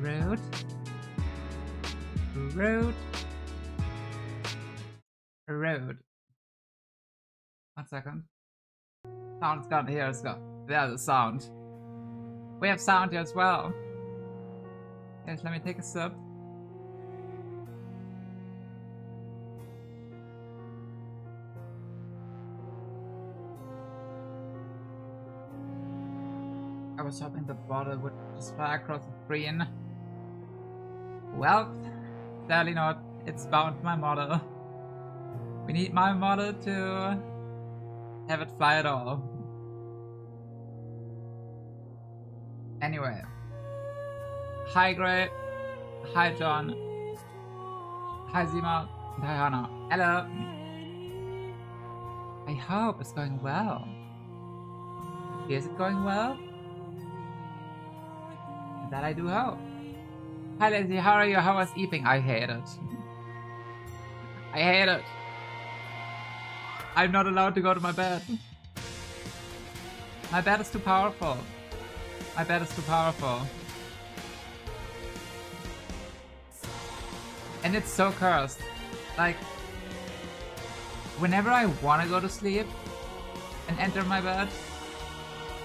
Rude. Rude. Rude. 1 second. Sound's gone. Here it's got. There's a sound. We have sound here as well. Yes, let me take a sip. I was hoping the bottle would just fly across the screen. Well, sadly not. It's bound to my model. We need my model to have it fly at all. Anyway. Hi Gray. Hi John. Hi Zima. Hi Hannah. Hello. I hope it's going well. Is it going well? That I do hope. Hi Lizzie, how are you? How was eating? I hate it. I hate it. I'm not allowed to go to my bed. My bed is too powerful. My bed is too powerful. And it's so cursed. Like, whenever I want to go to sleep and enter my bed,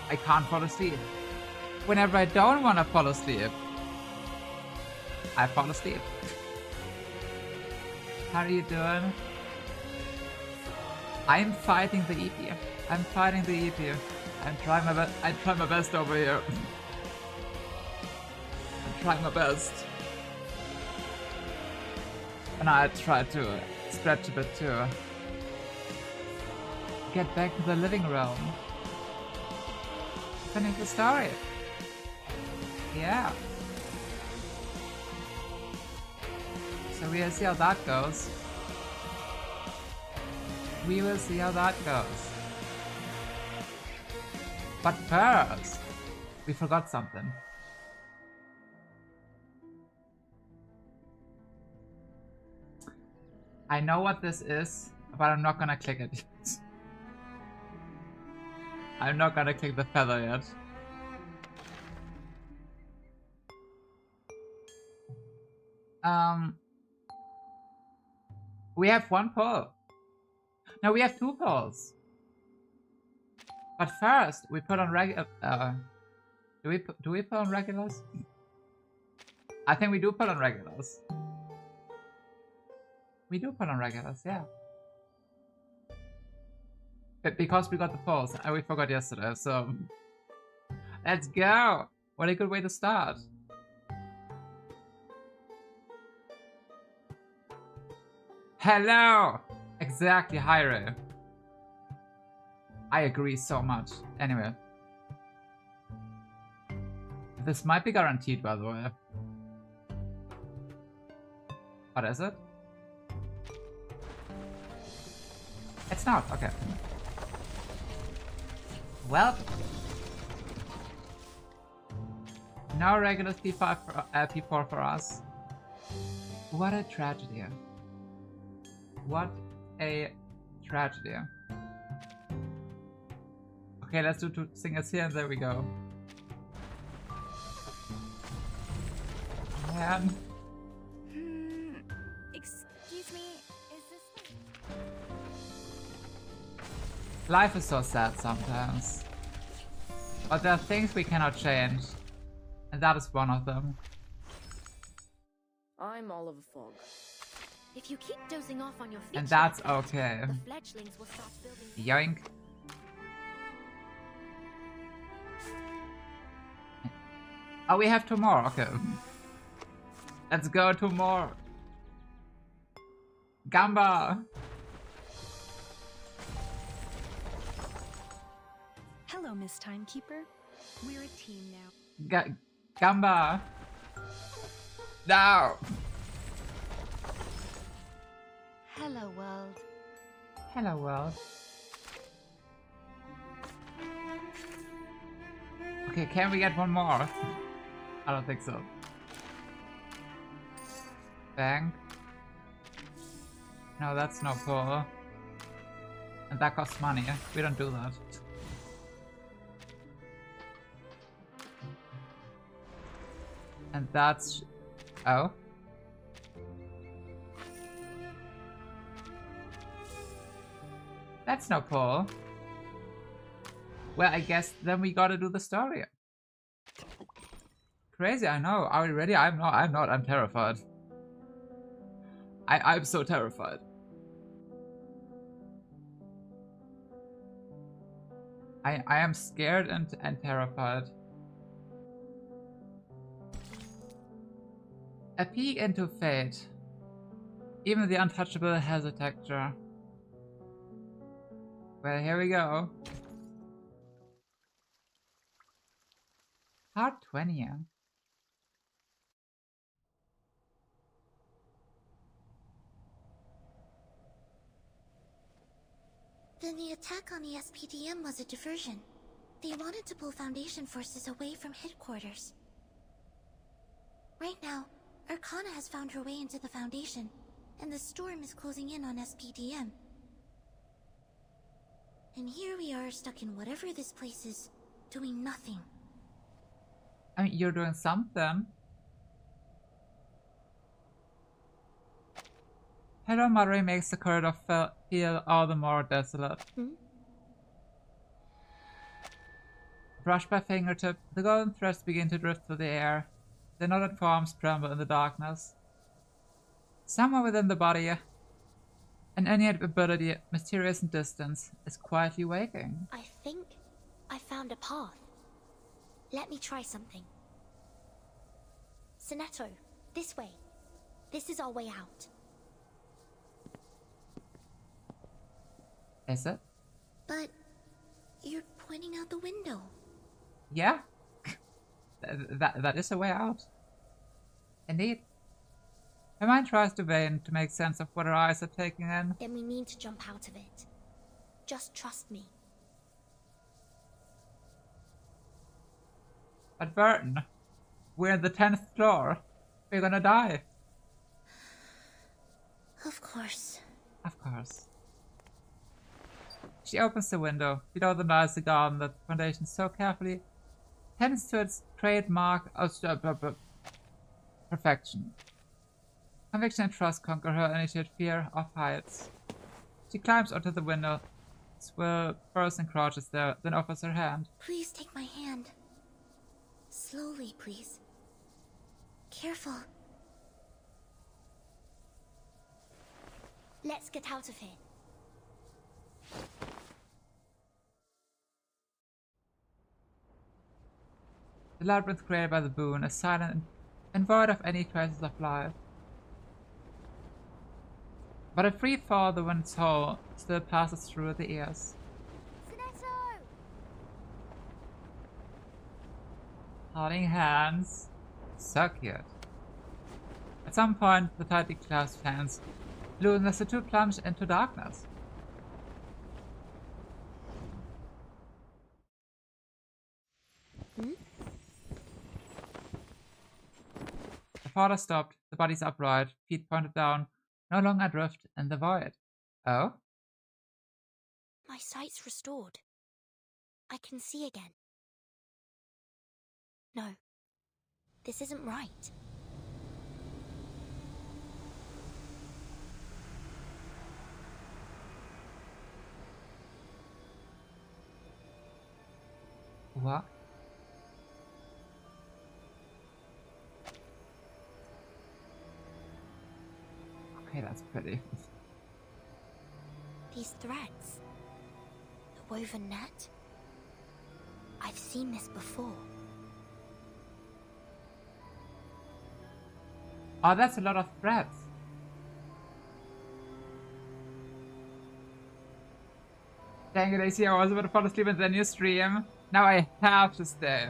I can't fall asleep. Whenever I don't want to fall asleep, I fall asleep. How are you doing? I'm fighting the EP. I'm fighting the EP. I'm trying my best. I try my best over here. I'm trying my best. And I try to stretch a bit too. Get back to the living room. Finish the story. Yeah. So we'll see how that goes. We will see how that goes. But first, we forgot something. I know what this is, but I'm not gonna click it yet. I'm not gonna click the feather yet. We have 1 poll. No, we have 2 polls. But first, we put on regular. Do we put on regulars? I think we do put on regulars. We do put on regulars, yeah. But because we got the polls, and we forgot yesterday, so let's go. What a good way to start. Hello! Exactly, hi Ray. I agree so much. Anyway. This might be guaranteed, by the way. What is it? It's not, okay. Well. No regular P5 for, P4 for us. What a tragedy. What a tragedy. Okay, let's do 2 singers here and there we go. Man. Excuse me, is this... Life is so sad sometimes. But there are things we cannot change. And that is one of them. I'm Oliver Fogg. If you keep dozing off on your feet, and that's okay. the fledglings will start building. Yoink. Oh, we have 2 more. Okay. Let's go 2 more. Gamba. Hello, Miss Timekeeper. We're a team now. Gamba. No. Hello, world. Hello, world. Okay, can we get 1 more? I don't think so. Bang. No, that's no pull. And that costs money. We don't do that. And that's... Oh. That's no pull. Well, I guess then we gotta do the story. Crazy, I know. Are we ready? I'm not. I'm terrified. I'm so terrified. I am scared and terrified. A peek into fate. Even the untouchable has a texture. Well, here we go. Part 20. Then the attack on the SPDM was a diversion. They wanted to pull Foundation forces away from headquarters. Right now, Arcana has found her way into the Foundation, and the storm is closing in on SPDM. And here we are stuck in whatever this place is, doing nothing. I mean, you're doing something. Hello Murray makes the corridor feel all the more desolate. Brushed by fingertip, the golden threads begin to drift through the air. The knotted forms tremble in the darkness. Somewhere within the body, an innate ability, mysterious in distance, is quietly waking. I think I found a path. Let me try something. Sonetto, this way. This is our way out. Is it? But you're pointing out the window. Yeah. That is a way out. Indeed. Her mind tries to vain to make sense of what her eyes are taking in. Then we need to jump out of it. Just trust me. But Burton, we're in the 10th floor. We're gonna die. Of course. Of course. She opens the window. Below them lies the garden that the Foundation so carefully tends to its trademark of perfection. Conviction and trust conquer her initiate fear of heights. She climbs onto the window, swirl first and crouches there, then offers her hand. Please take my hand. Slowly, please. Careful. Let's get out of here. The labyrinth created by the boon is silent and void of any traces of life. But a free fall the wind's hole still passes through the ears. Sonetto! Holding hands. So cute. At some point, the tightly clasped hands loosen as the two plunge into darkness. The father stopped, the bodies upright, feet pointed down, no longer adrift in the void. Oh? My sight's restored. I can see again. No. This isn't right. What? Okay, that's pretty. These threads. The woven net. I've seen this before. Oh, that's a lot of threads. Dang it, AC, I was about to fall asleep in the new stream. Now I have to stay.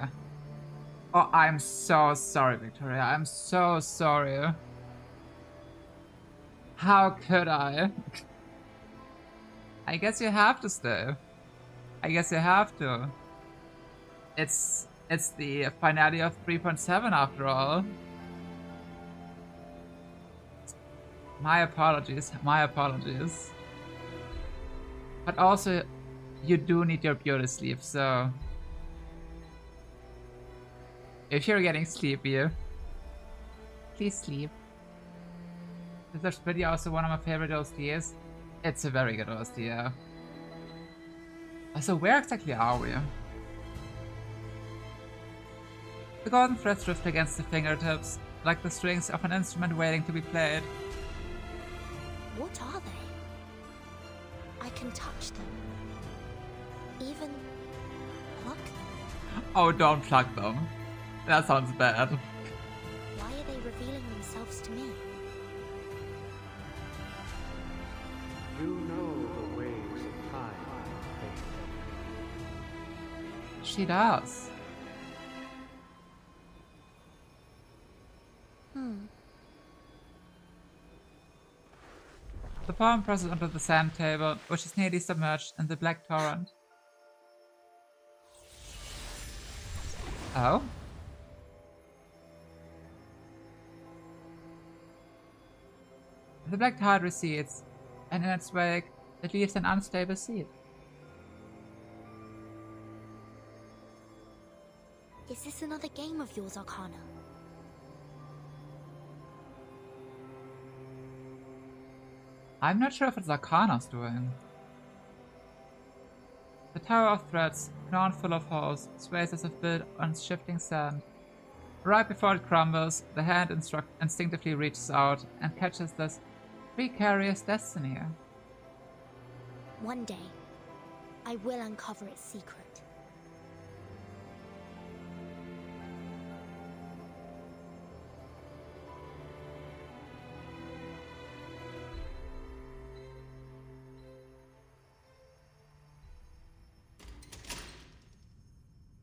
Oh, I'm so sorry, Victoria. I'm so sorry. How could I? I guess you have to stay. I guess you have to. It's the finale of 3.7 after all. My apologies, my apologies. But also, you do need your beauty sleep, so... If you're getting sleepy, please sleep. This is pretty also one of my favorite OSTs. It's a very good OST, yeah. So where exactly are we? The golden threads drift against the fingertips, like the strings of an instrument waiting to be played. What are they? I can touch them. Even pluck them. Oh, don't pluck them. That sounds bad. Why are they revealing themselves to me? You know the ways of time, Faith. She does. The palm presses onto the sand table, which is nearly submerged in the black torrent. Oh? The black tide recedes, and in its wake, it leaves an unstable seed. Is this another game of yours, Arcana? I'm not sure if it's Arcana's doing. The tower of threads, known full of holes, sways as if built on shifting sand. Right before it crumbles, the hand instinctively reaches out and catches this precarious destiny. One day, I will uncover its secret.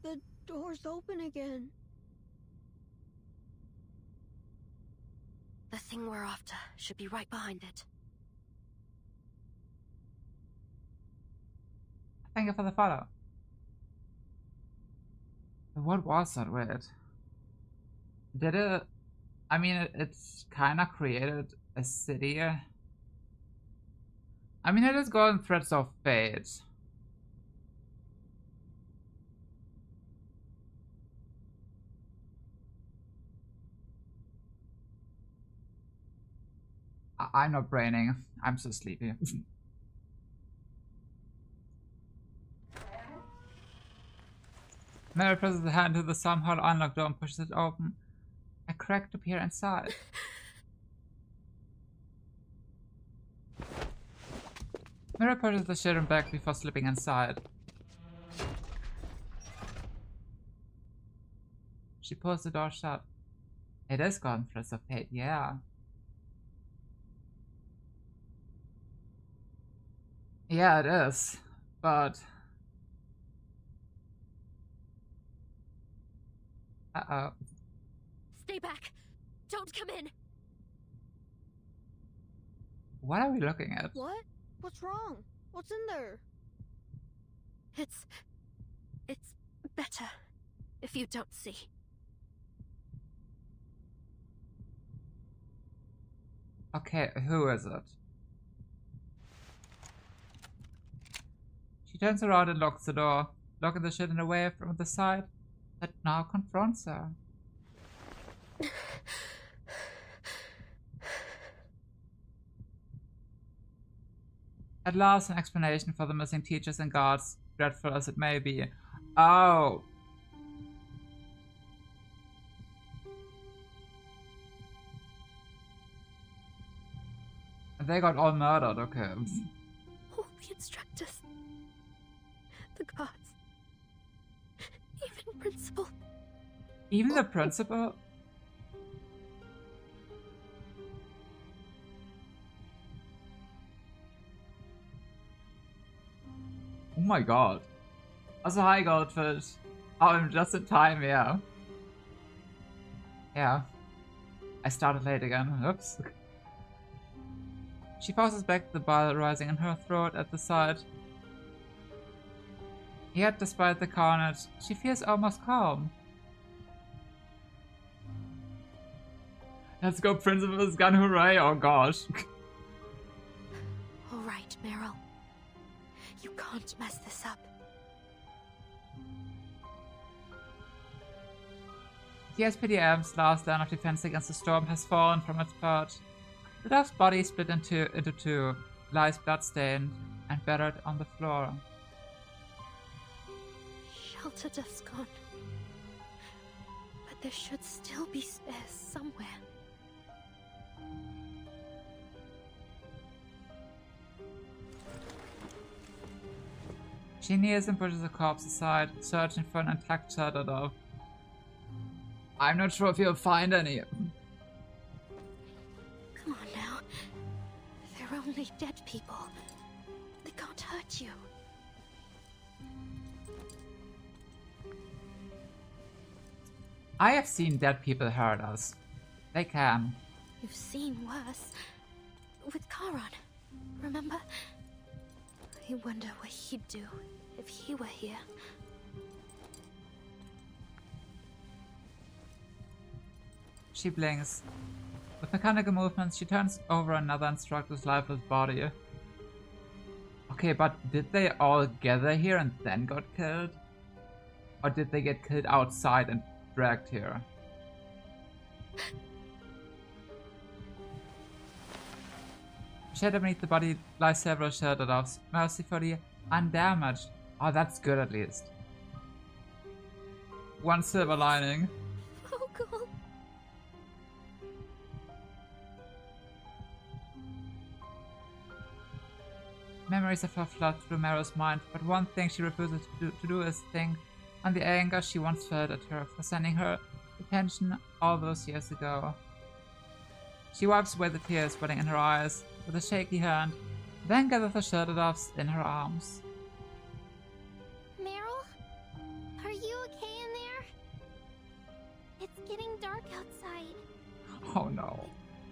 The door's open again. The thing we're after should be right behind it. Thank you for the follow. What was that weird? Did it... I mean, it's kinda created a city. I mean, it is golden threads of fate. I'm not braining. I'm so sleepy. Mary presses the hand to the somehow unlocked door and pushes it open. A crack to peer inside. Mary pushes the children back before slipping inside. She pulls the door shut. It is golden threads of fate, yeah. Yeah, it is, but... Uh-oh. Stay back! Don't come in! What are we looking at? What? What's wrong? What's in there? It's better if you don't see. Okay, who is it? She turns around and locks the door, locking the children away from the side that now confronts her. At last, an explanation for the missing teachers and guards, dreadful as it may be. Oh! They got all murdered, okay. All the instructors. The guards. Even principal. Even the principal? Oh my god. Also, hi Goldfish. Oh, I'm just in time, yeah. Yeah. I started late again. Oops. She forces back the bile rising in her throat at the sight. Yet, despite the carnage, she feels almost calm. Let's go, Principal's gun, hooray! Oh gosh. All right, Meryl. You can't mess this up. The SPDM's last line of defense against the storm has fallen from its perch. The dove's body split into two, lies bloodstained and battered on the floor. Shelter dove's gone. But there should still be spares somewhere. She kneels and pushes the corpse aside, searching for an intact shelter dove. I'm not sure if you'll find any. Come on now. They're only dead people. They can't hurt you. I have seen dead people hurt us. They can. You've seen worse. With Charon. Remember? I wonder what he'd do if he were here. She blinks. With mechanical movements, she turns over another instructor's lifeless body. Okay, but did they all gather here and then got killed? Or did they get killed outside and dragged here? Shadow beneath the body lies several shelter doves, mercifully undamaged. Oh, that's good at least. One silver lining. Oh god. Memories of her flood through Mero's mind, but one thing she refuses to do is think on the anger she once felt at her for sending her attention all those years ago. She wipes away the tears welling in her eyes with a shaky hand, then gathers the shelter doves in her arms. Meryl? Are you okay in there? It's getting dark outside. Oh no.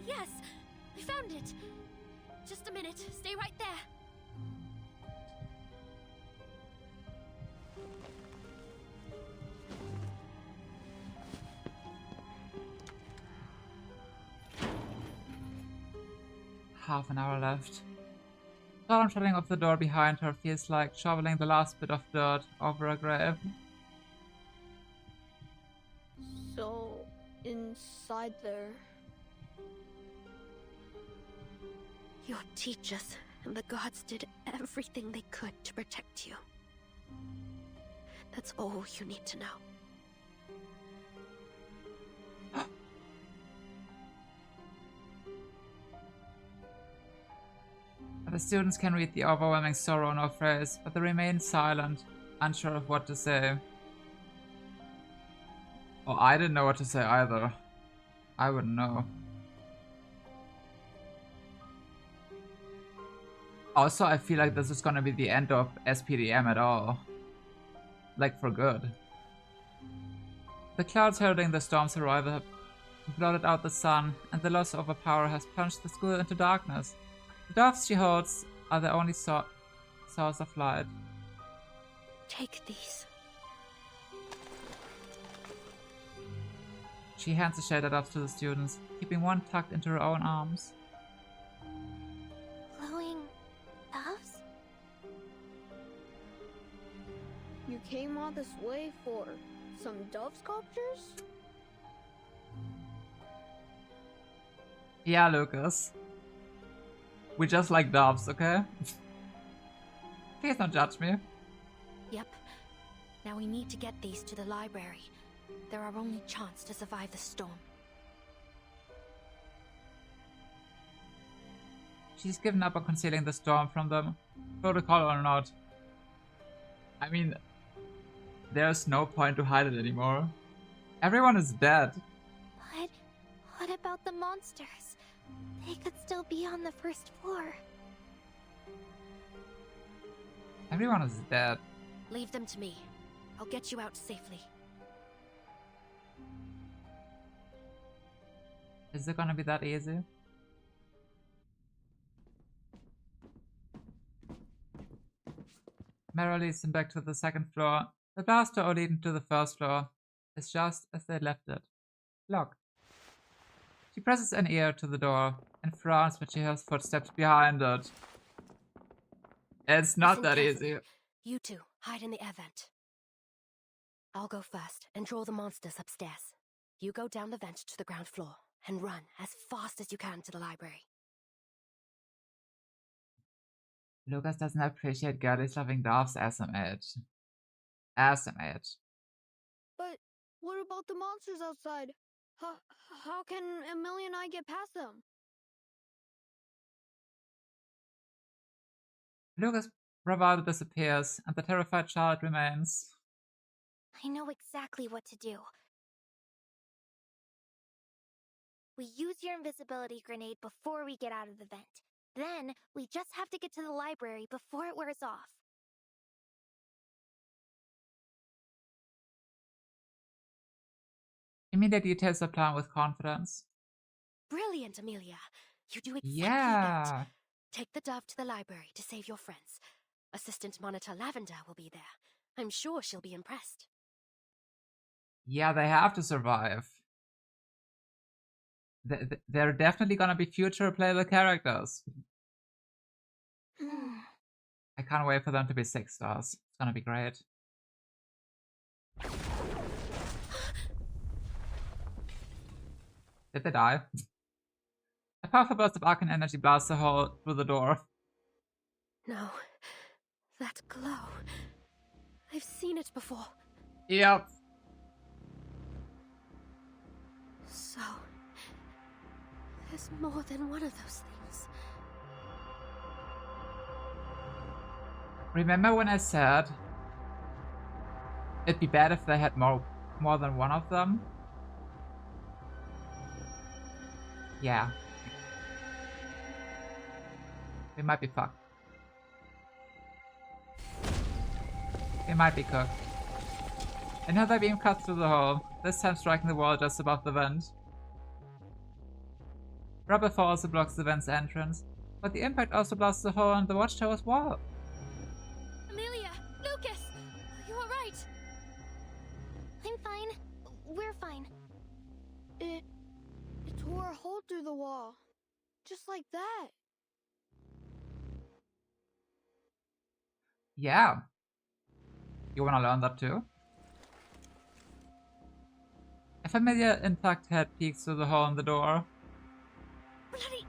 Yes! I found it! Just a minute. Stay right there. Half an hour left. Someone shutting off the door behind her feels like shoveling the last bit of dirt over a grave. So, inside there... Your teachers and the gods did everything they could to protect you. That's all you need to know. The students can read the overwhelming sorrow on her face, but they remain silent, unsure of what to say. Oh, I didn't know what to say either. I wouldn't know. Also, I feel like this is gonna be the end of SPDM at all. Like, for good. The clouds heralding the storm's arrival have blotted out the sun, and the loss of her power has plunged the school into darkness. The doves she holds are the only source of light. Take these. She hands the shelter doves to the students, keeping one tucked into her own arms. Glowing doves? You came all this way for some dove sculptures? Yeah, Lucas. We just like doves, okay? Please don't judge me. Yep. Now we need to get these to the library. They're our only chance to survive the storm. She's given up on concealing the storm from them, protocol or not. I mean, there's no point to hide it anymore. Everyone is dead. But what about the monsters? They could still be on the first floor. Everyone is dead. Leave them to me. I'll get you out safely. Is it gonna be that easy? Mara leads them back to the second floor. The blast door leading to the first floor is just as they left it. Locked. She presses an ear to the door and frowns when she hears footsteps behind it. It's not Listen that carefully. easy. You two, hide in the air vent. I'll go first and draw the monsters upstairs. You go down the vent to the ground floor and run as fast as you can to the library. Lucas doesn't appreciate girlies loving doves, SMH. SMH. But what about the monsters outside? How can Amelia and I get past them? Lucas' bravado disappears, and the terrified child remains. I know exactly what to do. We use your invisibility grenade before we get out of the vent. Then, we just have to get to the library before it wears off. Give me the details of plan with confidence. Brilliant, Amelia. You do exactly Yeah. that. Take the dove to the library to save your friends. Assistant Monitor Lavender will be there. I'm sure she'll be impressed. Yeah, they have to survive. They're definitely gonna be future playable characters. I can't wait for them to be 6 stars. It's gonna be great. Did they die? A powerful burst of arcane energy blasts a hole through the door. No. That glow. I've seen it before. Yep. So... there's more than one of those things. Remember when I said it'd be bad if they had more than one of them? Yeah. We might be fucked. We might be cooked. Another beam cuts through the hole, this time striking the wall just above the vent. Rubber also blocks the vent's entrance, but the impact also blasts the hole in the watchtower's wall. Amelia! Lucas! You alright? I'm fine. We're fine. It tore a hole through the wall. Just like that. Yeah. You wanna learn that too? A familiar intact head peeks through the hole in the door. Bloody...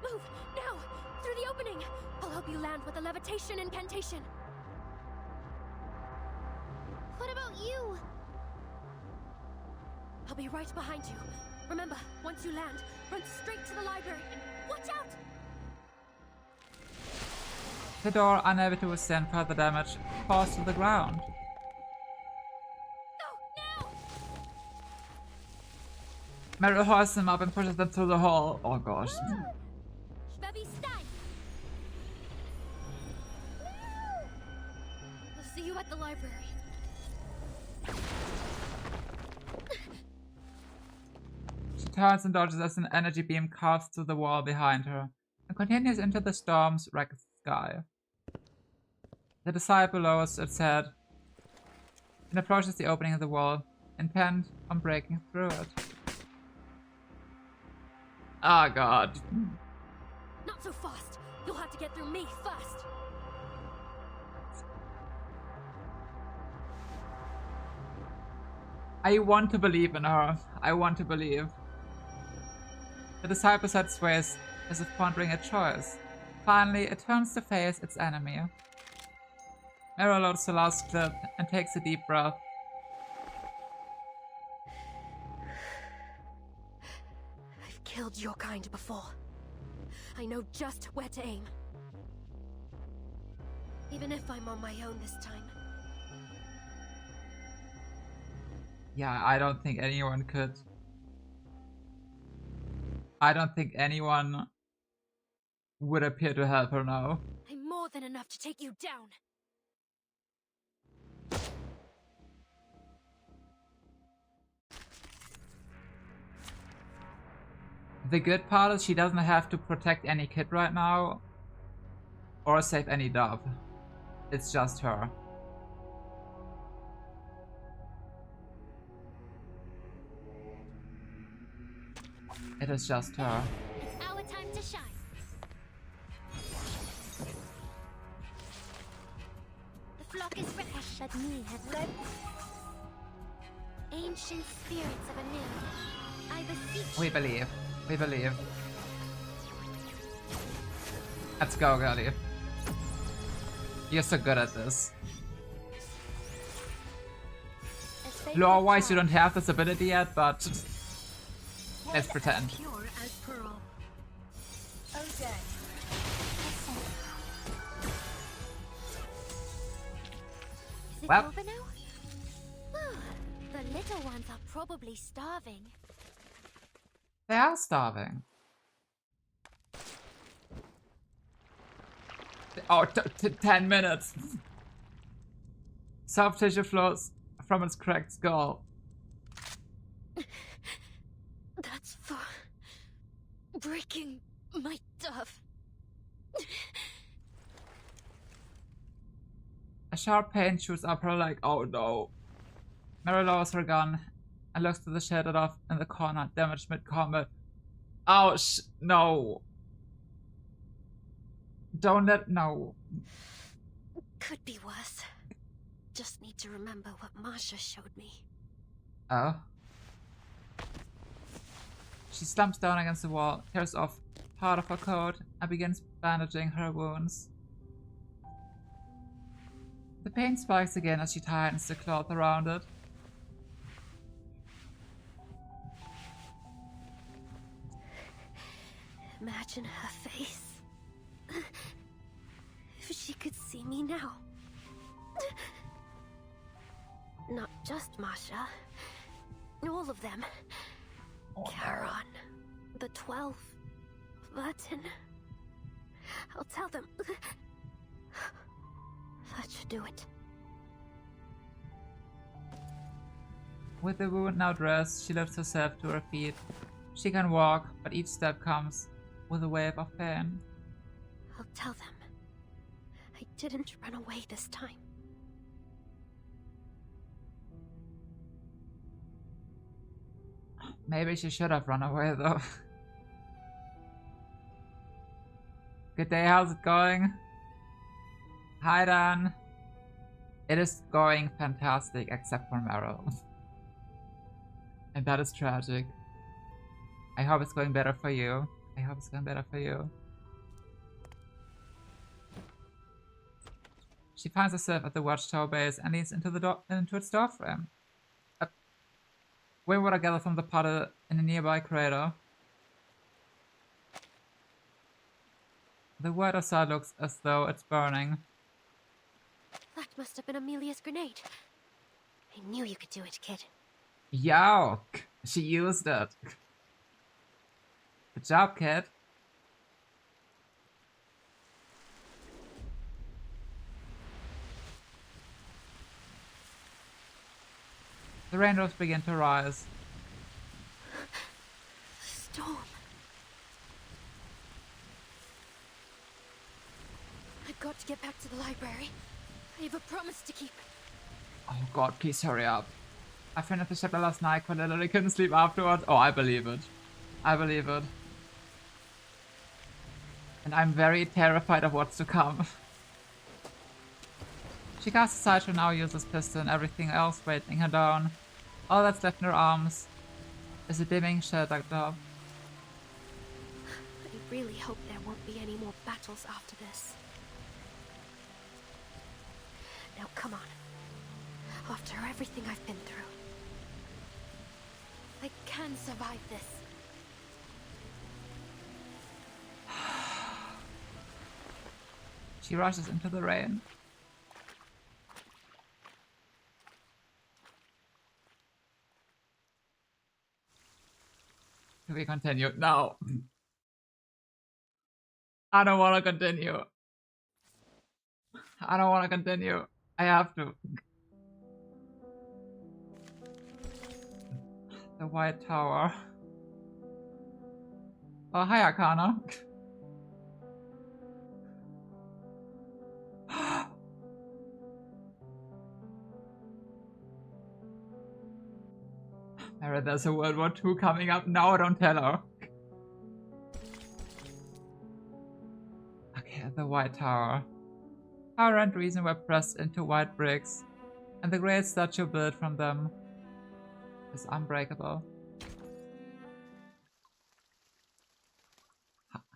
Move! Now! Through the opening! I'll help you land with a levitation incantation. What about you? I'll be right behind you. Remember, once you land, run straight to the library. Watch out! The door, unable to withstand further damage, falls to the ground. Go, now! Meryl hoists them up and pushes them through the hole. Oh gosh. Baby, stay! I'll see you at the library. She turns and dodges as an energy beam casts through the wall behind her, and continues into the storm's wrecked sky. The disciple lowers its head and approaches the opening of the wall, intent on breaking through it. Ah, God. Not so fast. You'll have to get through me first. I want to believe in her. I want to believe. The disciple's head sways as if pondering a choice. Finally, it turns to face its enemy. Mira loads the last clip and takes a deep breath. I've killed your kind before. I know just where to aim. Even if I'm on my own this time. Yeah, I don't think anyone could. I don't think anyone would appear to help her now. I'm more than enough to take you down. The good part is she doesn't have to protect any kid right now or save any dove. It's just her. It is just her. It's our time to shine. The flock is fresh. Let me have led. Ancient spirits of Anu, I beseech We believe. We believe. Let's go, girlie. You're so good at this. Lore-wise, you don't have this ability yet, but let's pretend. pure as pearl. Listen. Is it Well. over now? Whew. The little ones are probably starving. They are starving. Oh, 10 minutes. Soft tissue flows from its cracked skull. That's for breaking my dove. A sharp pain shoots up her leg. Oh no. Mary lowers her gun and looks to the shattered off in the corner, damaged mid-combat. Ouch! No. Don't let... No. Could be worse. Just need to remember what Masha showed me. Oh. She slumps down against the wall, tears off part of her coat, and begins bandaging her wounds. The pain spikes again as she tightens the cloth around it. Imagine her face. If she could see me now. Not just Masha. All of them. Oh, Charon. The 12. Burton. I'll tell them. That should do it. With the wound now dressed, she lifts herself to her feet. She can walk, but each step comes with a wave of pain. I'll tell them. I didn't run away this time. Maybe she should have run away though. Good day, how's it going? Hi Dan. It is going fantastic except for Meryl. And that is tragic. I hope it's going better for you. I hope it's going better for you. She finds herself at the watchtower base and leans into its doorframe. Water gathers from the puddle in a nearby crater. The water side looks as though it's burning. That must have been Amelia's grenade. I knew you could do it, kid. Yo! She used it. Good job, kid. The raindrops begin to rise. Storm. I've got to get back to the library. I have a promise to keep. Oh god, please hurry up. I finished the chapter last night, but literally couldn't sleep afterwards. Oh, I believe it. I believe it. And I'm very terrified of what's to come. She casts aside her now useless pistol and everything else weighing her down. All that's left in her arms is a dimming shattered dove. I really hope there won't be any more battles after this. Now come on. After everything I've been through. I can survive this. She rushes into the rain. Can we continue? No. I don't want to continue. I don't want to continue. I have to. The White Tower. Oh, hi, Arcana. Mary, there's a World War II coming up. No, don't tell her. Okay, the White Tower. Power and reason were pressed into white bricks, and the great statue built from them. is unbreakable.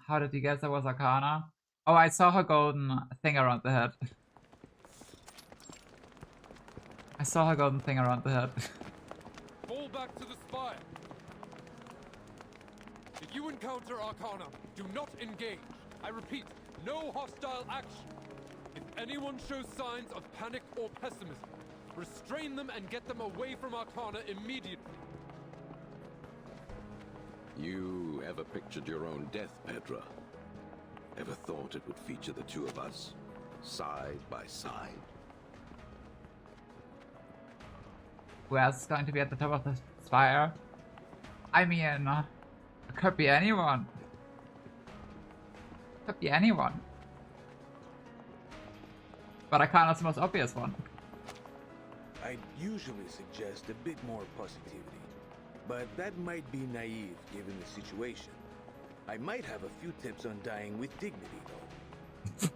How did you guess that was Arcana? Oh, I saw her golden thing around the head. I saw her golden thing around the head. Fall back to the spire. If you encounter Arcana, do not engage. I repeat, no hostile action. If anyone shows signs of panic or pessimism, restrain them and get them away from Arcana immediately. You ever pictured your own death, Petra? Ever thought it would feature the two of us, side by side? Who else is going to be at the top of the spire? I mean, it could be anyone. Could be anyone. But Arcana's the most obvious one. I'd usually suggest a bit more positivity, but that might be naive given the situation. I might have a few tips on dying with dignity, though.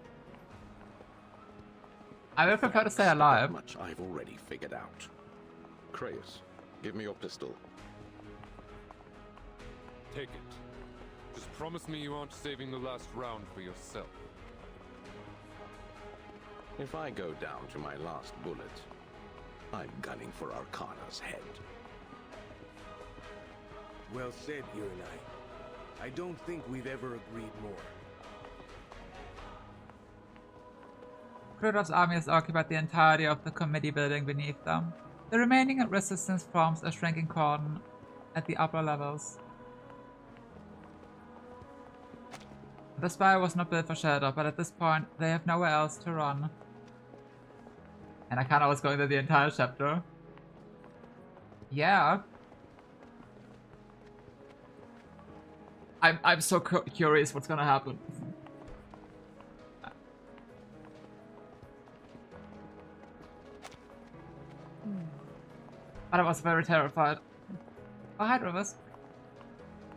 I would prefer to stay alive. That much I've already figured out. Kraus, give me your pistol. Take it. Just promise me you aren't saving the last round for yourself. If I go down to my last bullet, I'm gunning for Arcana's head. Well said, you and I don't think we've ever agreed more. Krutov's army has occupied the entirety of the committee building beneath them. The remaining resistance forms a shrinking cordon at the upper levels. The spire was not built for shelter, but at this point they have nowhere else to run. And I kinda was going through the entire chapter. Yeah. I'm so curious what's gonna happen. But I was very terrified. Oh, hi, Rivers.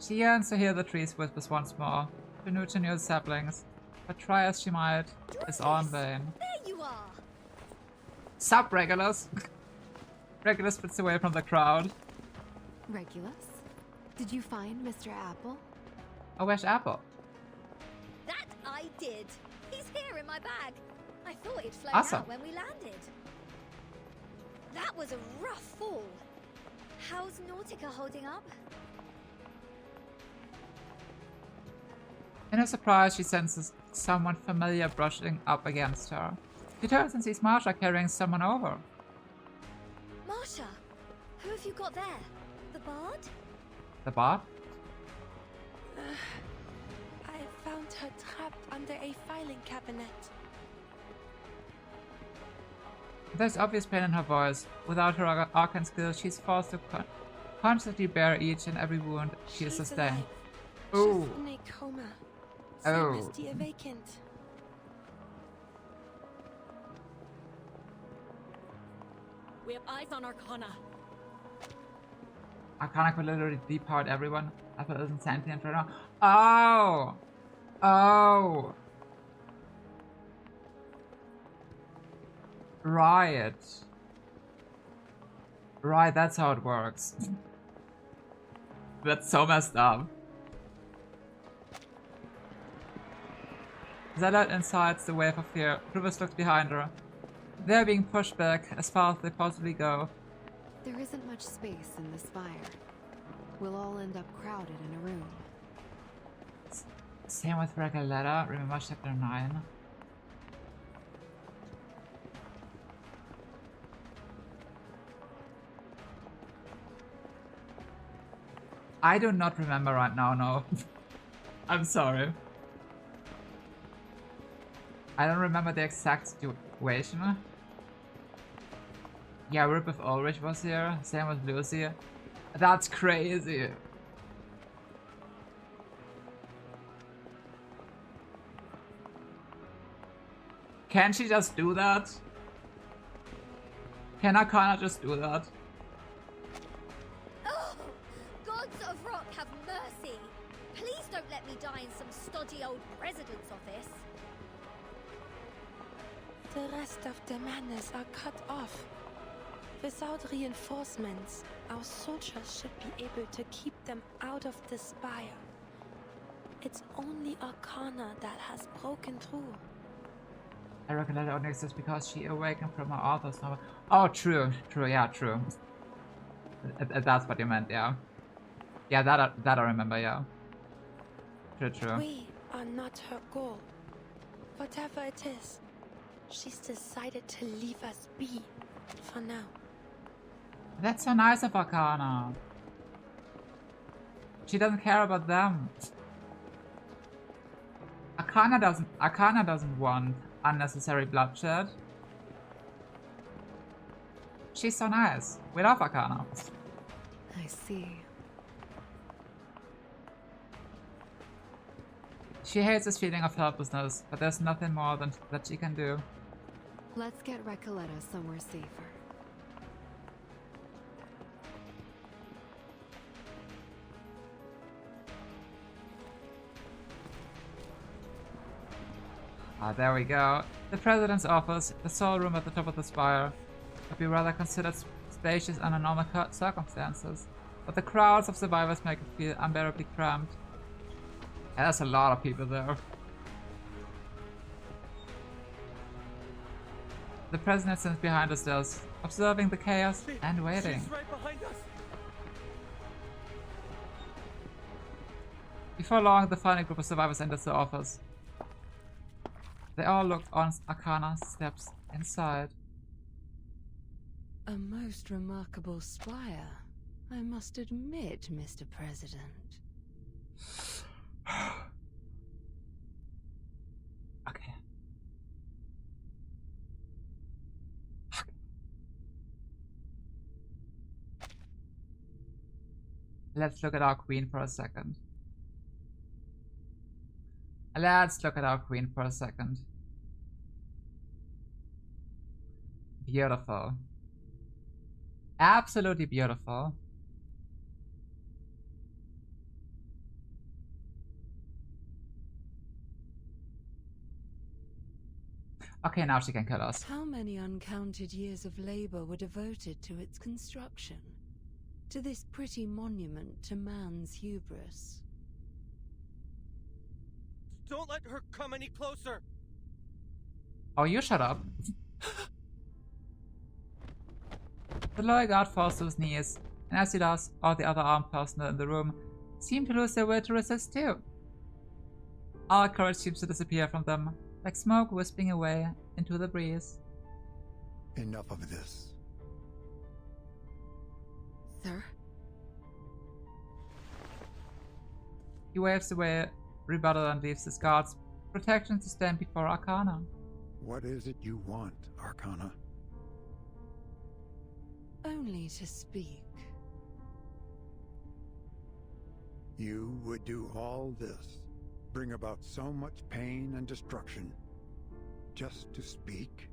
She yearns to hear the trees whispers once more, to new saplings, but try as she might, it's all in vain. There you are! Sup, Regulus? Regulus splits away from the crowd. Regulus? Did you find Mr. Apple? Oh, where's Apple? That I did! He's here in my bag! I thought he'd flown Awesome. out when we landed. That was a rough fall. How's Nautica holding up? In her surprise, she senses someone familiar brushing up against her. She turns and sees Marsha carrying someone over. Marsha! Who have you got there? The bard? The bard? I found her trapped under a filing cabinet. There's obvious pain in her voice. Without her arcane skills, she's forced to consciously bear each and every wound she has sustained. Alive. She's in a coma. Same Oh. as the vacant. We have eyes on Arcana. Arcana could literally depower everyone. Apple isn't sentient right now. Oh! Oh! Right. Right, that's how it works. That's so messed up. Zella incites the wave of fear. Rufus looks behind her. They're being pushed back as far as they possibly go. There isn't much space in the spire. We'll all end up crowded in a room. Same with Regaletta. Remember chapter 9? I do not remember right now, no. I'm sorry. I don't remember the exact situation. Yeah, Rip with Ulrich was here. Same with Lucy. That's crazy. Can she just do that? Can Arcana just do that? Oh! Gods of Rock have mercy! Please don't let me die in some stodgy old president's office. The rest of the manners are cut off. Without reinforcements, our soldiers should be able to keep them out of the spire. It's only Arcana that has broken through. I reckon that only exists because she awakened from her author's novel. Oh, true, yeah, true. That's what you meant, yeah. Yeah, that I remember, yeah. True. We are not her goal. Whatever it is, she's decided to leave us be for now. That's so nice of Arcana. She doesn't care about them. Arcana doesn't want unnecessary bloodshed. She's so nice. We love Arcana. I see. She hates this feeling of helplessness, but there's nothing more than that she can do. Let's get Recoleta somewhere safer. Ah, there we go. The President's office, the sole room at the top of the spire, would be rather considered spacious under normal circumstances, but the crowds of survivors make it feel unbearably cramped. And there's a lot of people there. The President stands behind the stairs, observing the chaos and waiting. She's right behind us. Before long, the final group of survivors enters the office. They all look on Arcana steps inside. A most remarkable spire, I must admit, Mr. President. Okay. Let's look at our queen for a second. Beautiful. Absolutely beautiful. Okay, now she can kill us. How many uncounted years of labor were devoted to its construction? To this pretty monument to man's hubris? Don't let her come any closer! Oh, you shut up. The lower guard falls to his knees, and as he does, all the other armed personnel in the room seem to lose their will to resist too. All courage seems to disappear from them, like smoke wisping away into the breeze. Enough of this. Sir? He waves away rebuttal and leaves his guards protection to stand before Arcana. What is it you want, Arcana? Only to speak. You would do all this, bring about so much pain and destruction, just to speak?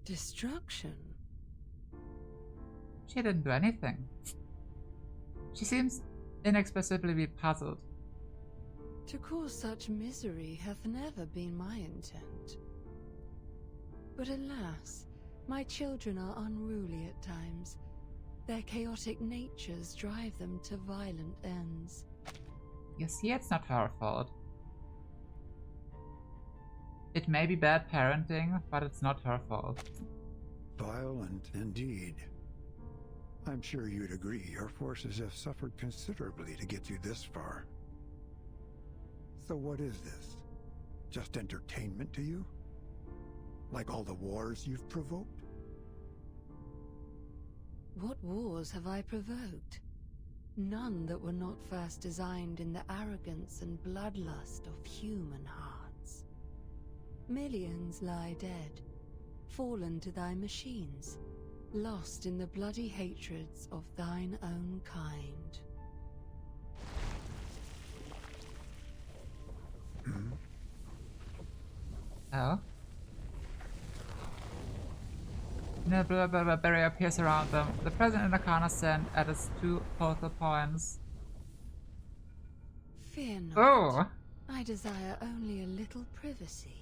Destruction? She didn't do anything. She seems inexpressibly puzzled. To cause such misery hath never been my intent. But alas, my children are unruly at times. Their chaotic natures drive them to violent ends. You see, it's not her fault. It may be bad parenting, but it's not her fault. Violent indeed. I'm sure you'd agree your forces have suffered considerably to get you this far. So what is this? Just entertainment to you? Like all the wars you've provoked? What wars have I provoked? None that were not first designed in the arrogance and bloodlust of human hearts. Millions lie dead, fallen to thy machines, lost in the bloody hatreds of thine own kind. Oh? No barrier appears around them. The President and Arcana stand at its two focal points. Fear not. Oh! I desire only a little privacy.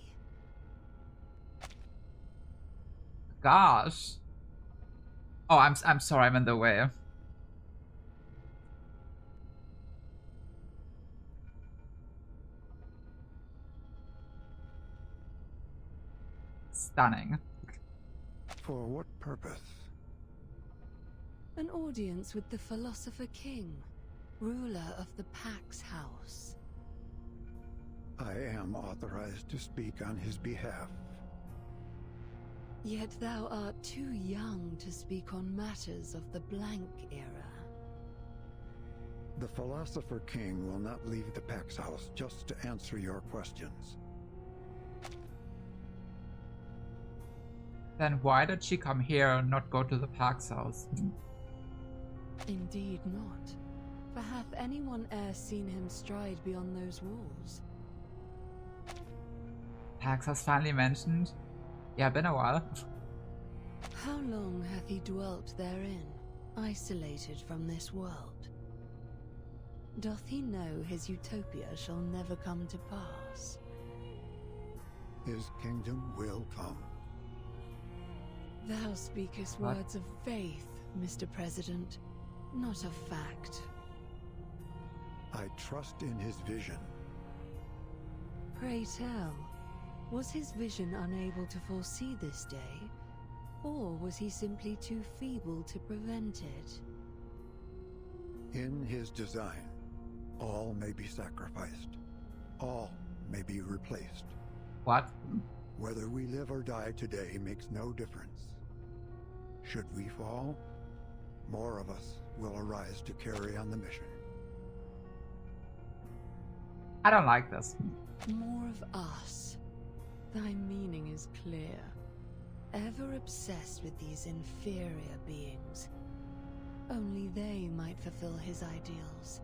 gosh. Oh, I'm sorry, I'm in the way. Stunning. For what purpose? An audience with the Philosopher King, ruler of the Pax House. I am authorized to speak on his behalf. Yet thou art too young to speak on matters of the Blank Era. The Philosopher King will not leave the Pax House just to answer your questions. Then why did she come here and not go to the Pax House? Indeed not. For hath anyone e'er seen him stride beyond those walls? Pax House finally mentioned? Yeah, been a while. How long hath he dwelt therein, isolated from this world? Doth he know his utopia shall never come to pass? His kingdom will come. Thou speakest What? words of faith, Mr. President, not of fact. I trust in his vision. Pray tell, was his vision unable to foresee this day? Or was he simply too feeble to prevent it? In his design, all may be sacrificed. All may be replaced. What? Whether we live or die today makes no difference. Should we fall, more of us will arise to carry on the mission. I don't like this. More of us. Thy meaning is clear. Ever obsessed with these inferior beings. Only they might fulfill his ideals.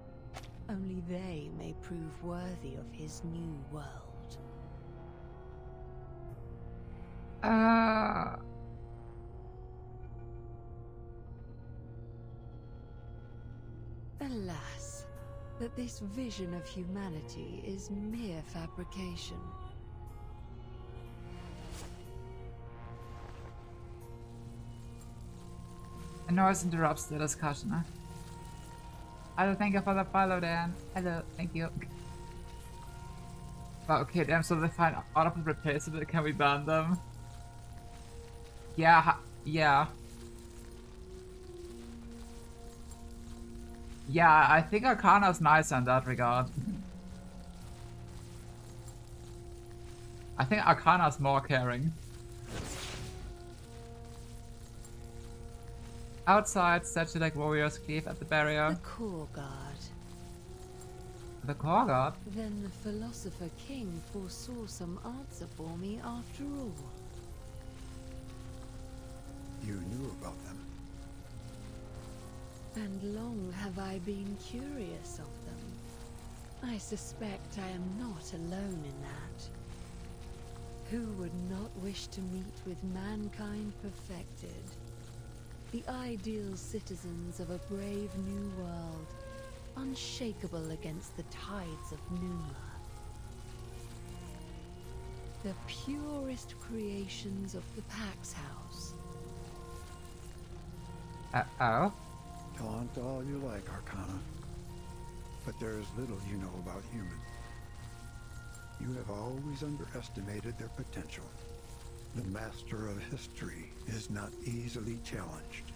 Only they may prove worthy of his new world. Alas, that this vision of humanity is mere fabrication. A noise interrupts the discussion. Hello, thank you for the follow, Dan. Hello, thank you. But okay, damn, so they find out of replaceable, can we ban them? Yeah, yeah. Yeah, I think Arcana's nice in that regard. I think Arcana's more caring. Outside, statue-like warriors cleave at the barrier. The Core Guard. The Core Guard? Then the Philosopher King foresaw some answer for me after all. You knew about them. And long have I been curious of them. I suspect I am not alone in that. Who would not wish to meet with mankind perfected? The ideal citizens of a brave new world, unshakable against the tides of Numa. The purest creations of the Pax House. Uh-oh. Taunt all you like, Arcana. But there is little you know about humans. You have always underestimated their potential. The master of history is not easily challenged.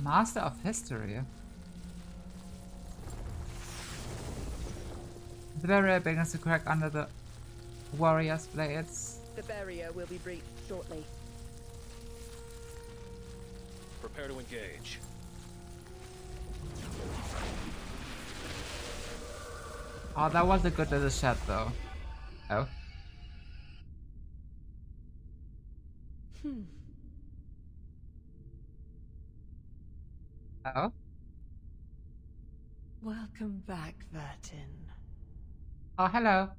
Master of history? The barrier begins to crack under the warrior's blades. The barrier will be breached shortly. Prepare to engage. Oh, that was a good little shot though. Oh. Oh? Welcome back, Vertin. Oh, hello.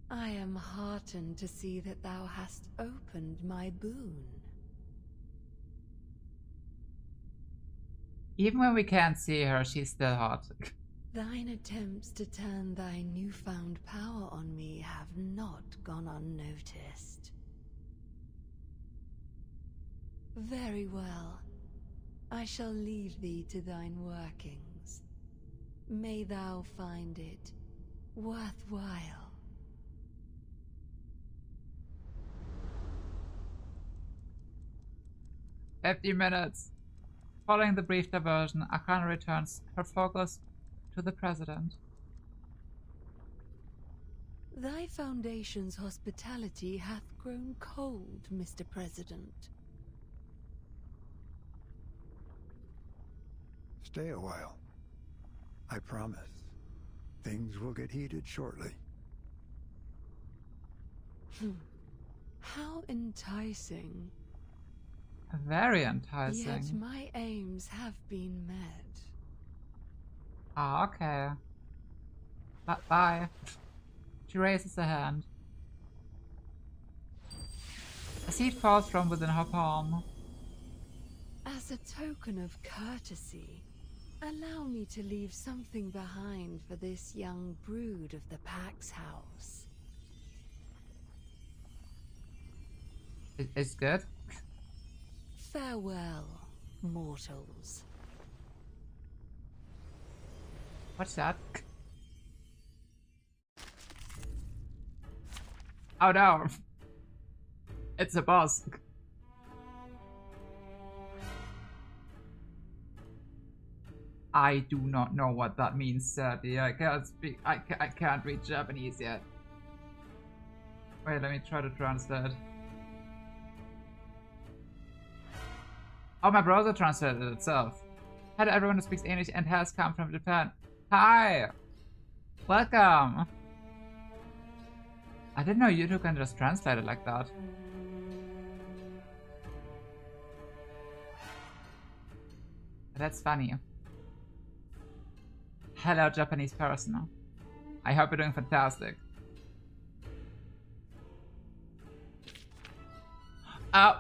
I am heartened to see that thou hast opened my boon. Even when we can't see her, she's still hot. Thine attempts to turn thy newfound power on me have not gone unnoticed. Very well. I shall leave thee to thine workings. May thou find it worthwhile. 50 minutes. Following the brief diversion, Arcana returns her focus to the President. Thy Foundation's hospitality hath grown cold, Mr. President. Stay a while. I promise. Things will get heated shortly. How enticing. Very enticing. Yet my aims have been met. Ah, okay. Bye. She raises a hand. A seed falls from within her palm. As a token of courtesy, allow me to leave something behind for this young brood of the Pax House. It's good. Farewell, mortals. What's that? Oh no! It's a boss. I do not know what that means, sadly. I can't speak. I can't read Japanese yet. Wait, let me try to translate. Oh, my browser translated it itself. Hi to everyone who speaks English and has come from Japan. Hi! Welcome! I didn't know YouTube can just translate it like that. That's funny. Hello, Japanese person. I hope you're doing fantastic. Oh!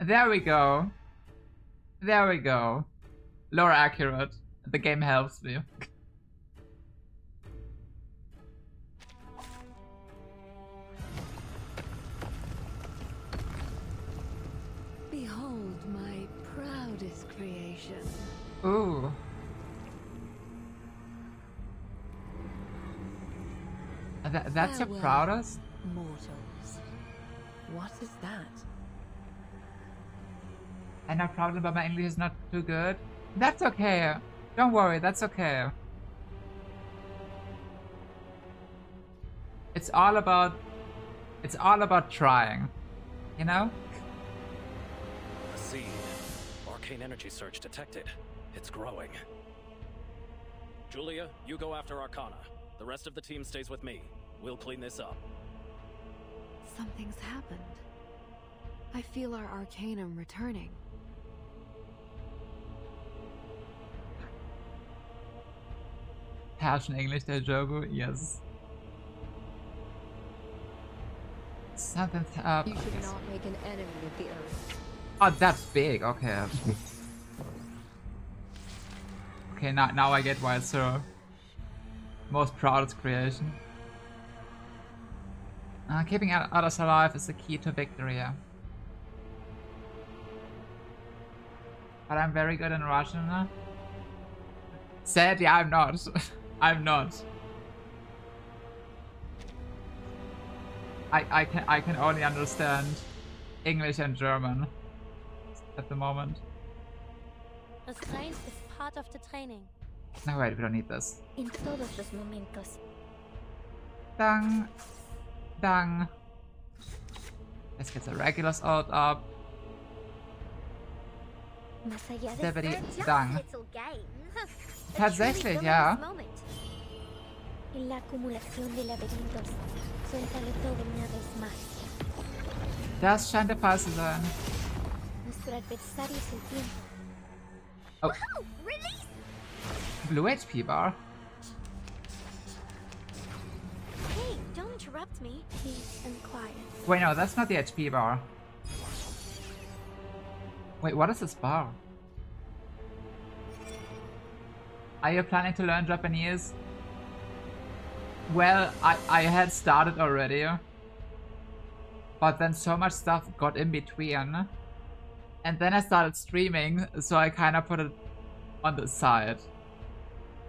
There we go. There we go. Lore accurate. The game helps me. Behold my proudest creation. Ooh. That's your Farewell, proudest? mortals. What is that? I know problem, but my English is not too good. That's okay. Don't worry, that's okay. It's all about trying, you know? A seed. Arcane energy surge detected. It's growing. Julia, you go after Arcana. The rest of the team stays with me. We'll clean this up. Something's happened. I feel our Arcanum returning. Passion English, der Jogo, yes. Something's up. You should not make an enemy of the earth. Oh, that's big. Okay. Okay, now I get why it's her most proudest creation. Keeping others alive is the key to victory. Yeah. But I'm very good in Russian. Sadly, I'm not. I'm not. I can only understand English and German at the moment. Restraint is part of the training. No, wait, we don't need this. In todos los momentos. Dang. Dang. Let's get the regular salt up. Más allá de Stebbity, ser just dang. little games. A Tatsächlich, truly ja. glorious moment. En la acumulación de laberintos, suéltalo todo una vez más. Das scheint der Fall zu sein. Nuestro adversario es el tiempo. Oh. Woohoo! Release! Blue HP bar. Hey, don't interrupt me. Peace and quiet. Wait, no, that's not the HP bar. Wait, what is this bar? Are you planning to learn Japanese? Well, I had started already. But then so much stuff got in between. And then I started streaming, so I kind of put it on the side.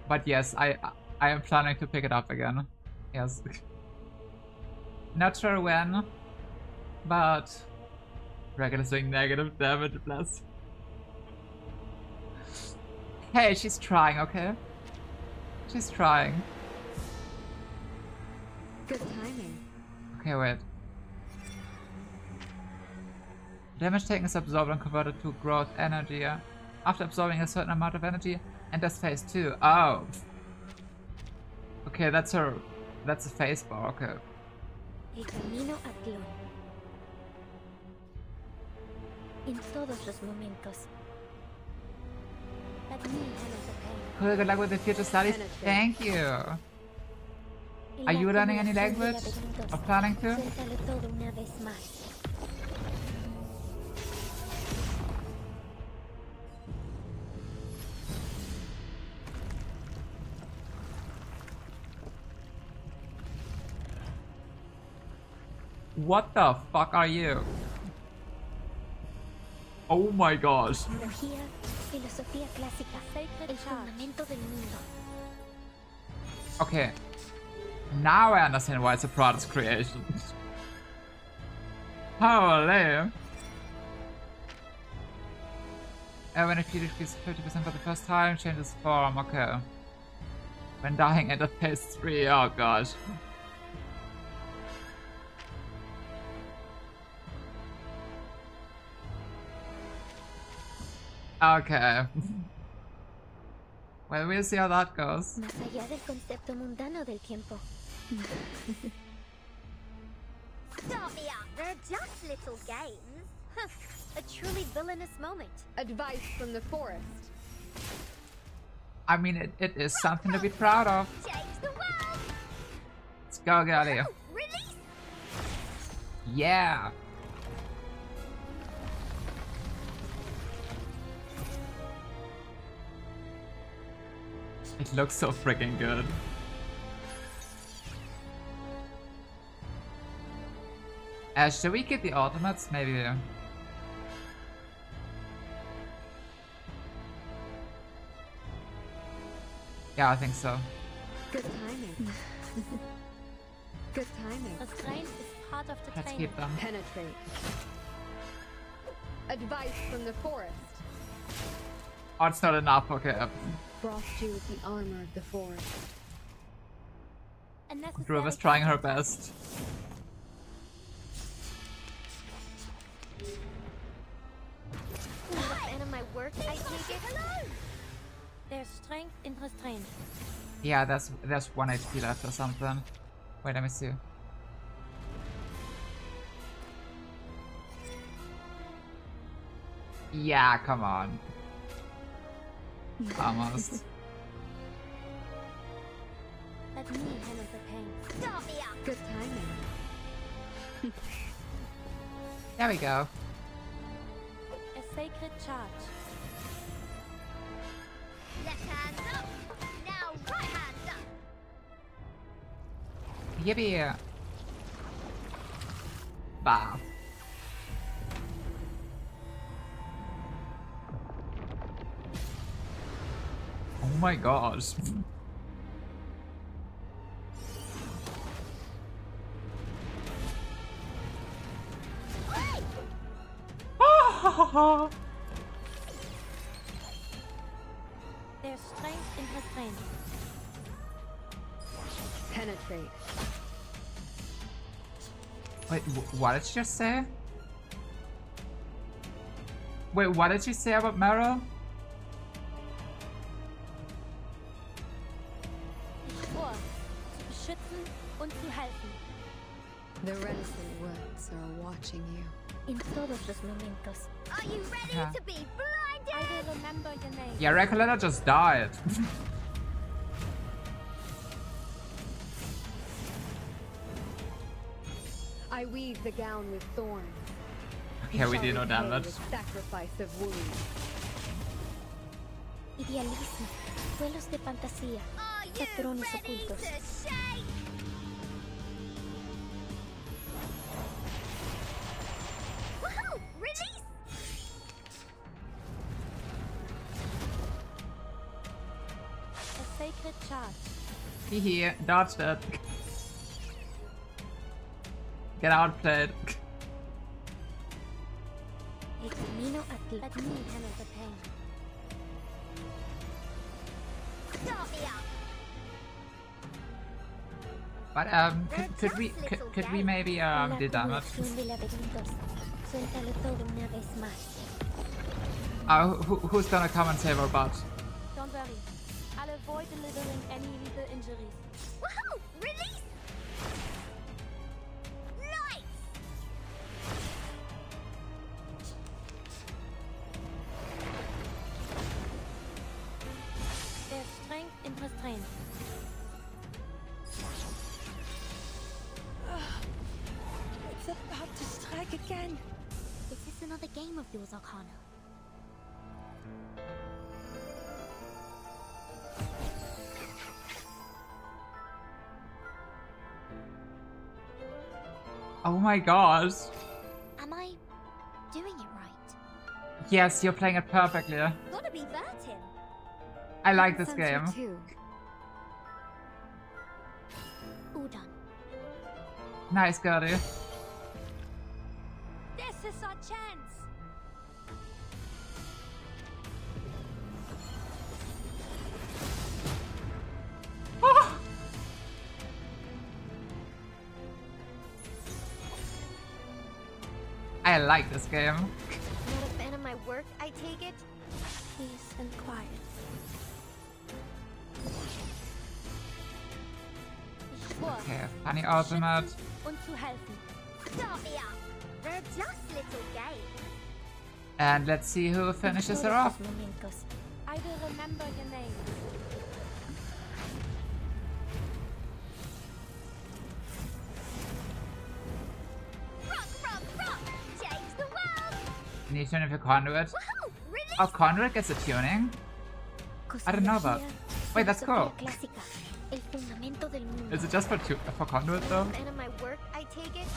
But yes, I am planning to pick it up again. Yes. Not sure when, but Dragon is doing negative damage, bless. Hey, she's trying, okay? She's trying. Good timing. Okay, wait. Damage taken is absorbed and converted to growth energy. After absorbing a certain amount of energy, enters phase 2. Oh. Okay, that's a phase bar, okay. El camino a Tlón. En todos los momentos. Let me handle the pain. Cool, good luck with the future studies. Thank you. Are you learning any language? Or planning to? Suéltalo todo una vez más. What the fuck are you? Oh my gosh. Tecnología, filosofía clásica, el fundamento del mundo. Okay. Now I understand why it's a product creation. Holy. When a few decreases 50% for the first time, changes form, okay. When dying at phase 3, oh gosh. Okay. Well, we'll see how that goes. Más allá del concepto mundano del tiempo. Stop me up. They're just little games. A truly villainous moment. Advice from the forest. I mean, it is something to be proud of. Change the world. Let's go, girlie. Release. Yeah. It looks so freaking good. Should we get the ultimates? Maybe. Yeah, I think so. Good timing. Good timing. Restraint is part of the Let's training. keep them. Penetrate. Advice from the forest. Oh, it's not enough, okay. Frost you with the armor of the forest. Druva's trying her best. And of my work, I take it. Hello. There's strength in restraint. Yeah, there's 1 HP left or something. Wait, let me see. Yeah, come on. Almost. Let me handle the pain. Stop me up. Good timing. There we go. A sacred charge. Left hand up. Now right hand up. Yippee! Bah. Oh my gosh. There's strength in restraint. Penetrate. Wait, what did she just say? Wait, what did she say about Meryl? Vor, zu beschützen und zu helfen. The reticent words are watching you. En todos los momentos. Are you ready Yeah. to be blinded? I will remember your name. Yeah, Recoleta just died. I weave the gown with thorns. Okay, we Shall do no repay damage. with sacrifice of wounds. Idealismo, vuelos de fantasía, patrones ocultos. Woohoo! Release! A sacred charge. Hehe, dodged it. Get outplayed. El camino Let me handle the pain. Start me up! But could we maybe do damage? de laberintos. Suéltalo todo una vez más. Who's gonna come and save our butt? Don't worry. I'll avoid delivering any lethal injuries. Woohoo! Release! Nice! There's strength in restraint. It's about to strike again. Is this another game of yours, Arcana? Oh my gosh. Am I doing it right? Yes, you're playing it perfectly. Gotta be Vertin. I like this game. All done. Nice, Gertie. This is our chance. I like this game. Not a fan of my work, I take it? Peace and quiet. Okay, funny ultimate. Und zu helfen. Start me up! They're just little games. And let's see who finishes her off. I will remember your name. Rock! Change the world! Need to tune for Conduit. Oh, Conduit gets a tuning? I don't know about. Wait, that's cool. Is it just for Conduit though? Fan of my work, I take it?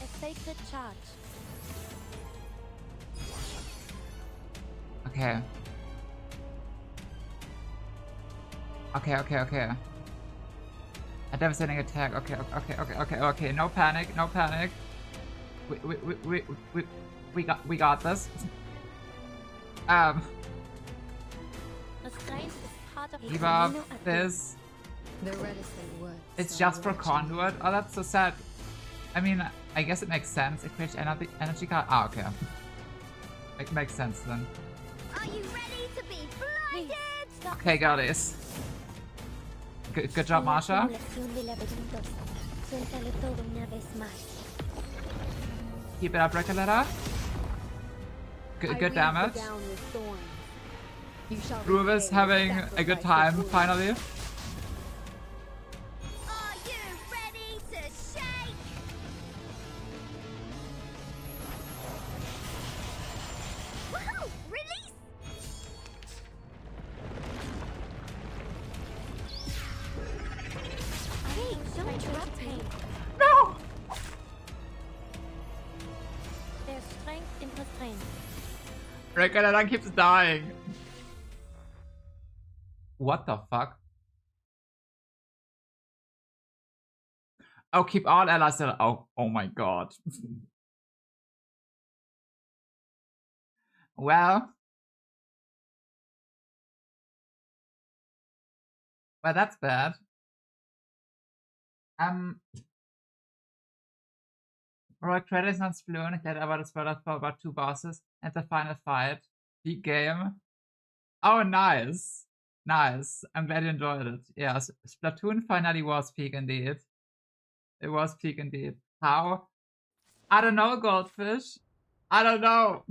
A sacred charge. Okay. Okay. A devastating attack. Okay. No panic. We got this. Restraint is part of Debuff this. The reticent words. It's just for Conduit. Oh, that's so sad. I mean, I guess it makes sense. It creates energy card. Ah, okay. It makes sense then. Are you ready to be blinded? Okay, got this. Good job, Marsha. Keep it up, Recoletta. Good damage. Ruvis having a good time, finally. Are you ready to shake? Woohoo! Release! Hey, don't drop pain. No! There's strength in restraint. Recoletta keeps dying. What the fuck? Oh, keep all allies still. Oh my god. Well, that's bad. Roy Credit is not Sploon, erklärt aber, das war das for about 2 bosses and the final fight. Peak game. Oh, nice. Nice. I'm glad you enjoyed it. Yes, Splatoon finally was peak indeed. It was peak indeed. How? I don't know, Goldfish. I don't know.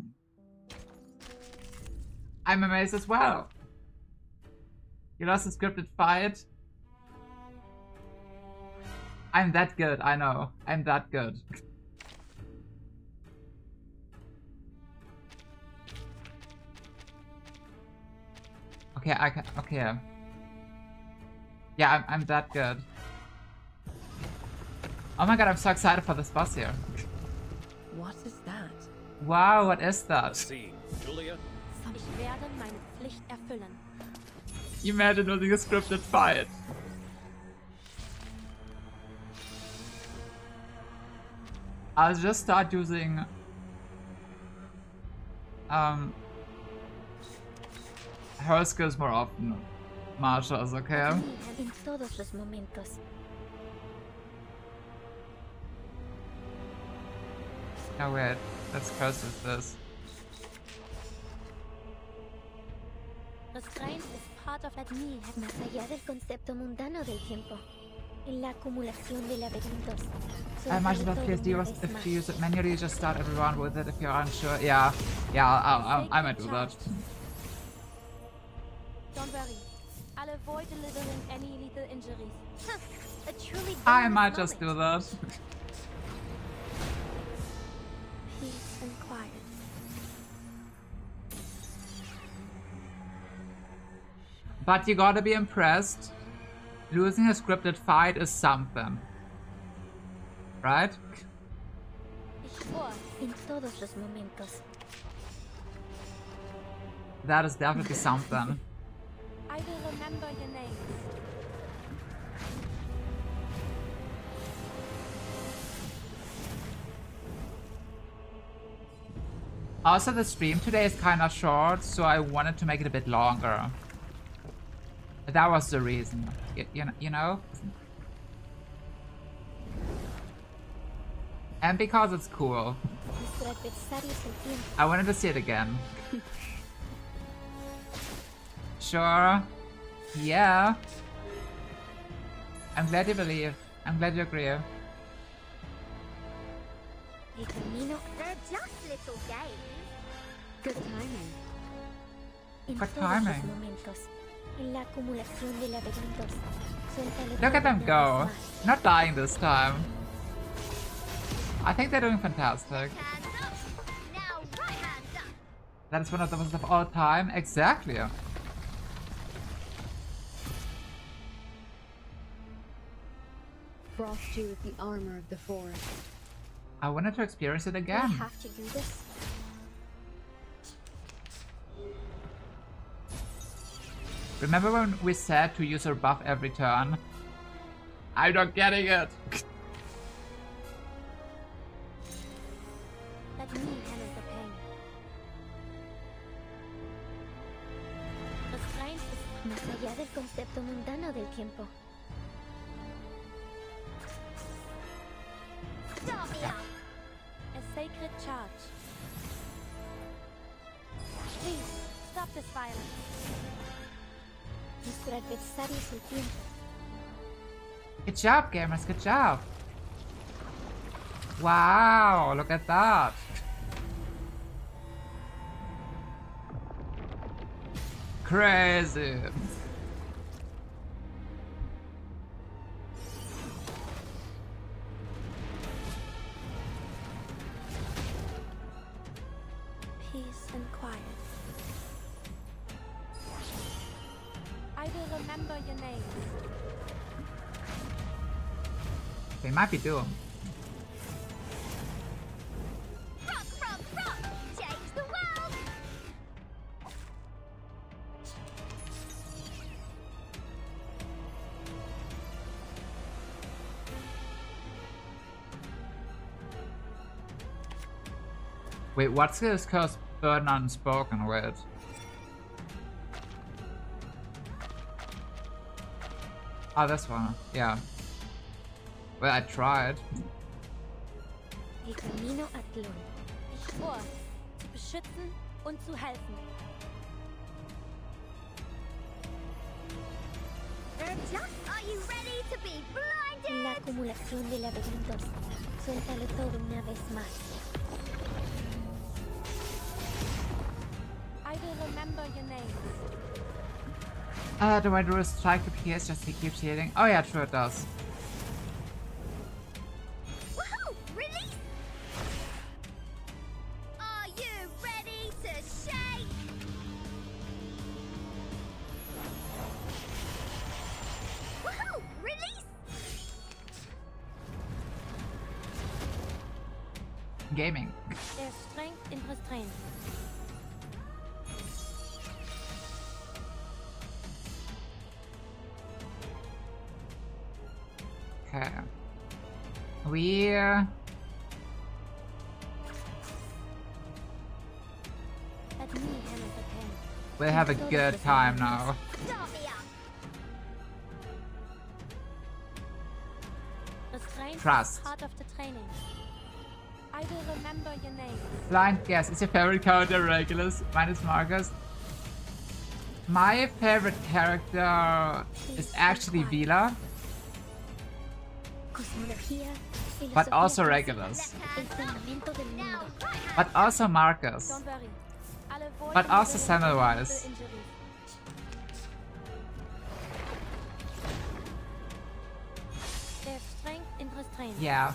I'm amazed as well. You lost a scripted fight. I'm that good, I know. I'm that good. Okay, I can. Okay. Yeah, I'm that good. Oh my god, I'm so excited for this boss here. What is that? Wow, what is that? See, Julia? Ich werde meine Pflicht erfüllen. Imagine losing a scripted fight. I'll just start using her skills more often. Marshall's, okay? En todos los momentos. Oh wait, let's curse with this. Restraint is part of that need. Más allá del concepto mundano del tiempo. En la acumulación de laberintos. I imagine that please do if you use it manually, just start everyone with it if you're unsure. Yeah, I might do that. Don't worry. I'll avoid delivering any lethal injuries. A truly I might just do that. Peace and quiet. But you gotta be impressed. Losing a scripted fight is something. Right? En todos los momentos. That is definitely something. I will remember your names. Also, the stream today is kind of short, so I wanted to make it a bit longer. That was the reason. You know? And because it's cool. I wanted to see it again. Sure. Yeah. I'm glad you believe. I'm glad you agree. They're just little games. Good timing. Good timing. En la acumulación de laberintos. Look at them go. Not dying this time. I think they're doing fantastic. Now right hands up. That is one of the best of all time. Exactly. Frost Dew is the armor of the forest. I wanted to experience it I again. have to do this. Remember when we said to use her buff every turn? I'm not getting it. Let me handle the pain. Restraint is Más allá del concepto mundano del tiempo. Start me up. a sacred charge. Please, stop this violence. Nuestro adversario es el tiempo. Good job, gamers. Good job. Wow, look at that. Crazy. Peace and quiet. I will remember your names. They might be doomed. Rock, change the world. Wait, what's this curse burden unspoken with? Oh, this one. Yeah. Well, I tried. El camino a Tlon. Ich schwor, zu beschützen und zu helfen. Are you ready to be blinded? La acumulación de laberintos. Suéltalo todo una vez más. I will remember your names. Do I do a strike to PS just to keep healing? Oh yeah, sure it does. Woohoo! Release! Are you ready to shake? Gaming. There's strength in restraint. Okay. We Let me handle the pain. will have a good time now. Restraint Trust. is part of the training. I will remember your name. Blind guess. Is your favorite character Regulus? Mine is Marcus. My favorite character is actually Vila, but also Regulus. But also Marcus. Don't worry. I'll avoid But also injuries and Semmelweis. injuries. There's strength in restraint. Yeah.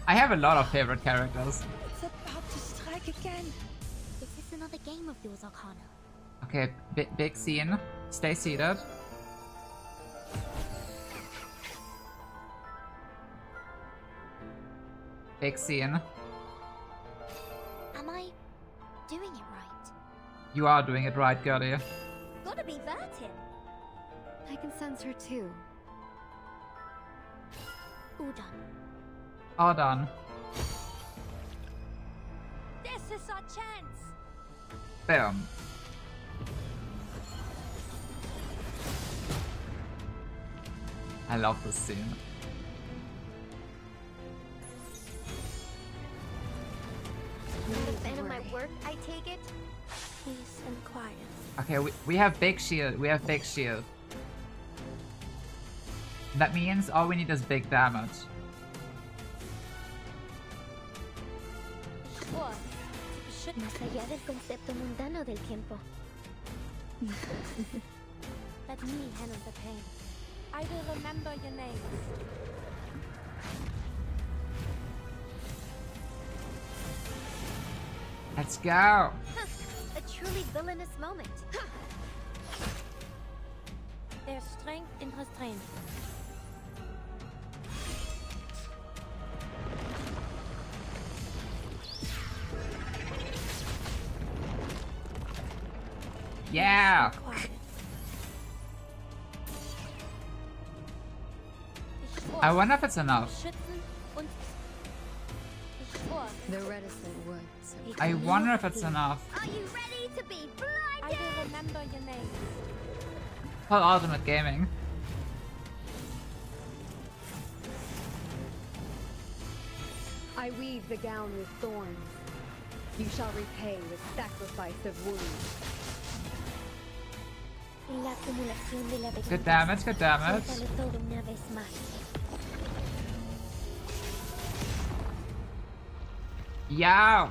I have a lot of favorite characters. It's about to strike again. Is this another game of yours, Arcana? Okay, big scene. Stay seated. Big scene. Am I doing it right? You are doing it right, girlie. Gotta be Vertin. I can sense her too. All done. All done. This is our chance. Boom. I love this scene. Not a fan of my work, I take it? Peace and quiet. Okay, we have big shield. We have big shield. That means all we need is big damage. Sure. Should Más allá del concepto mundano del tiempo. let me handle the pain. I will remember your name. Let's go. A truly villainous moment. There's strength in restraint. Yeah. Quiet. I wonder if it's enough. Schützen und ich schwör. The reticent would. So I wonder if it's enough. Are you ready to be I blinded? will remember your name. Full ultimate gaming. I weave the gown with thorns. You shall repay with sacrifice of wounds. La acumulación de laberintos Good damage, good damage. suéltalo todo una vez más. Yow.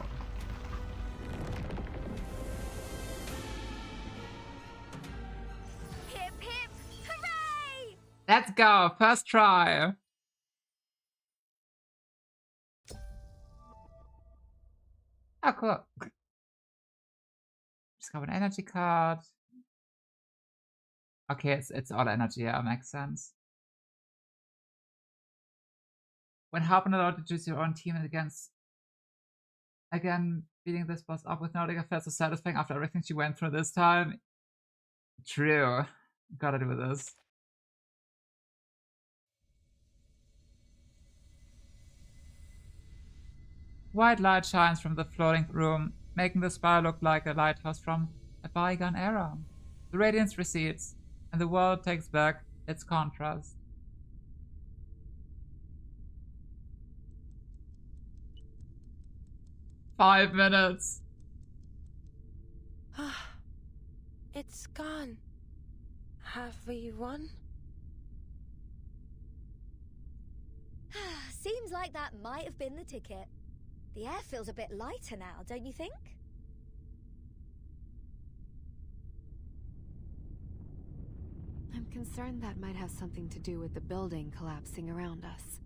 Hip hip, hooray! Let's go. First try. Oh, cool. Discover an energy card. Okay, it's all energy. Yeah, makes sense. When Harpen allowed to choose your own team against again beating this boss up with Nordica felt so satisfying after everything she went through this time. True. Gotta do this. White light shines from the floating room, making the spire look like a lighthouse from a bygone era. The radiance recedes, and the world takes back its contrast. "5 minutes. It's gone. Have we won? Seems like that might have been the ticket. The air feels a bit lighter now, don't you think? I'm concerned that might have something to do with the building collapsing around us.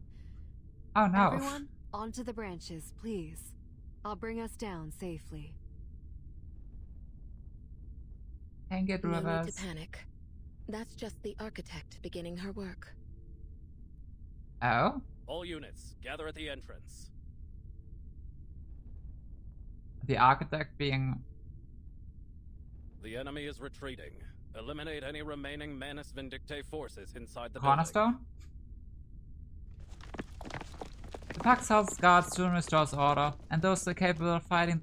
Oh no. Everyone, onto the branches, please. I'll bring us down safely. And get rid of No need us. to panic. That's just the architect beginning her work. Oh? All units, gather at the entrance. The architect being... The enemy is retreating. Eliminate any remaining Manus Vindictae forces inside the Cornerstone? The Pax House guards soon restores order, and those still capable of fighting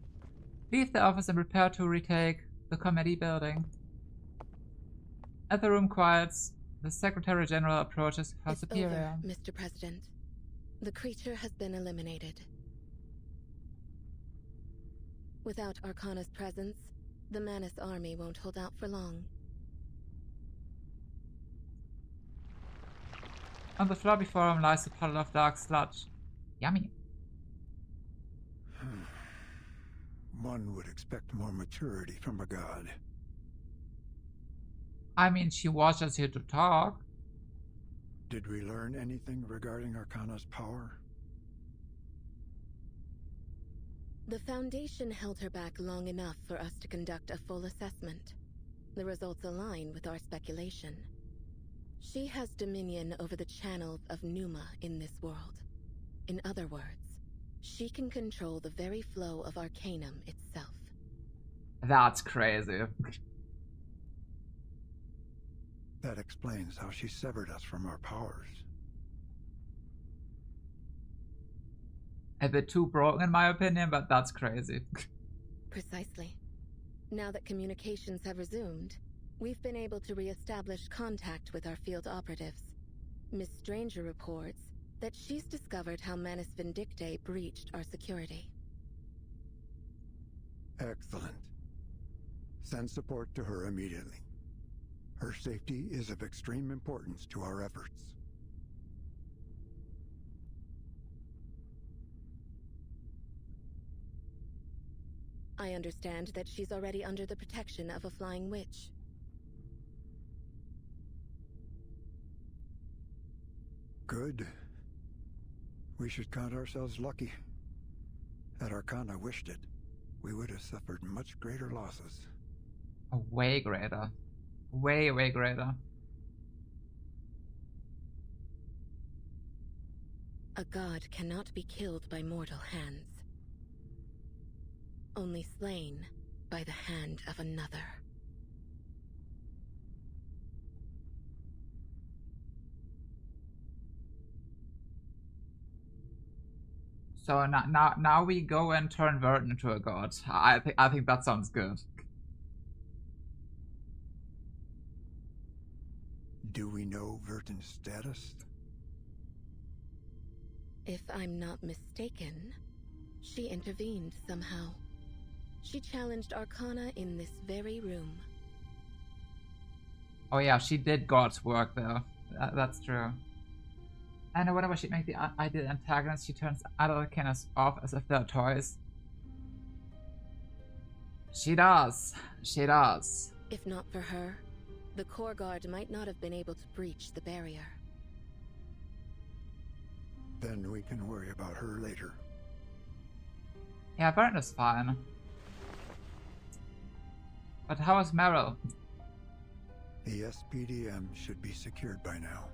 leave the office and prepare to retake the committee building. As the room quiets, the Secretary General approaches her superior. Over, Mr. President. The creature has been eliminated. Without Arcana's presence, the Manus army won't hold out for long. On the floor before him lies a puddle of dark sludge. Yummy. One would expect more maturity from a god. I mean, she was just here to talk. Did we learn anything regarding Arcana's power? The Foundation held her back long enough for us to conduct a full assessment. The results align with our speculation. She has dominion over the channels of Pneuma in this world. In other words, she can control the very flow of Arcanum itself. That's crazy. That explains how she severed us from our powers. A bit too broken in my opinion, but that's crazy. Precisely. Now that communications have resumed, we've been able to re-establish contact with our field operatives. Miss Stranger reports that she's discovered how Manus Vindictae breached our security. Excellent. Send support to her immediately. Her safety is of extreme importance to our efforts. I understand that she's already under the protection of a flying witch. Good. We should count ourselves lucky. Had Arcana wished it, we would have suffered much greater losses. Way greater. Way, way greater. A god cannot be killed by mortal hands. Only slain by the hand of another. So now we go and turn Verdun into a god. I think that sounds good. Do we know Verdun's status? If I'm not mistaken, she intervened somehow. She challenged Arcana in this very room. Oh yeah, she did God's work there. That's true. And whenever she makes the ideal antagonist, she turns other Arcanas off as if they're toys. She does. She does. If not for her, the core guard might not have been able to breach the barrier. Then we can worry about her later. Yeah, Verdun is fine. But how is Meryl? The SPDM should be secured by now.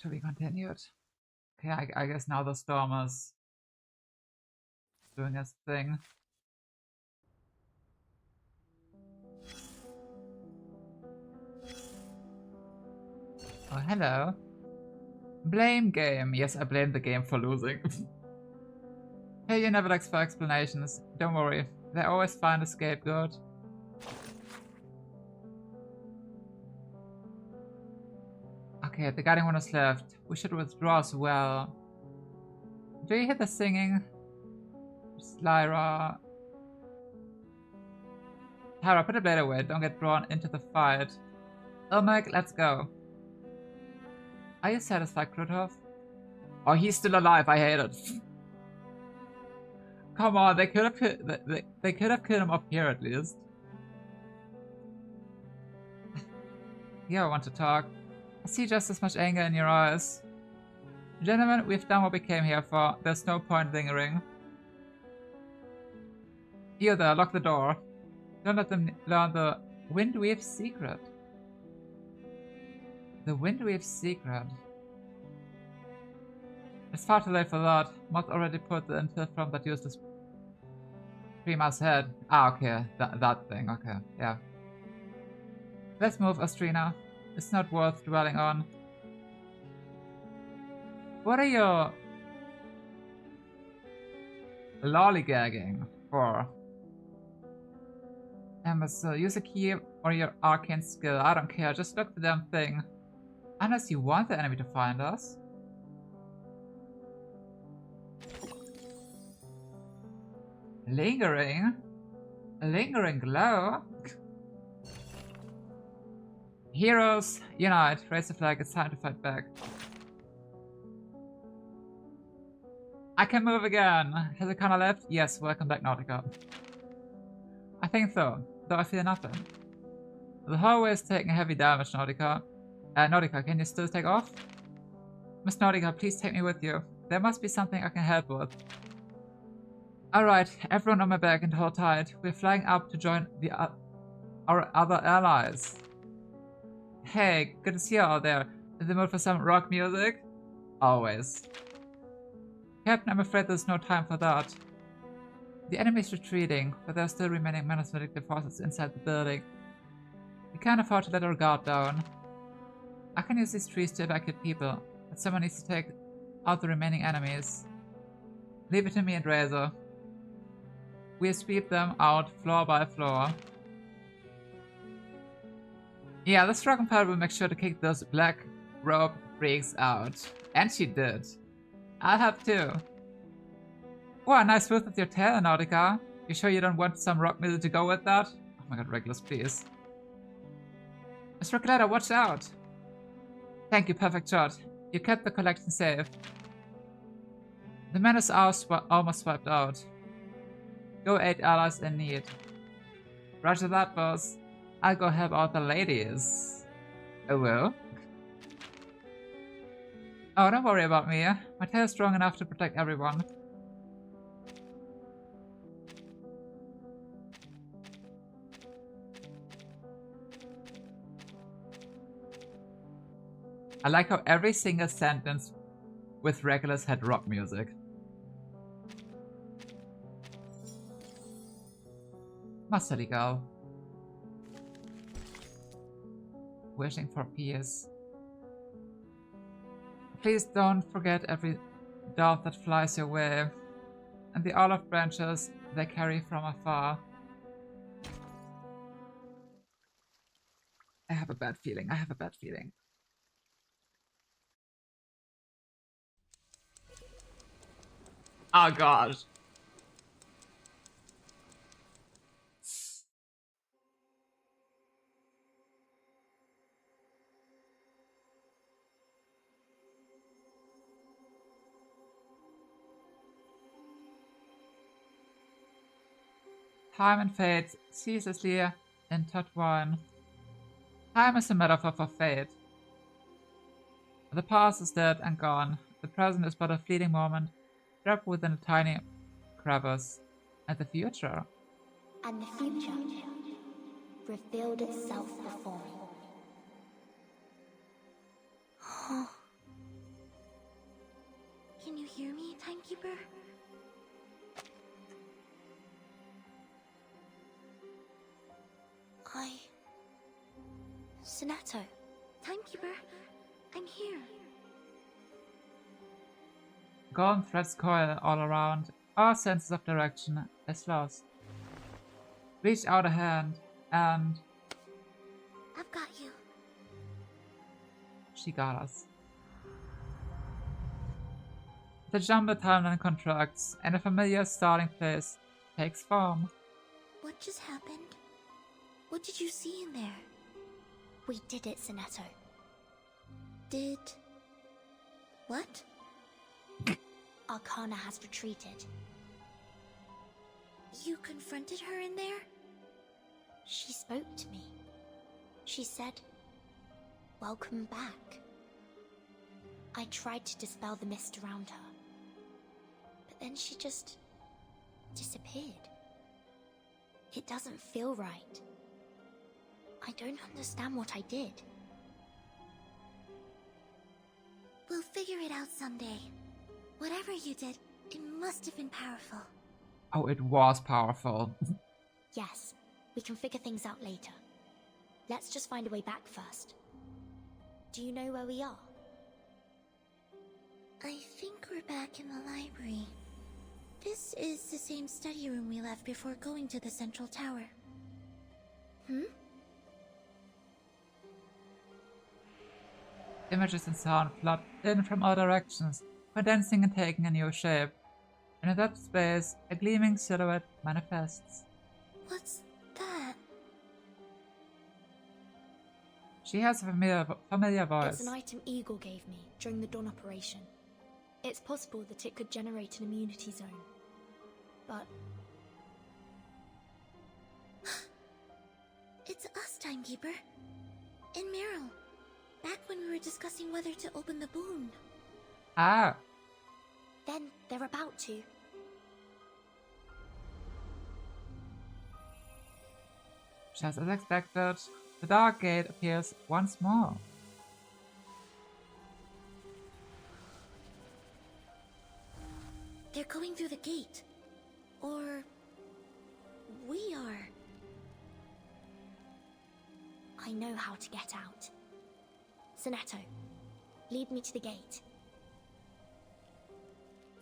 To be continued. Okay, I guess now the storm is doing its thing. Oh, hello. Blame game. Yes, I blame the game for losing. Hey, you never ask for explanations. Don't worry, they always find a scapegoat. Okay, the guiding one is left. We should withdraw as well. Do you hear the singing? Lyra. Tara, put the blade away. Don't get drawn into the fight. Ilmek, let's go. Are you satisfied, Krutov? Oh, he's still alive. I hate it. Come on, they could have killed him up here at least. Yeah, I want to talk. I see just as much anger in your eyes. Gentlemen, we've done what we came here for. There's no point lingering. You there, lock the door. Don't let them learn the Windweave secret. The Windweave secret. It's far too late for that. Mod already put the intel from that useless Prima's head. Ah, okay. That thing. Okay, yeah. Let's move, Astrina. It's not worth dwelling on. What are you lollygagging for? So use a key or your arcane skill. I don't care. Just look the damn thing. Unless you want the enemy to find us. Lingering? A lingering glow? Heroes, unite. Raise the flag. It's time to fight back. I can move again. Has Arcana left? Yes, welcome back, Nautica. I think so, though I feel nothing. The hallway is taking heavy damage, Nautica. Nautica, can you still take off? Miss Nautica, please take me with you. There must be something I can help with. Alright, everyone on my back and hold tight. We're flying up to join our other allies. Hey, good to see you out there. In the mood for some rock music? Always. Captain, I'm afraid there's no time for that. The enemy is retreating, but there are still remaining menacing forces inside the building. We can't afford to let our guard down. I can use these trees to evacuate people, but someone needs to take out the remaining enemies. Leave it to me and Razor. We'll sweep them out floor by floor. Yeah, this dragonfire will make sure to kick those black robe freaks out. And she did. I'll have too. Oh, a nice whiff with your tail, Nautica. You sure you don't want some rock music to go with that? Oh my god, Regulus, please. Miss Rocoletta, watch out! Thank you, perfect shot. You kept the collection safe. The men is almost wiped out. Go aid allies in need. Roger that, boss. I'll go help out the ladies. Oh, well? Oh, don't worry about me. My tail is strong enough to protect everyone. I like how every single sentence with Regulus had rock music. Masterly girl. Wishing for peace. Please don't forget every dove that flies your way, and the olive branches they carry from afar. I have a bad feeling. I have a bad feeling. Oh god. Time and fate ceaselessly intertwine. Time is a metaphor for fate. The past is dead and gone. The present is but a fleeting moment, trapped within a tiny crevice. And the future? And the future revealed itself before me. Can you hear me, Timekeeper? Sonato. Timekeeper, I'm here. Golden threads coil all around. All senses of direction is lost. Reach out a hand, and I've got you. she got us. The jumbled timeline contracts, and a familiar starting place takes form. What just happened? What did you see in there? We did it, Sonato. Did... what? Arcana has retreated. You confronted her in there? She spoke to me. She said, "Welcome back." I tried to dispel the mist around her, but then she just disappeared. It doesn't feel right. I don't understand what I did. We'll figure it out someday. Whatever you did, it must have been powerful. Oh, it was powerful. Yes, we can figure things out later. Let's just find a way back first. Do you know where we are? I think we're back in the library. This is the same study room we left before going to the central tower. Images and sound flood in from all directions, condensing and taking a new shape. In that space, a gleaming silhouette manifests. What's that? She has a familiar voice. It's an item Eagle gave me during the Dawn operation. It's possible that it could generate an immunity zone. But... It's us, Timekeeper. And Meryl. Back when we were discussing whether to open the boon. Ah. Then they're about to. Just as expected, the dark gate appears once more. They're going through the gate. Or... we are. I know how to get out. Sonetto, lead me to the gate.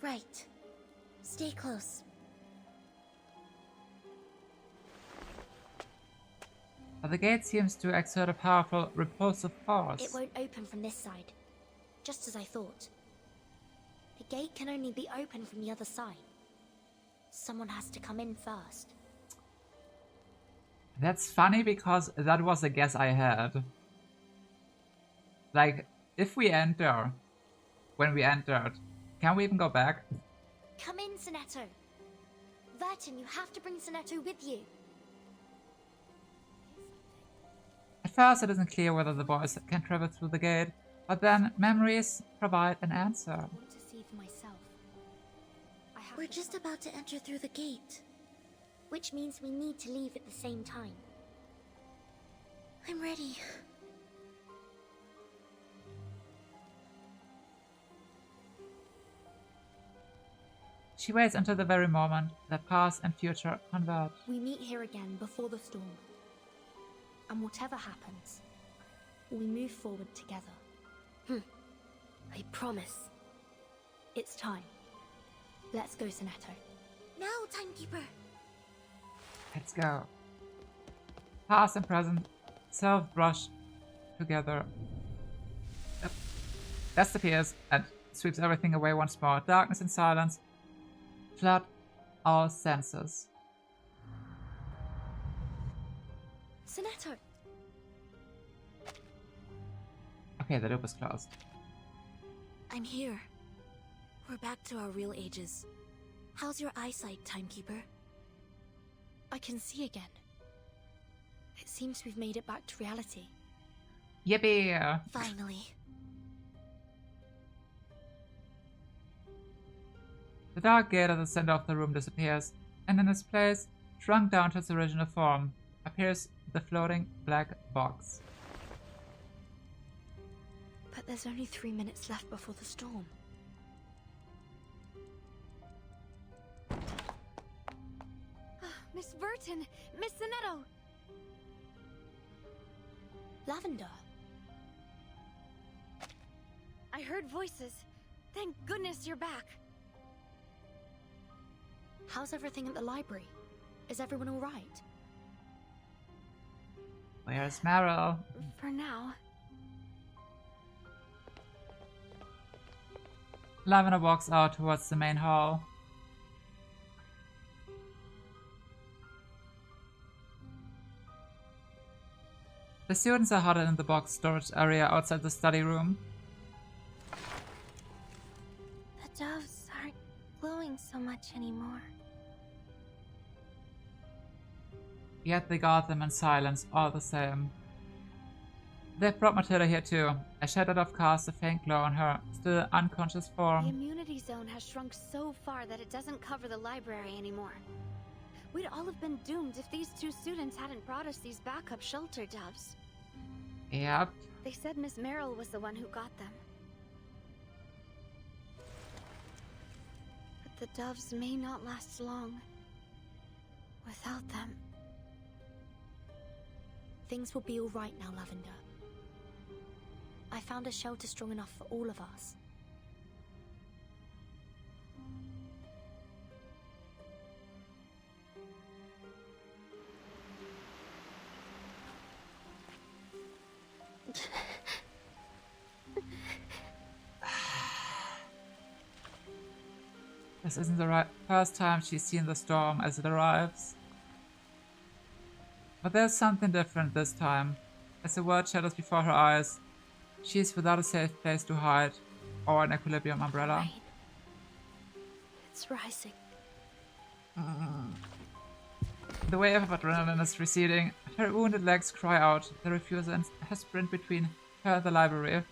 Right. Stay close. But the gate seems to exert a powerful, repulsive force. It won't open from this side. Just as I thought. The gate can only be opened from the other side. Someone has to come in first. That's funny because that was a guess I had. Like, if we enter, when we entered, can we even go back? Come in, Sonetto. Vertin, you have to bring Sonetto with you. At first it isn't clear whether the boys can travel through the gate, but then memories provide an answer. I want to see for myself. We're just about to enter through the gate. Which means we need to leave at the same time. I'm ready. She waits until the very moment that past and future converge. We meet here again before the storm. And whatever happens, we move forward together. I promise. It's time. Let's go, Sonetto. Now, Timekeeper. Let's go. Past and present, self-brush together. Yep. Disappears and sweeps everything away once more. Darkness and silence flood our senses. Sonetto! Okay, the loop is closed. I'm here. We're back to our real ages. How's your eyesight, Timekeeper? I can see again. It seems we've made it back to reality. Yippee! Finally. The dark gate at the center of the room disappears, and in its place, shrunk down to its original form, appears the floating black box. But there's only 3 minutes left before the storm. Miss Vertin! Miss Sonetto! Lavender! I heard voices. Thank goodness you're back. How's everything at the library? Is everyone alright? Where's Meryl? For now. Lavender walks out towards the main hall. The students are huddled in the box storage area outside the study room. The doves aren't glowing so much anymore. Yet they guard them in silence all the same. They've brought Matilda here too, as Shadow casts a faint glow on her still unconscious The form. immunity zone has shrunk so far that it doesn't cover the library anymore. We'd all have been doomed if these two students hadn't brought us these backup shelter doves. Yep. They said Miss Merrill was the one who got them. But the doves may not last long without them. Things will be all right now, Lavender. I found a shelter strong enough for all of us. This isn't the first time she's seen the storm as it arrives. But there's something different this time. As the world shadows before her eyes, she is without a safe place to hide or an equilibrium umbrella. Rain. It's rising. The wave of adrenaline is receding. Her wounded legs cry out. The refusal and her sprint between her and the library.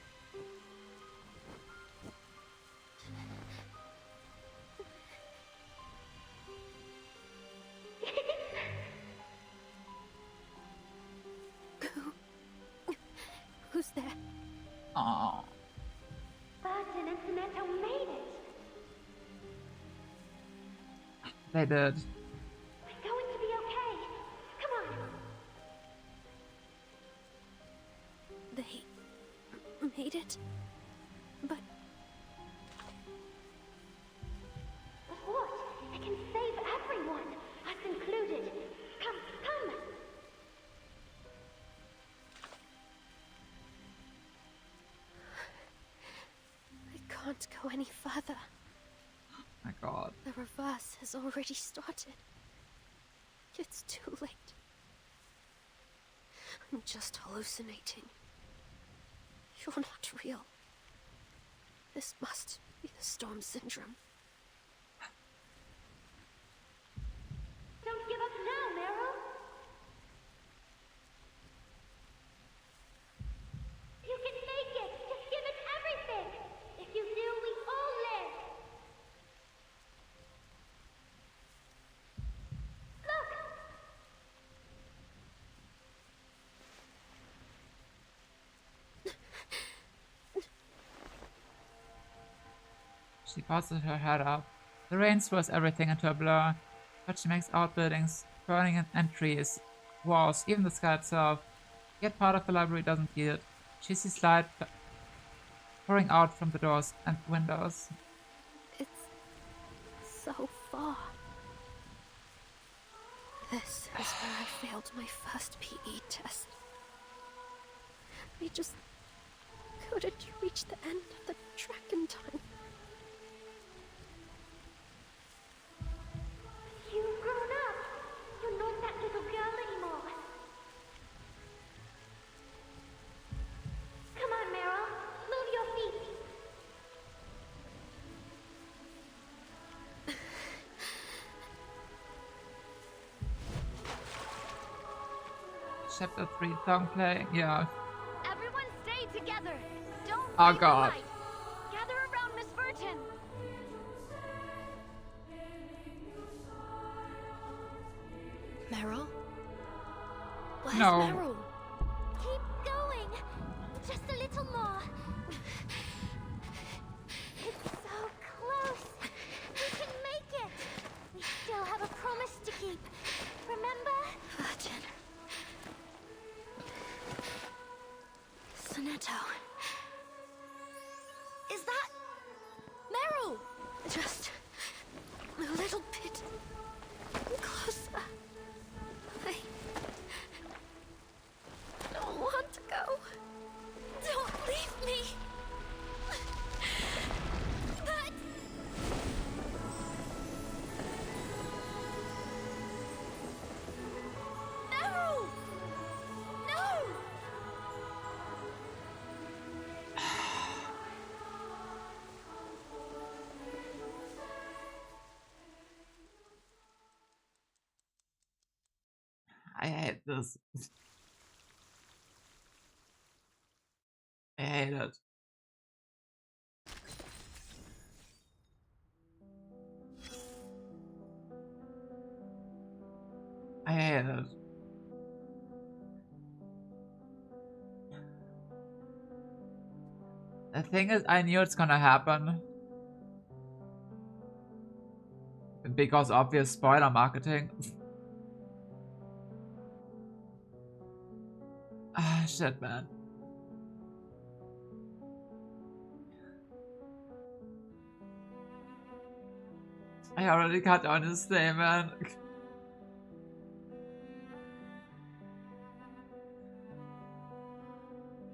Who's there? Oh. Burton and Sonetto made it! They did. We're going to be okay. Come on. They made it? But What? I can save everyone, us included. Come, come! I can't go any further. My god. The reverse has already started. It's too late. I'm just hallucinating. You're not real. This must be the storm syndrome. Don't give up now, Meryl! You can make it! Just give it everything! If you do, we all live! Look! She tosses her head up. The rain throws everything into a blur, but she makes out buildings, burning and trees, walls, even the sky itself. Yet part of the library doesn't see it. She sees light pouring out from the doors and windows. It's so far. This is where I failed my first PE test. I just couldn't reach the end of the track in time. You've grown up! You're not that little girl anymore! Come on, Meryl! Move your feet! Chapter 3 song playing, yeah. Everyone stay together. Don't Oh leave the god. light. Gather around Miss Burton. Meryl? Where's No. Meryl? Keep going! Just a little more! It's so close! We can make it! We still have a promise to keep. Remember? Burton. Sonetto. Is that Meryl? Just a little bit closer. I don't want to go. Don't leave me. But Meryl! No! I hate this. I hate it. hate it. The thing is, I knew it's gonna happen. Because obvious spoiler marketing. Ah, shit, man. I already cut on this thing, man.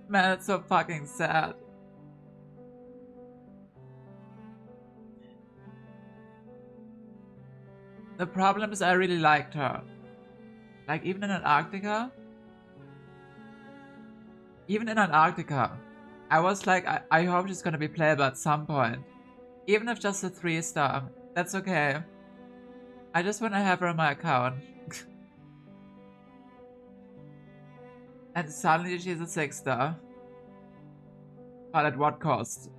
Man, it's so fucking sad. The problem is I really liked her. Like, even in Antarctica, I was like, I hope she's gonna be playable at some point. Even if just a 3-star, that's okay. I just wanna have her on my account. And suddenly she's a 6-star. But at what cost?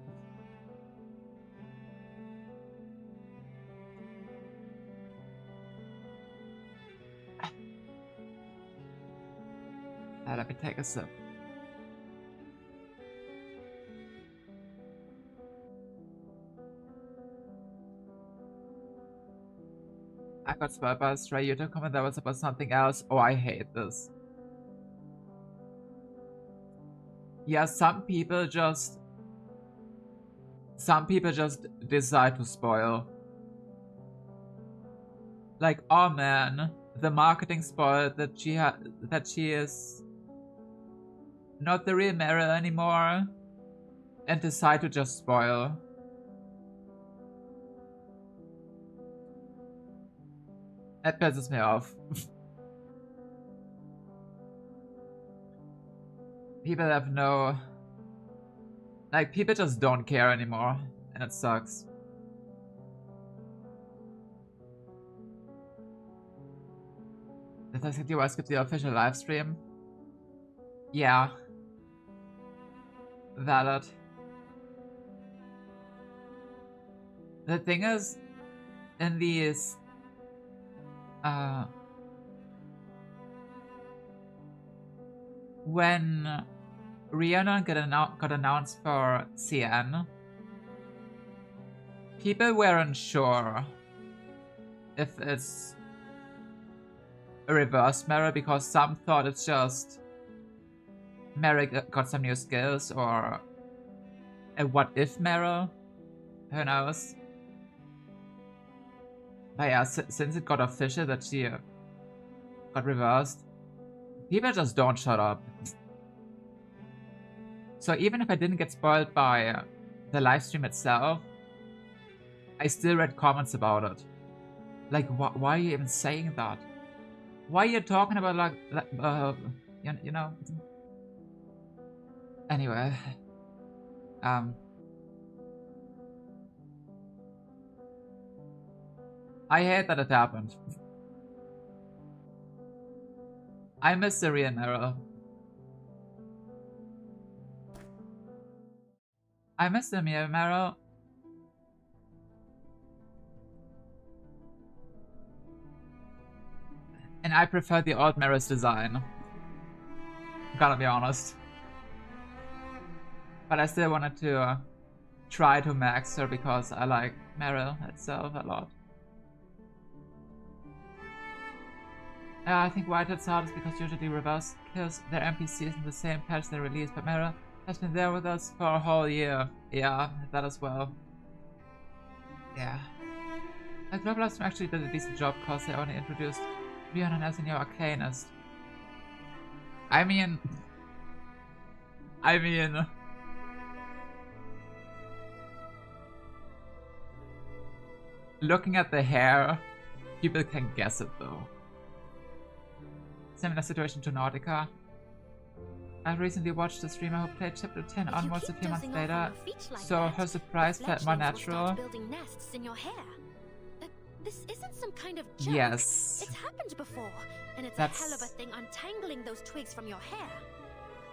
Let me take a sip. I got spoiled by a stray YouTube comment that was about something else. Oh, I hate this. Yeah, some people just decide to spoil. Like, oh man, the marketing spoiled that she is not the real Meryl anymore, and decide to just spoil. That pisses me off. People have no... Like, people just don't care anymore, and it sucks. Did I think you guys skip the official livestream? Yeah. Valid. The thing is, in these... when Rihanna got announced for CN, people weren't sure if it's a reverse Meryl, because some thought it's just Meryl got some new skills, or a what if Meryl, who knows. But yeah, since it got official that she got reversed, people just don't shut up. So even if I didn't get spoiled by the livestream itself, I still read comments about it. Like, why are you even saying that? Why are you talking about, like you know? Anyway, I hate that it happened. I miss the real Meryl. I miss the real Meryl. And I prefer the old Meryl's design. I'm gonna be honest. But I still wanted to try to max her because I like Meryl itself a lot. I think Whitehead's hardest because usually reverse kills their NPCs in the same patch they release, but Meryl has been there with us for a whole year. Yeah, that as well. Yeah. Like, Global Livestream actually did a decent job because they only introduced Rihanna as a new Arcanist. I mean... Looking at the hair, people can guess it though. Similar situation to Nautica. I recently watched a streamer who played chapter 10 onwards a few months later, so her surprise felt more natural. Building nests in your hair. This isn't some kind of joke. Yes. It's happened before, and it's a hell of a thing untangling those twigs from your hair.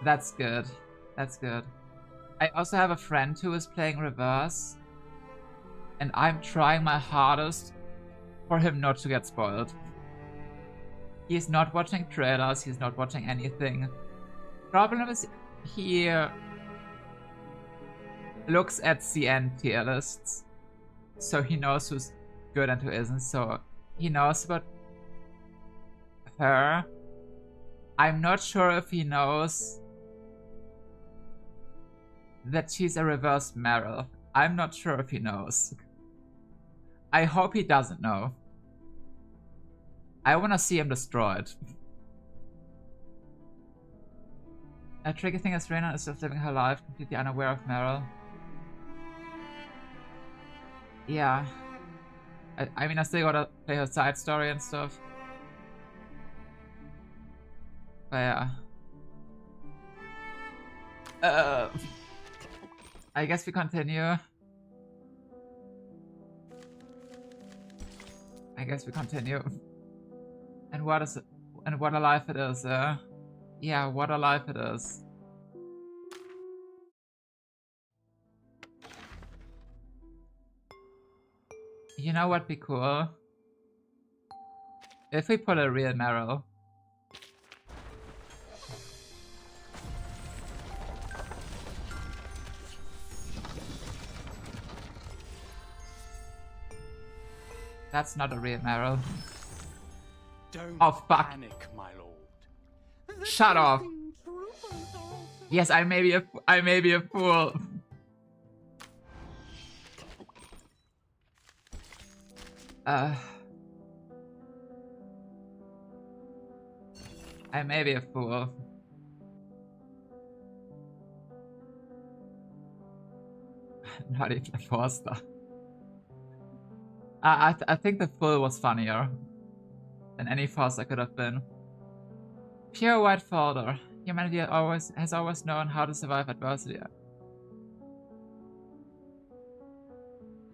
That's good. That's good. I also have a friend who is playing reverse, and I'm trying my hardest for him not to get spoiled. He's not watching trailers, he's not watching anything. Problem is, he looks at CN tier lists, so he knows who's good and who isn't, so he knows about her. I'm not sure if he knows that she's a reverse Meryl. I'm not sure if he knows. I hope he doesn't know. I wanna see him destroyed. A tricky thing is Reyna is just living her life, completely unaware of Meryl. Yeah. I mean, I still gotta play her side story and stuff. But yeah. I guess we continue. And what is it? And what a life it is, yeah, what a life it is. You know what'd be cool? If we put a real Meryl. That's not a real Meryl. Don't oh fuck! Panic, my lord. Shut off. Yes, I may be a fool. I may be a fool. Not even a 4-star. I think the fool was funnier than any 4-star could have been. Pure white folder. Humanity has always known how to survive adversity.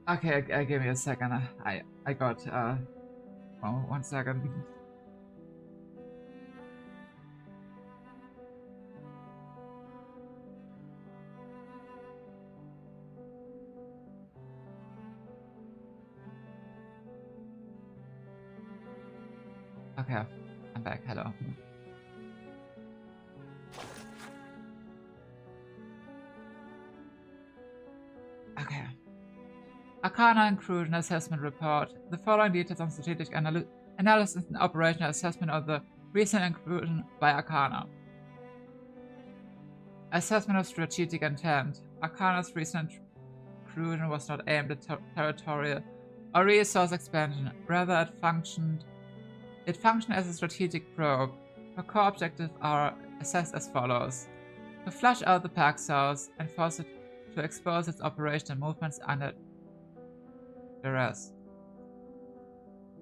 Okay, give me a second. I got well, 1 second. Okay, I'm back. Hello. Okay. Arcana Inclusion Assessment Report. The following details on strategic analysis and operational assessment of the recent inclusion by Arcana. Assessment of strategic intent. Arcana's recent inclusion was not aimed at territorial or resource expansion. Rather, it functioned as a strategic probe. Her core objectives are assessed as follows: to flush out the Pack South and force it to expose its operational movements under duress.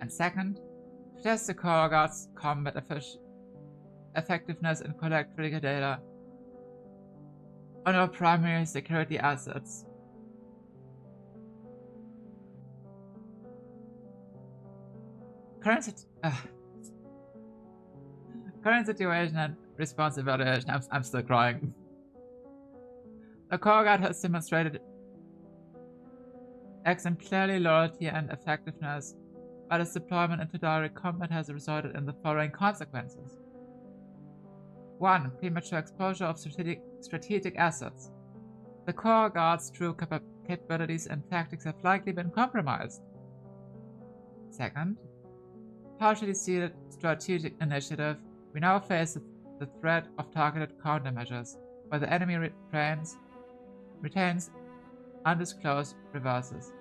And second, to test the core guard's combat effectiveness and collect critical data on our primary security assets. Current situation and response evaluation. I'm still crying. The core guard has demonstrated exemplary loyalty and effectiveness, but its deployment into direct combat has resulted in the following consequences. 1. Premature exposure of strategic assets. The core guard's true capabilities and tactics have likely been compromised. 2nd, partially seeded strategic initiative. We now face the threat of targeted countermeasures, where the enemy retains undisclosed reverses.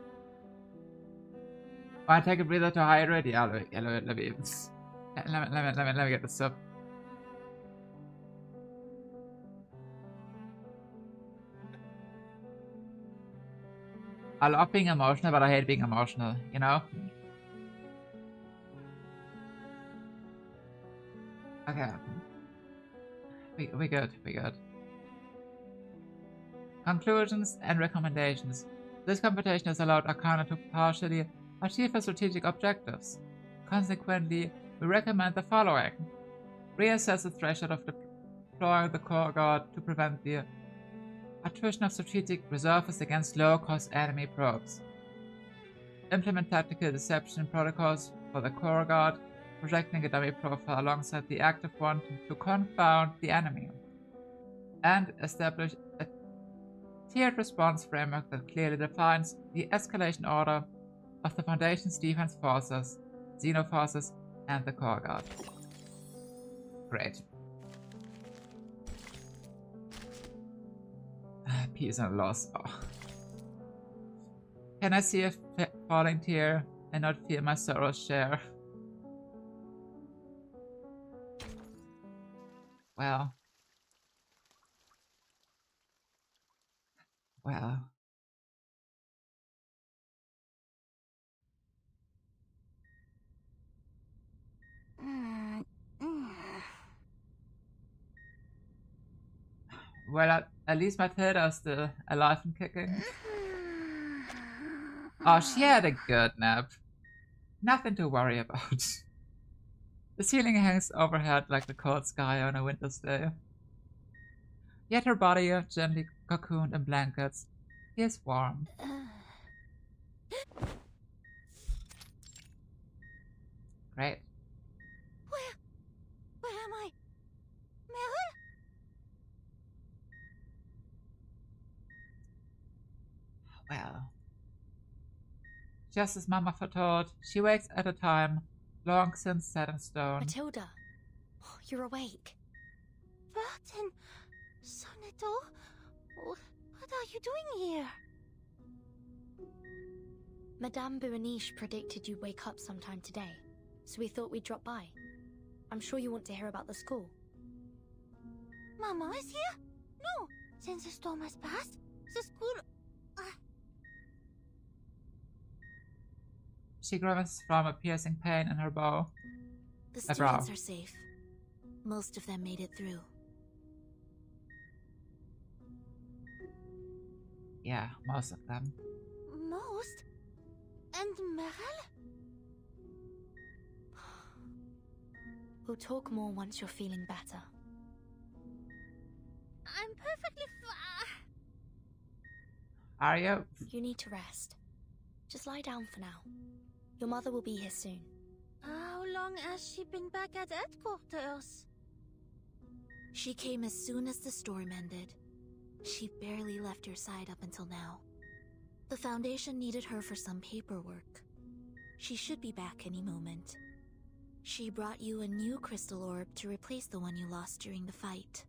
Wanna take a breather to hydrate? Yeah, let me get this up. I love being emotional, but I hate being emotional, you know? Okay. We good. Conclusions and recommendations. This computation has allowed Arcana to partially achieve her strategic objectives. Consequently, we recommend the following. Reassess the threshold of deploying the core guard to prevent the attrition of strategic reservists against low-cost enemy probes. Implement tactical deception protocols for the core guard projecting a dummy profile alongside the active one to confound the enemy, and establish a tiered response framework that clearly defines the escalation order of the Foundation's defense forces, Xenoforces, and the Core Guard. Great. Peace and loss. Oh. Can I see a falling tear and not feel my sorrow's share? Well. Well. Well, at least Matilda's still alive and kicking. Oh, she had a good nap. Nothing to worry about. The ceiling hangs overhead like the cold sky on a winter's day. Yet her body, gently cocooned in blankets, is warm. Great. Where am I? Meryl? Well. Just as Mama foretold, she wakes at a time long since set in stone. Matilda, you're awake. Burton, so little. What are you doing here? Madame Berenice predicted you'd wake up sometime today, so we thought we'd drop by. I'm sure you want to hear about the school. Mama is here? No, since the storm has passed, the school... She grimaces from a piercing pain in her bow. The students are safe. Most of them made it through. Yeah, most of them. Most? And Meryl? We'll talk more once you're feeling better. I'm perfectly Are you? You need to rest. Just lie down for now. Your mother will be here soon. How long has she been back at headquarters? She came as soon as the storm ended. She barely left your side up until now. The Foundation needed her for some paperwork. She should be back any moment. She brought you a new crystal orb to replace the one you lost during the fight.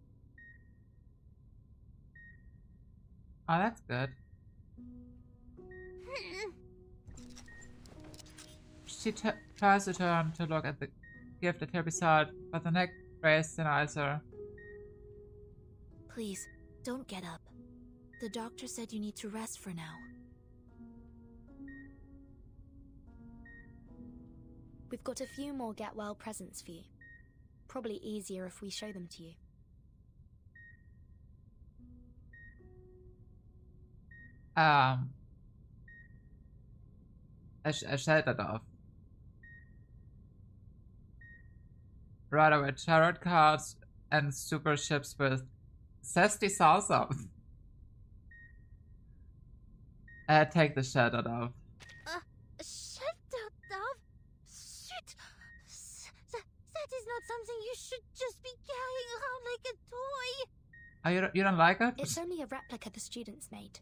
Oh, that's good. She tries to turn to look at the gift at her beside, but the neck brace denies her. Please, don't get up. The doctor said you need to rest for now. We've got a few more get well presents for you. Probably easier if we show them to you. I shattered off. Right away, tarot cards and super ships with zesty salsa. Take the shattered off. Shattered off? Shit! That is not something you should just be carrying around like a toy. Oh, you don't like it? It's only a replica the students made.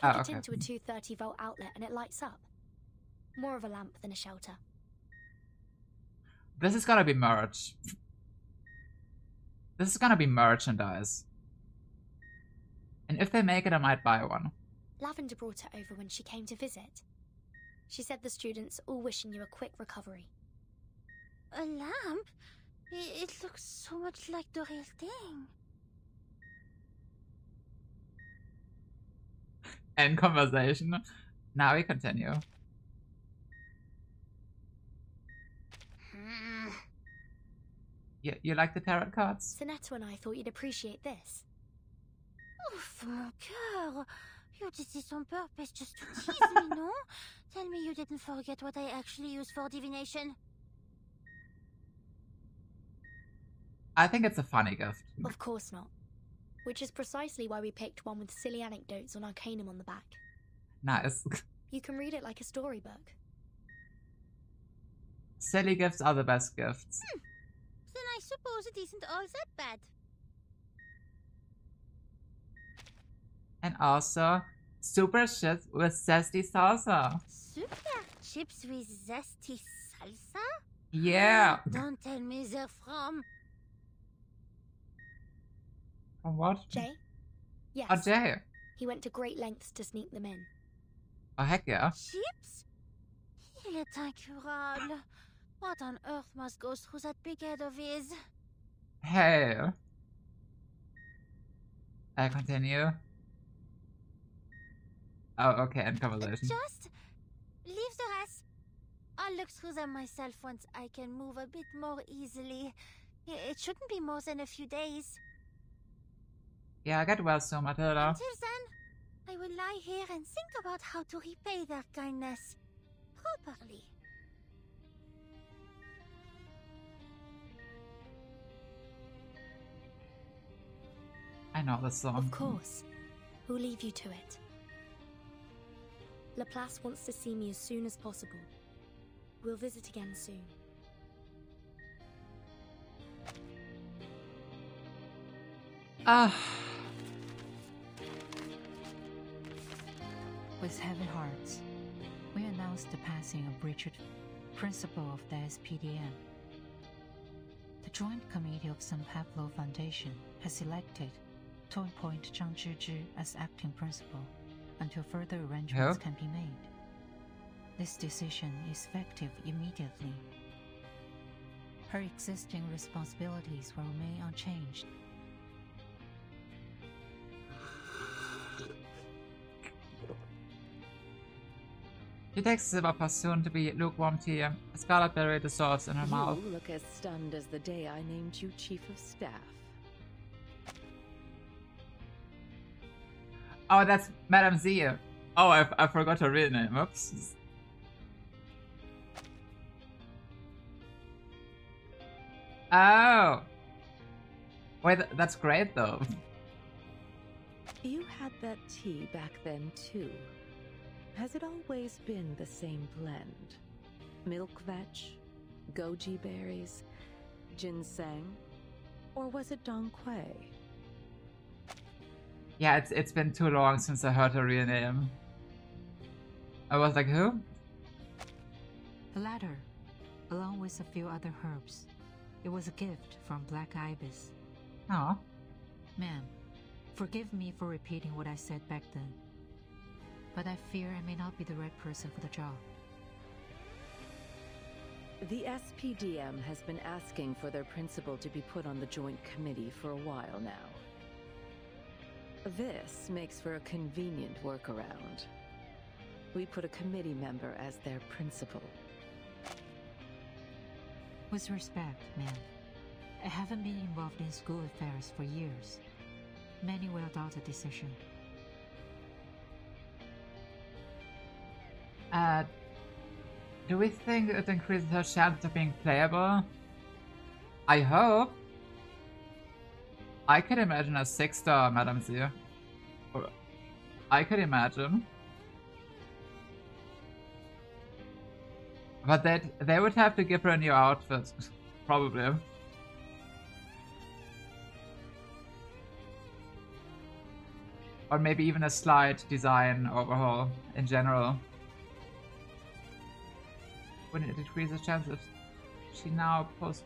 Oh, Plug okay. it into a 230-volt outlet and it lights up. More of a lamp than a shelter. This is gonna be merch. This is gonna be merchandise. And if they make it, I might buy one. Lavender brought it over when she came to visit. She said the students all wishing you a quick recovery. A lamp? It looks so much like the real thing. End conversation. Now we continue. You like the tarot cards? Sonetta and I thought you'd appreciate this. Ouf, mon cœur. You did this on purpose just to tease me, no? Tell me you didn't forget what I actually use for divination. I think it's a funny gift. Of course not. Which is precisely why we picked one with silly anecdotes on Arcanum on the back. Nice. You can read it like a storybook. Silly gifts are the best gifts. Then I suppose it isn't all that bad. And also, super chips with zesty salsa. Super chips with zesty salsa? Yeah. Don't tell me they're from... From what? Jay? Yes. Oh, Jay. He went to great lengths to sneak them in. Oh, heck yeah. Chips? Il est incurable. What on earth must go through that big head of his? Hey. I continue. Oh, okay, end conversation. Just leave the rest. I'll look through them myself once I can move a bit more easily. It shouldn't be more than a few days. Yeah, get well soon, Matilda. Until then, I will lie here and think about how to repay their kindness properly. I know the song. Of course. We'll leave you to it. Laplace wants to see me as soon as possible. We'll visit again soon. With heavy hearts, we announced the passing of Richard, principal of the SPDM. The Joint Committee of San Pablo Foundation has elected to appoint Zhang Zhizhi as acting principal until further arrangements can be made. This decision is effective immediately. Her existing responsibilities will remain unchanged. She takes a sip of her soon-to-be lukewarm tea. A scarlet berry dissolves in her mouth. You look as stunned as the day I named you Chief of Staff. Oh, that's Madame Z. Oh, I forgot her real name. Oops. Oh. Wait, that's great though. You had that tea back then too. Has it always been the same blend? Milk vetch, goji berries, ginseng, or was it Dong Quai? Yeah, it's been too long since I heard her real name. I was like, who? The latter, along with a few other herbs. It was a gift from Black Ibis. Oh. Ma'am, forgive me for repeating what I said back then, but I fear I may not be the right person for the job. The SPDM has been asking for their principal to be put on the Joint Committee for a while now. This makes for a convenient workaround. We put a committee member as their principal. With respect, ma'am, I haven't been involved in school affairs for years. Many will doubt the decision. Do we think it increases her chance of being playable? I hope. I could imagine a 6-star Madame Z. I could imagine. But they would have to give her a new outfit. Probably. Or maybe even a slight design overhaul in general. Wouldn't it decrease the chance if she now posts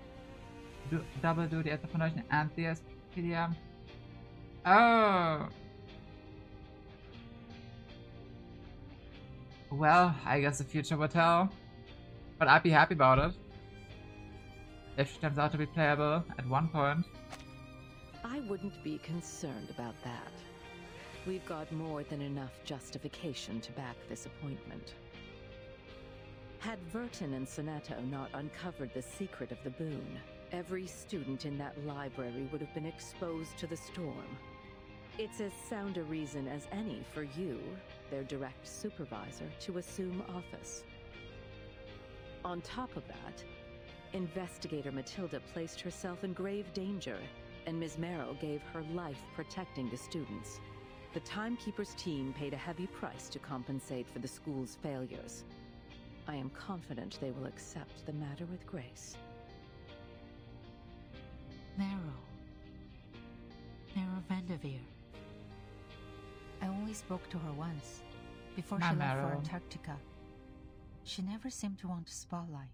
double duty at the Foundation and the SPDM? Oh! Well, I guess the future will tell. But I'd be happy about it. If she turns out to be playable at one point. I wouldn't be concerned about that. We've got more than enough justification to back this appointment. Had Verton and Sonetto not uncovered the secret of the boon, every student in that library would have been exposed to the storm. It's as sound a reason as any for you, their direct supervisor, to assume office. On top of that, Investigator Matilda placed herself in grave danger, and Ms. Merrill gave her life protecting the students. The Timekeeper's team paid a heavy price to compensate for the school's failures. I am confident they will accept the matter with grace. Marrow Vanderveer. I only spoke to her once, before she left for Antarctica. She never seemed to want the spotlight.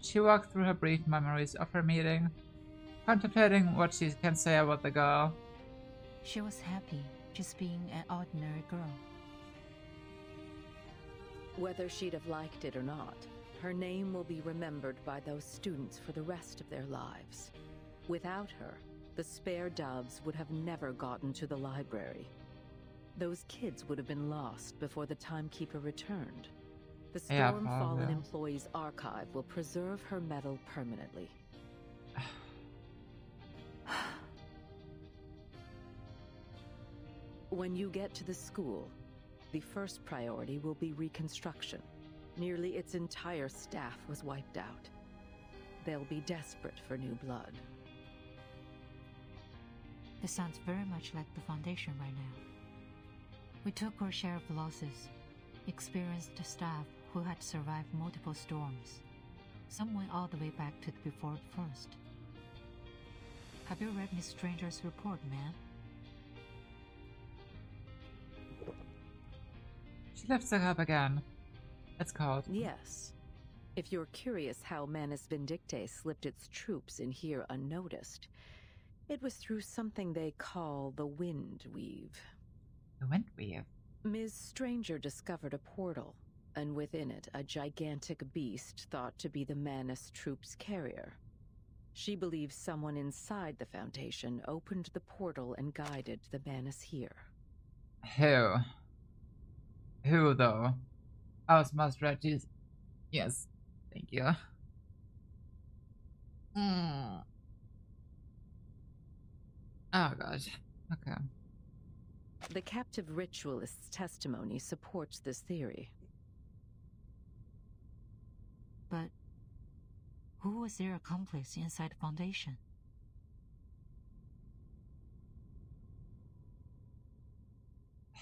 She walked through her brief memories of her meeting, contemplating what she can say about the girl. She was happy just being an ordinary girl. Whether she'd have liked it or not, her name will be remembered by those students for the rest of their lives. Without her, the spare doves would have never gotten to the library. Those kids would have been lost before the timekeeper returned. The Storm-Fallen Employees Archive will preserve her medal permanently. When you get to the school, the first priority will be reconstruction. Nearly its entire staff was wiped out. They'll be desperate for new blood. This sounds very much like the Foundation right now. We took our share of losses, experienced staff who had survived multiple storms. Some went all the way back to before the first. Have you read Miss Stranger's report, man? She lifts it up again. It's called. Yes. If you're curious how Manus Vindictae slipped its troops in here unnoticed, it was through something they call the Wind Weave. The Wind Weave? Ms. Stranger discovered a portal, and within it a gigantic beast thought to be the Manus troops' carrier. She believes someone inside the Foundation opened the portal and guided the Manus here. Who? Who, though? I was most ready. Yes, thank you. Oh, God. Okay. The captive ritualist's testimony supports this theory. But who was their accomplice inside the Foundation?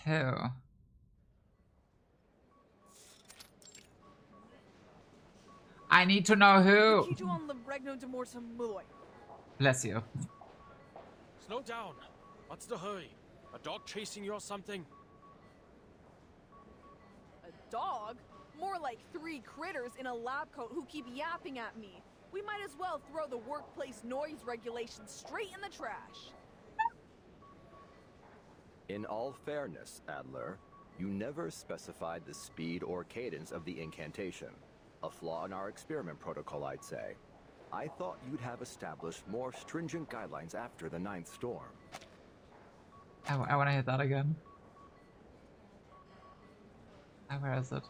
Who? I need to know who. Bless you. Slow down. What's the hurry? A dog chasing you or something? A dog? More like 3 critters in a lab coat who keep yapping at me. We might as well throw the workplace noise regulations straight in the trash. In all fairness, Adler, you never specified the speed or cadence of the incantation. A flaw in our experiment protocol, I'd say. I thought you'd have established more stringent guidelines after the 9th storm. I want to hit that again. Oh, where is it?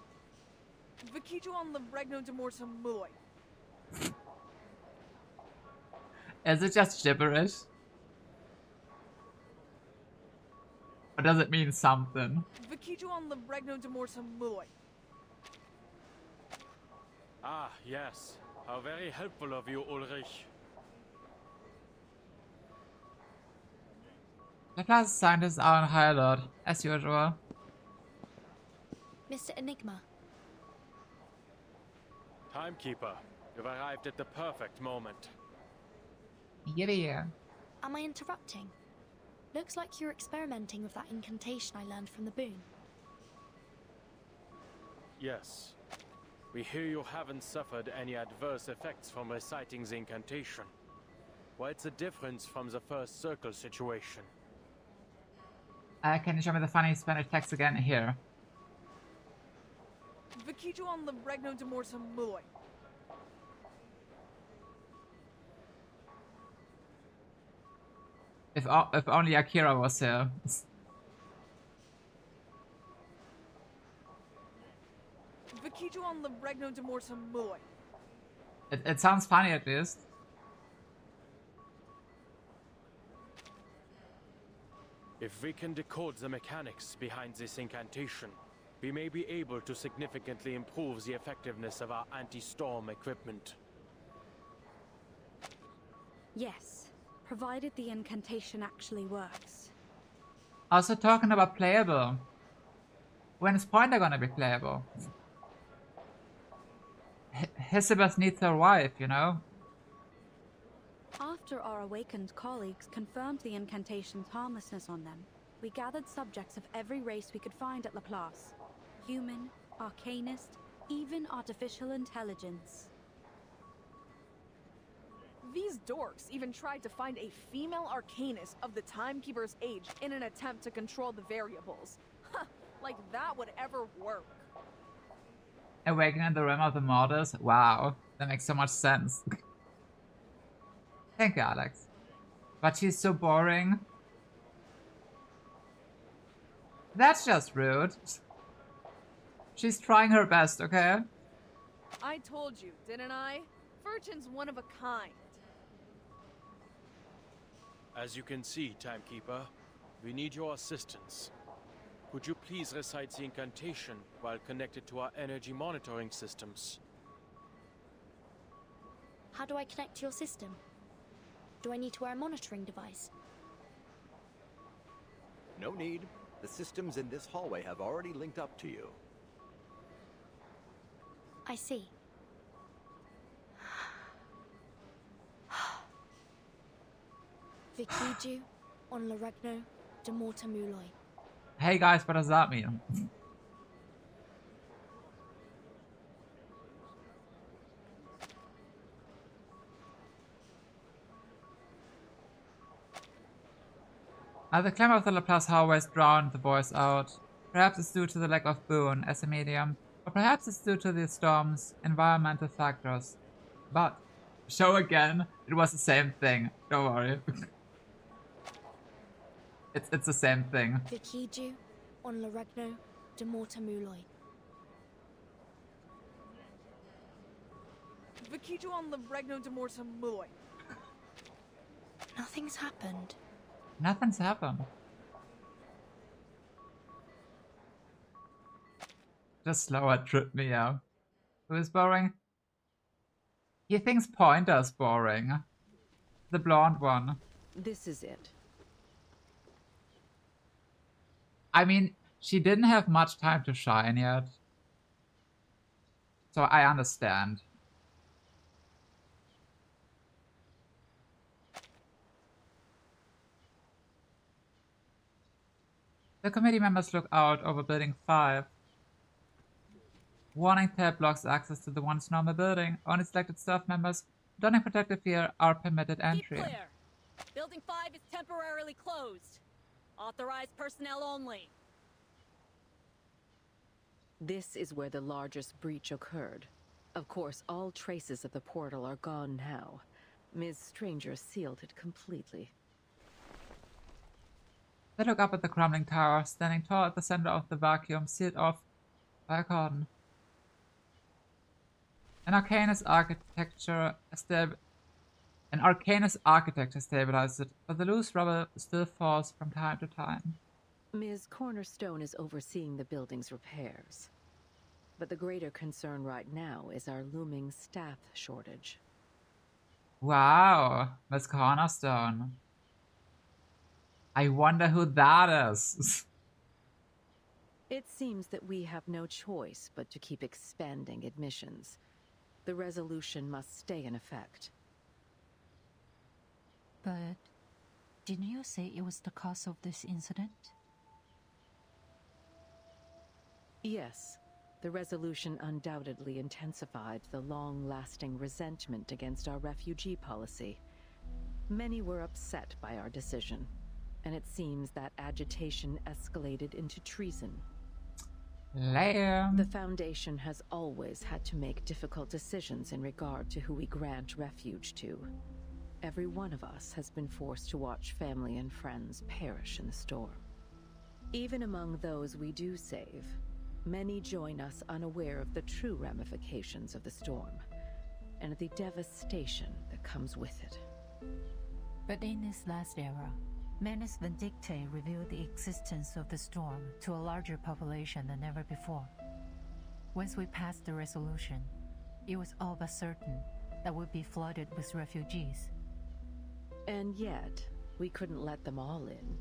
Is it just gibberish? Or does it mean something? Ah, yes. How very helpful of you, Ulrich. The class scientists are on high alert, as usual. Mr. Enigma. Timekeeper, you've arrived at the perfect moment. Yeah. Am I interrupting? Looks like you're experimenting with that incantation I learned from the boon. Yes. We hear you haven't suffered any adverse effects from reciting the incantation. What's the difference from the first circle situation? Can you show me the funny Spanish text again? Here. If only Akira was here. It sounds funny at least. If we can decode the mechanics behind this incantation, we may be able to significantly improve the effectiveness of our anti-storm equipment. Yes, provided the incantation actually works. Also talking about playable. When is Pointer gonna be playable? Hesibus needs her wife, you know? After our awakened colleagues confirmed the incantation's harmlessness on them, we gathered subjects of every race we could find at Laplace. Human, arcanist, even artificial intelligence. These dorks even tried to find a female arcanist of the Timekeeper's age in an attempt to control the variables. Huh, like that would ever work. Awakening the realm of the mortals? Wow, that makes so much sense. Thank you, Alex. But she's so boring. That's just rude. She's trying her best, okay? I told you, didn't I? Virgin's one of a kind. As you can see, Timekeeper, we need your assistance. Could you please recite the incantation while connected to our energy monitoring systems? How do I connect to your system? Do I need to wear a monitoring device? No need. The systems in this hallway have already linked up to you. I see. Vikiju on Laregno de Morta Muloi. Hey guys, what does that mean? As the climb of the Laplace hallways drowned the voice out. Perhaps it's due to the lack of boon as a medium, or perhaps it's due to the storm's environmental factors. But, show again, it was the same thing, don't worry. It's the same thing. Vikiju on Laregno de Morta Muloi. Vikiju on Laregno de Morta Muloi. Nothing's happened. Nothing's happened. Just slower tripped me out. Who is boring? He thinks Pointer's boring. The blonde one. This is it. I mean, she didn't have much time to shine yet. So I understand. The committee members look out over Building 5. Warning tab blocks access to the once normal building. Only selected staff members donning protective gear are permitted entry. Keep clear. Building 5 is temporarily closed. Authorized personnel only. This is where the largest breach occurred. Of course, all traces of the portal are gone now. Ms. Stranger sealed it completely. They look up at the crumbling tower, standing tall at the center of the vacuum, sealed off by a cordon. An Arcanist architecture stabilized it, but the loose rubble still falls from time to time. Ms. Cornerstone is overseeing the building's repairs. But the greater concern right now is our looming staff shortage. Wow, Miss Cornerstone. I wonder who that is. It seems that we have no choice but to keep expanding admissions. The resolution must stay in effect. But didn't you say it was the cause of this incident? Yes. The resolution undoubtedly intensified the long-lasting resentment against our refugee policy. Many were upset by our decision, and it seems that agitation escalated into treason. Lame. The Foundation has always had to make difficult decisions in regard to who we grant refuge to. Every one of us has been forced to watch family and friends perish in the storm. Even among those we do save, many join us unaware of the true ramifications of the storm, and the devastation that comes with it. But in this last era, Manus Vindictae revealed the existence of the storm to a larger population than ever before. Once we passed the resolution, it was all but certain that we'd be flooded with refugees. And yet, we couldn't let them all in.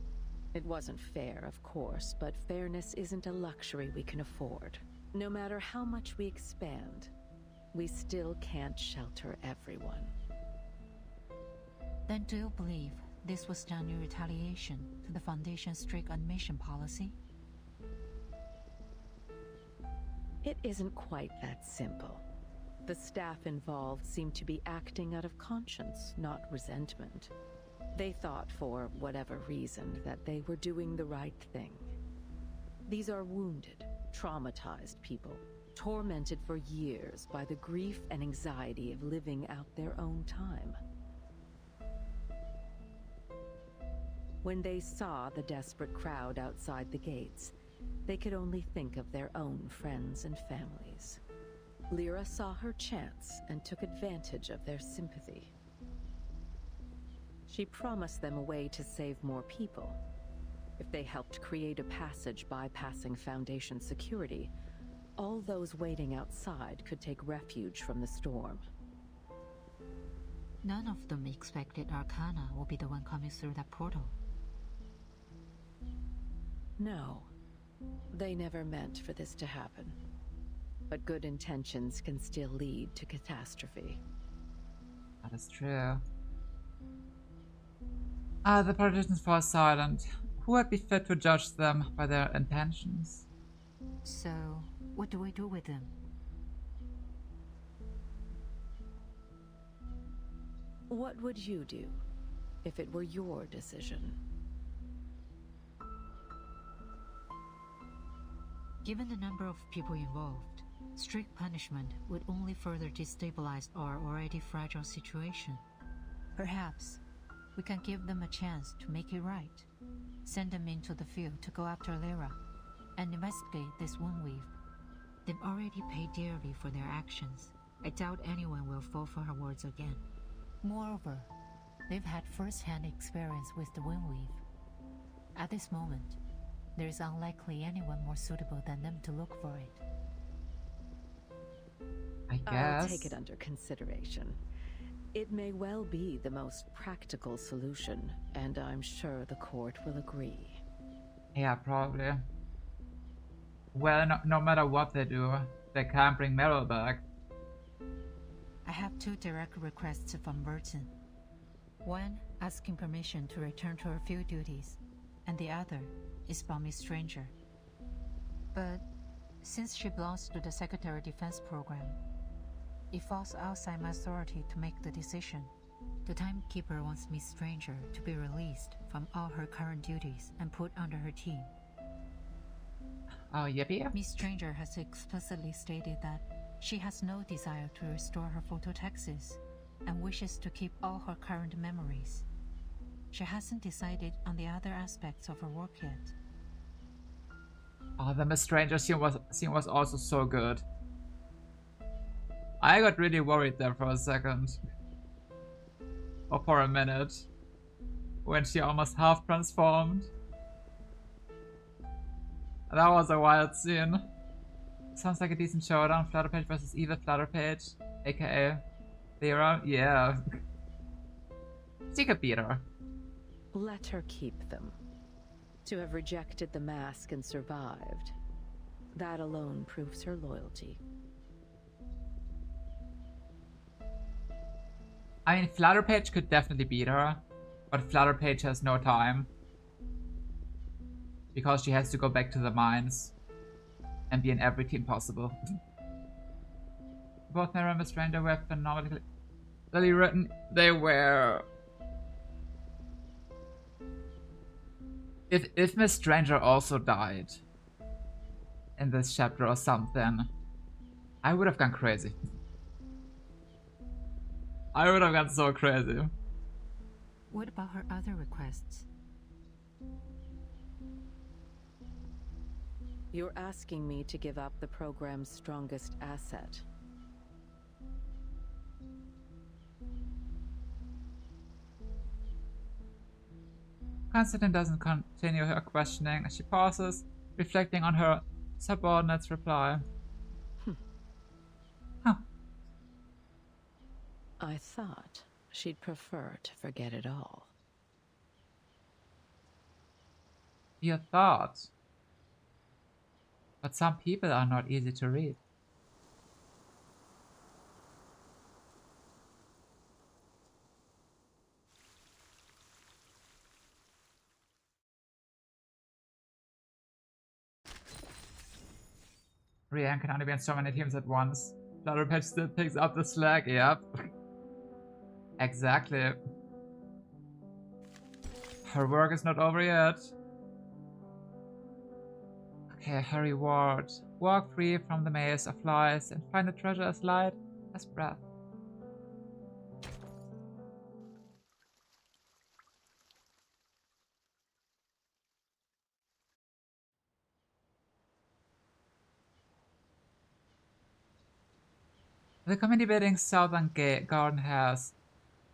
It wasn't fair, of course, but fairness isn't a luxury we can afford. No matter how much we expand, we still can't shelter everyone. Then do you believe this was done in retaliation to the Foundation's strict admission policy? It isn't quite that simple. The staff involved seemed to be acting out of conscience, not resentment. They thought, for whatever reason, that they were doing the right thing. These are wounded, traumatized people, tormented for years by the grief and anxiety of living out their own time. When they saw the desperate crowd outside the gates, they could only think of their own friends and families. Lyra saw her chance and took advantage of their sympathy. She promised them a way to save more people. If they helped create a passage bypassing Foundation security, all those waiting outside could take refuge from the storm. None of them expected Arcana will be the one coming through that portal. No, they never meant for this to happen. But good intentions can still lead to catastrophe. That is true. The politicians fall silent. Who would be fit to judge them by their intentions? So, what do we do with them? What would you do if it were your decision? Given the number of people involved, strict punishment would only further destabilize our already fragile situation. Perhaps we can give them a chance to make it right. Send them into the field to go after Lyra and investigate this Windweave. They've already paid dearly for their actions. I doubt anyone will fall for her words again. Moreover, they've had first-hand experience with the Windweave. At this moment, there is unlikely anyone more suitable than them to look for it. I guess. I'll take it under consideration. It may well be the most practical solution, and I'm sure the court will agree. Yeah, probably. Well, no matter what they do, they can't bring Meryl back. I have two direct requests from Burton. One asking permission to return to her field duties, and the other is from Miss Stranger. But since she belongs to the Secretary Defense Program, it falls outside my authority to make the decision. The Timekeeper wants Miss Stranger to be released from all her current duties and put under her team. Oh, yippee. Miss Stranger has explicitly stated that she has no desire to restore her phototaxis and wishes to keep all her current memories. She hasn't decided on the other aspects of her work yet. Oh, the Miss Stranger scene was also so good. I got really worried there for a second. Or for a minute. When she almost half transformed. That was a wild scene. Sounds like a decent showdown. Flutterpage versus Evil Flutterpage, aka Lyra. Yeah. She could beat her. Let her keep them. To have rejected the mask and survived, that alone proves her loyalty. I mean, Flutterpage could definitely beat her, but Flutterpage has no time. Because she has to go back to the mines and be in every team possible. Both Mera and Miss Stranger were phenomenally written. They were... If Miss Stranger also died in this chapter or something, I would have gone crazy. I would have gone so crazy. What about her other requests? You're asking me to give up the program's strongest asset. Constantine doesn't continue her questioning as she pauses, reflecting on her subordinate's reply. Huh. I thought she'd prefer to forget it all. Your thoughts. But some people are not easy to read. Rian can only be on so many teams at once. Shadow Patch still picks up the slack, yep. Exactly. Her work is not over yet. Okay, her reward. Walk free from the maze of lies and find the treasure as light as breath. The community building Southern Garden has,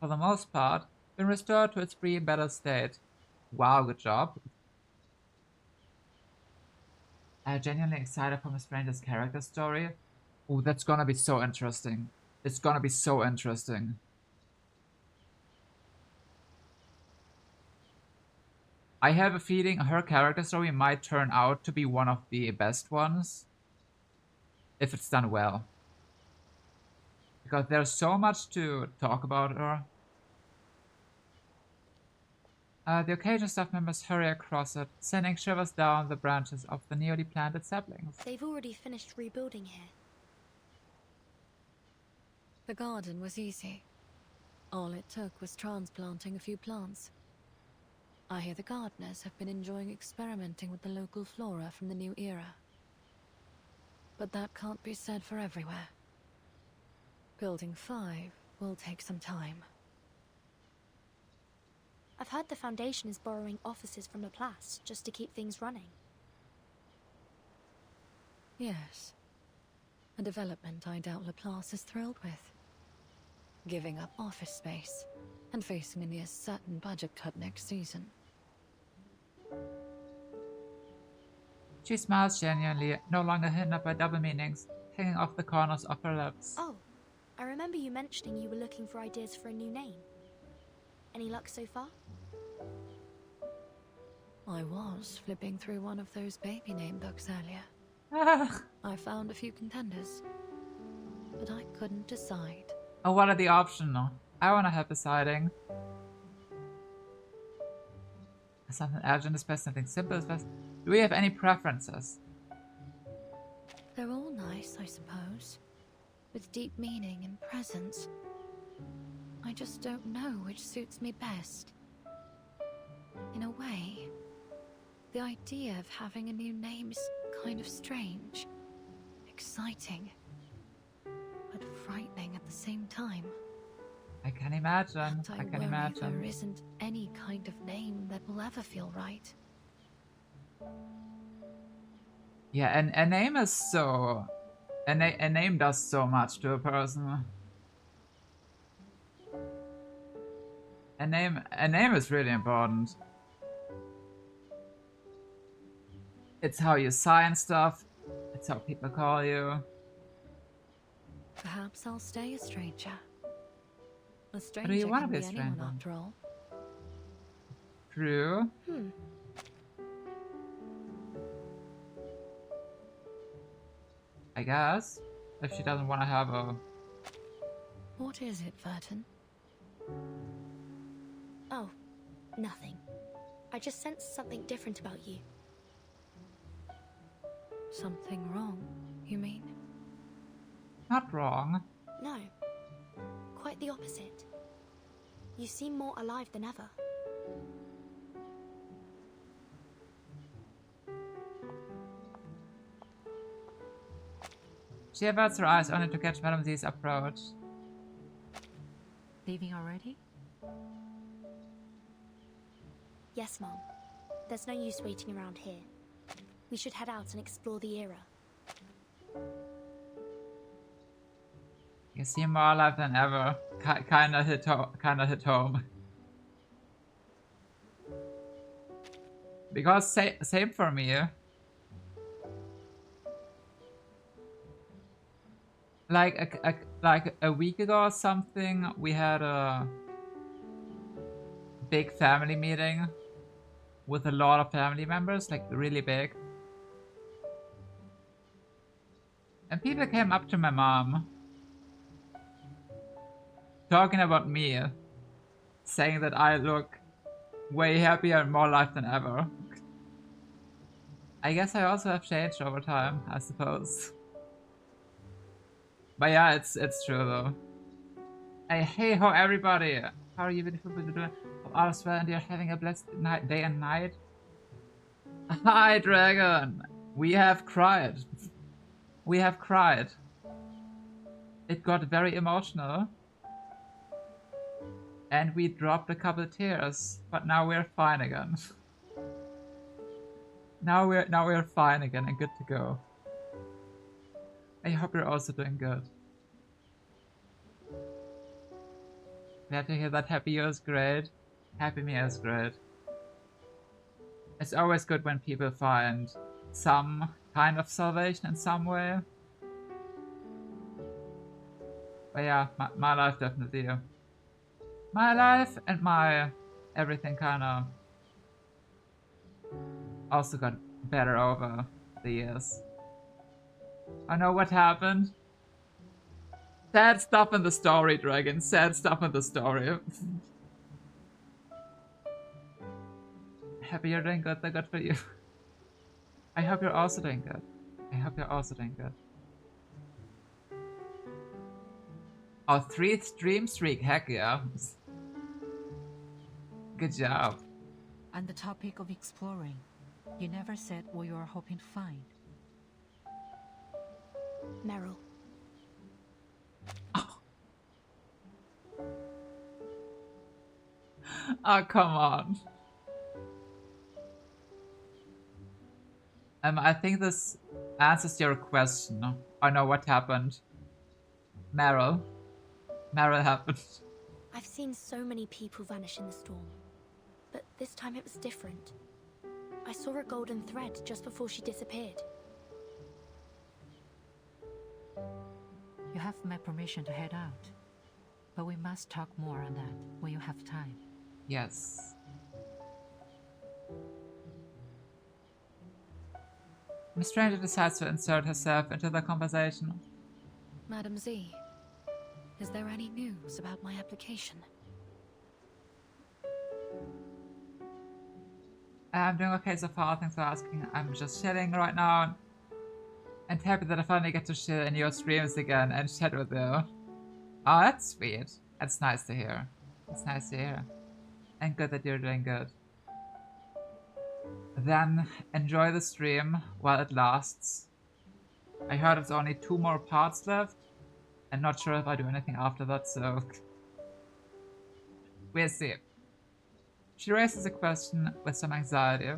for the most part, been restored to its pre-battle state. Wow, good job. I'm genuinely excited for Miss Strange's character story. Oh, that's gonna be so interesting. It's gonna be so interesting. I have a feeling her character story might turn out to be one of the best ones. If it's done well. Because there's so much to talk about her. The occasional staff members hurry across it, sending shivers down the branches of the newly planted saplings. They've already finished rebuilding here. The garden was easy. All it took was transplanting a few plants. I hear the gardeners have been enjoying experimenting with the local flora from the new era. But that can't be said for everywhere. Building 5 will take some time. I've heard the Foundation is borrowing offices from Laplace just to keep things running. Yes. A development I doubt Laplace is thrilled with. Giving up office space and facing a near certain budget cut next season. She smiles genuinely, no longer hindered by double meanings, hanging off the corners of her lips. Oh, I remember you mentioning you were looking for ideas for a new name. Any luck so far? I was flipping through one of those baby name books earlier. I found a few contenders, but I couldn't decide. Oh, what are the options? I wanna have deciding. Something urgent is best, something simple is best. Do we have any preferences? They're all nice, I suppose, with deep meaning and presence. I just don't know which suits me best. In a way, the idea of having a new name is kind of strange, exciting, but frightening at the same time. I can imagine. And I can imagine. There isn't any kind of name that will ever feel right. Yeah, and a name is so... A name does so much to a person. A name is really important. It's how you sign stuff. It's how people call you. Perhaps I'll stay a stranger. A stranger do you want to be a can be anyone stranger? after all. True. I guess. If she doesn't want to have a... What is it, Verton? Oh, nothing. I just sensed something different about you. Something wrong, you mean? Not wrong. No. Quite the opposite. You seem more alive than ever. She averts her eyes only to catch Madame Z's approach. Leaving already? Yes, Mom. There's no use waiting around here. We should head out and explore the era. You seem more alive than ever. Kinda hit home. Because same for me. Like a week ago or something, we had a big family meeting. with a lot of family members, like really big. And people came up to my mom, talking about me, saying that I look way happier and more alive than ever. I guess I also have changed over time, I suppose. But yeah, it's true though. Hey ho everybody! How are you beautiful people doing? All is well and you're having a blessed night, day and night? Hi Dragon! We have cried. We have cried. It got very emotional. And we dropped a couple of tears, but now we're fine again. now we're fine again and good to go. I hope you're also doing good. Glad to hear that. Happy you is great. Happy me is great. It's always good when people find some kind of salvation in some way. But yeah, my life definitely. My life and my everything kinda also got better over the years. I know what happened. Sad stuff in the story, Dragon. Sad stuff in the story. Happy you're doing good. They're good for you. I hope you're also doing good. I hope you're also doing good. Oh, 3 stream streak. Heck yeah. Good job. On the topic of exploring, you never said what you were hoping to find. Meryl. Oh, come on. I think this answers your question. I know what happened. Meryl. Meryl happened. I've seen so many people vanish in the storm, but this time it was different. I saw a golden thread just before she disappeared. You have my permission to head out, but we must talk more on that when you have time. Yes. Miss Stranger decides to insert herself into the conversation. Madam Z, is there any news about my application? I'm doing okay so far, thanks for asking. I'm just chilling right now. And happy that I finally get to chill in your streams again and chat with you. Oh, that's sweet. That's nice to hear. It's nice to hear. And good that you're doing good. Then enjoy the stream while it lasts. I heard it's only 2 more parts left. I'm not sure if I do anything after that, so we'll see. She raises a question with some anxiety.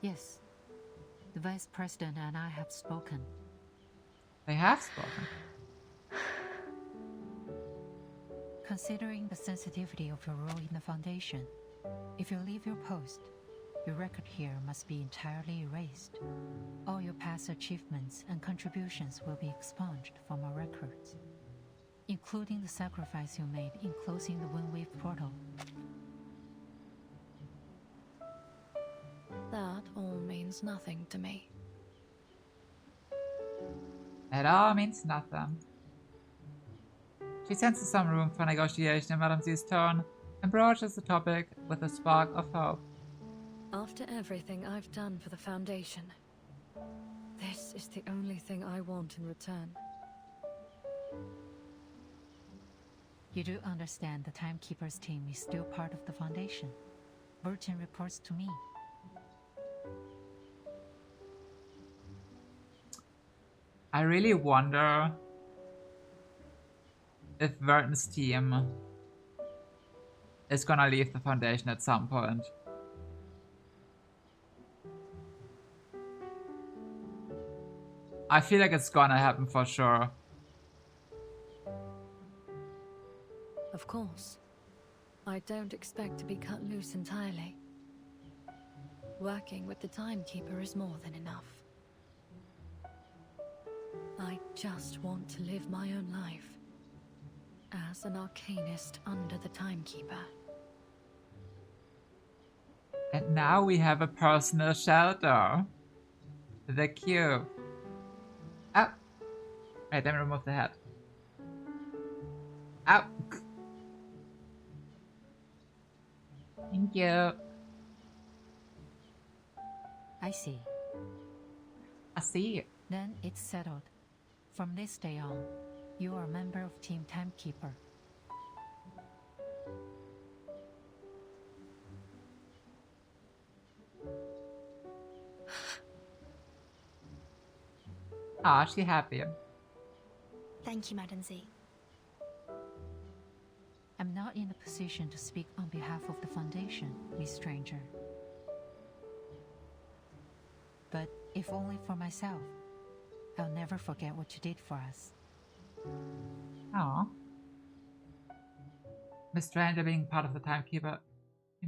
Yes. The Vice President and I have spoken. They have spoken? Considering the sensitivity of your role in the Foundation, if you leave your post, your record here must be entirely erased. All your past achievements and contributions will be expunged from our records, including the sacrifice you made in closing the Windwave portal. That all means nothing to me. It all means nothing. She senses some room for negotiation in Madame Z's tone and broaches the topic with a spark of hope. After everything I've done for the Foundation, this is the only thing I want in return. You do understand the Timekeeper's team is still part of the Foundation. Burton reports to me. I really wonder if Burton's team is gonna leave the Foundation at some point. I feel like it's gonna happen for sure. Of course. I don't expect to be cut loose entirely. Working with the Timekeeper is more than enough. I just want to live my own life as an Arcanist under the Timekeeper. And now we have a personal shelter. The cube. Oh. Right, let me remove the head. Oh. Thank you. I see. I see. Then it's settled. From this day on, you are a member of Team Timekeeper. Ah, she happy. Thank you, Madam Z. I'm not in a position to speak on behalf of the Foundation, Miss Stranger. But if only for myself, I'll never forget what you did for us. Aww. Miss Stranger being part of the Timekeeper.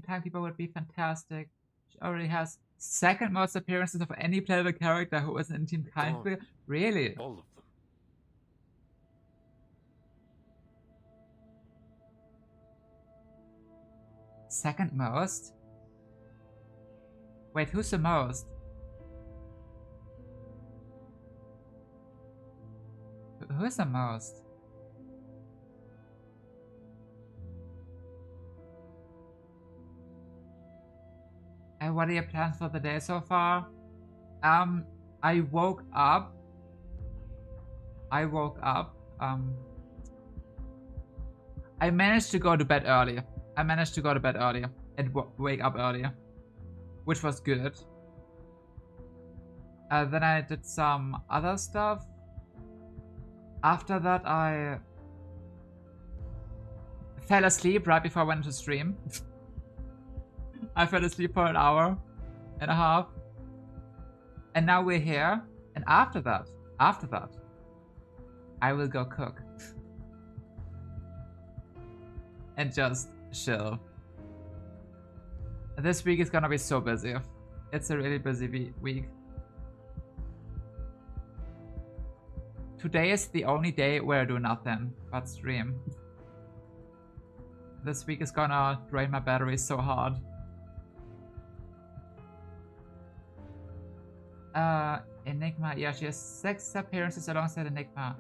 Timekeeper would be fantastic. She already has second most appearances of any playable character who was in Team Timekeeper. Really? All of them. Second most? Wait, who's the most? Who's the most? And what are your plans for the day so far? I woke up. I managed to go to bed early. And wake up earlier, which was good. Then I did some other stuff. After that, I fell asleep right before I went to stream. I fell asleep for an hour and a half. And now we're here. And after that, I will go cook. And just chill. This week is gonna be so busy. It's a really busy week. Today is the only day where I do nothing but stream. This week is gonna drain my battery so hard. Enigma, yeah, she has 6 appearances alongside Enigma.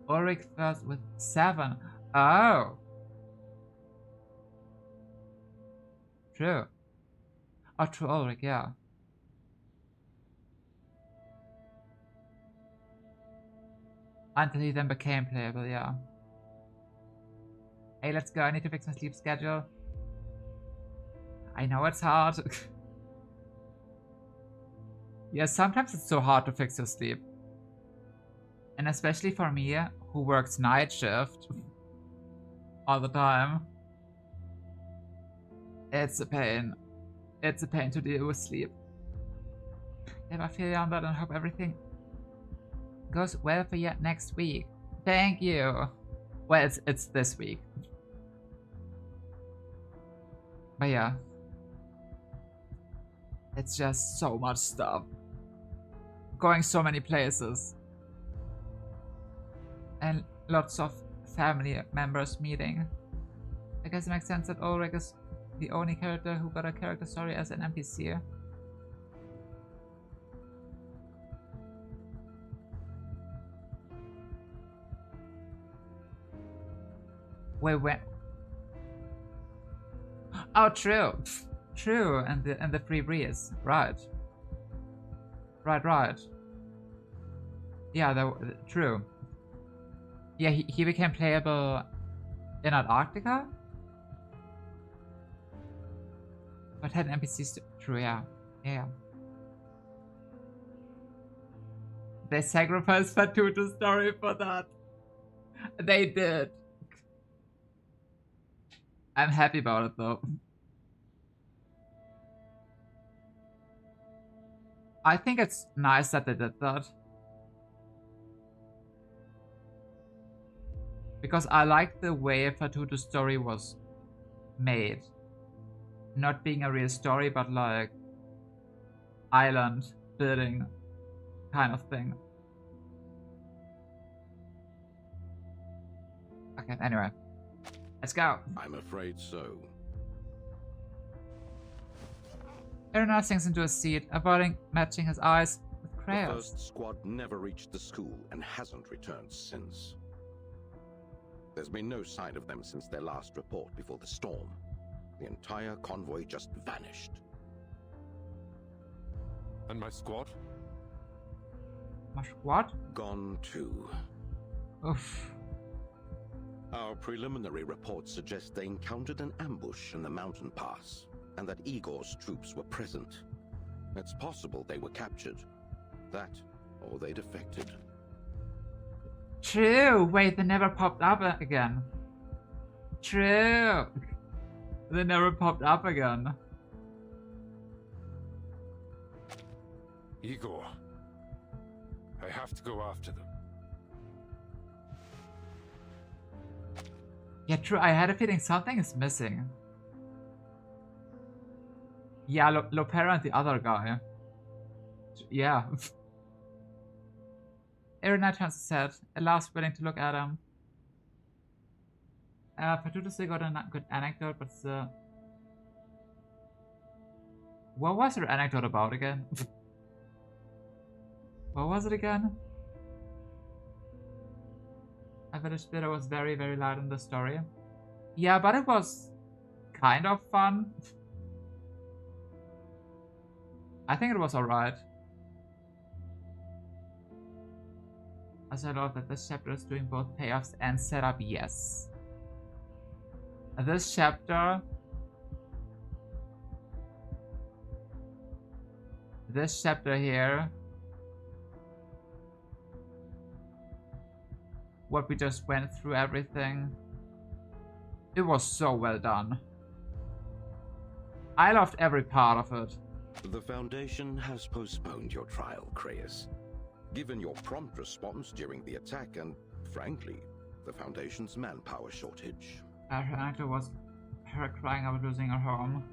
Ulrich first with 7. Oh! True. Oh, true, Ulrich, yeah. Until he then became playable, yeah. Hey, let's go. I need to fix my sleep schedule. I know it's hard. Yeah, sometimes it's so hard to fix your sleep. And especially for me, who works night shift all the time. It's a pain. It's a pain to deal with sleep. If I feel on that and hope everything goes well for you next week. Thank you. Well, it's this week. But yeah. It's just so much stuff. Going so many places. And lots of family members meeting. I guess it makes sense that Ulrich is the only character who got a character story as an NPC. Wait, when? Oh, true. True, and the free breeze. Right. Right. Yeah, true. Yeah, he became playable in Antarctica? But had NPCs true, yeah. Yeah. They sacrificed Fatuto's story for that. They did. I'm happy about it though. I think it's nice that they did that. Because I like the way Fatuto's story was made. Not being a real story, but like island building kind of thing. Okay, anyway. Let's go. I'm afraid so. Erna sinks into a seat, avoiding matching his eyes with The Kreos. first squad never reached the school and hasn't returned since. There's been no sign of them since their last report before the storm. The entire convoy just vanished. And my squad? My squad? Gone too. Oof. Our preliminary reports suggest they encountered an ambush in the mountain pass, and that Igor's troops were present. It's possible they were captured. That, or they defected. True! Wait, they never popped up again. True! They never popped up again. Igor. I have to go after them. Yeah, true. I had a feeling something is missing. Yeah, Lopera and the other guy. Yeah. Irina turns his head, at last willing to look at him. Patuto still got a good anecdote, but what was her anecdote about again? What was it again? I felt Splitter was very, very loud in the story. Yeah, but it was kind of fun. I think it was alright. As I love that this chapter is doing both payoffs and setup, yes. This chapter here, what we just went through, everything, it was so well done. I loved every part of it. The Foundation has postponed your trial, Kreos. Given your prompt response during the attack and, frankly, the Foundation's manpower shortage. Her anecdote was her crying about losing her home.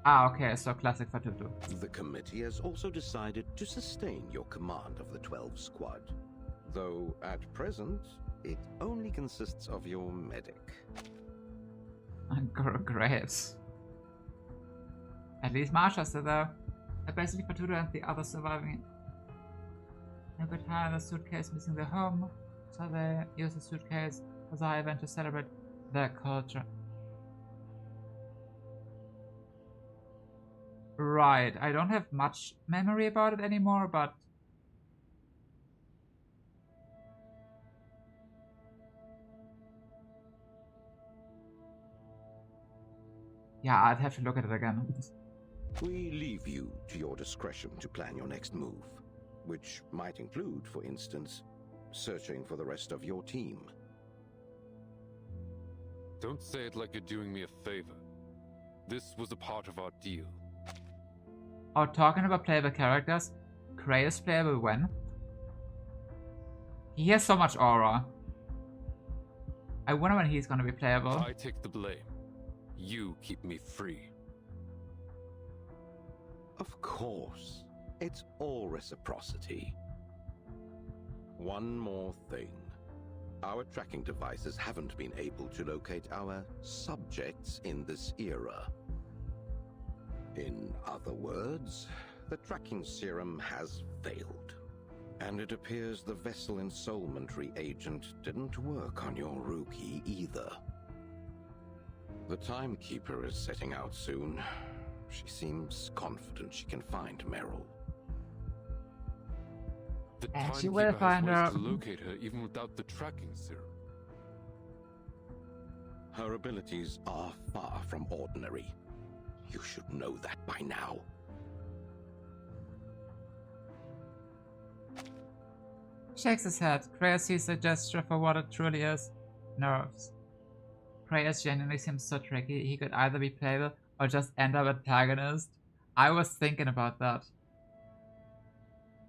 Ah, okay, so classic Fatuto. The committee has also decided to sustain your command of the 12 squad. Though, at present, it only consists of your medic. Great. At least Marsha's still there. Basically Fatuto and the others surviving. A good time in the suitcase missing their home, so they use the suitcase as a event to celebrate their culture. Right, I don't have much memory about it anymore, but yeah, I'd have to look at it again. We leave you to your discretion to plan your next move, which might include, for instance, searching for the rest of your team. Don't say it like you're doing me a favor. This was a part of our deal. Oh, talking about playable characters, Cray is playable when? He has so much aura. I wonder when he's gonna be playable. I take the blame. You keep me free. Of course. It's all reciprocity. One more thing. Our tracking devices haven't been able to locate our subjects in this era. In other words, the tracking serum has failed. And it appears the vessel ensoulment reagent didn't work on your rookie either. The timekeeper is setting out soon. She seems confident she can find Meryl. The And she timekeeper will has find ways her. to locate her even without the tracking serum. Her abilities are far from ordinary. You should know that by now. Shakes his head. Kreos sees the gesture for what it truly is. Nerves. Kreos genuinely seems so tricky. He could either be playable or just end up antagonist. I was thinking about that.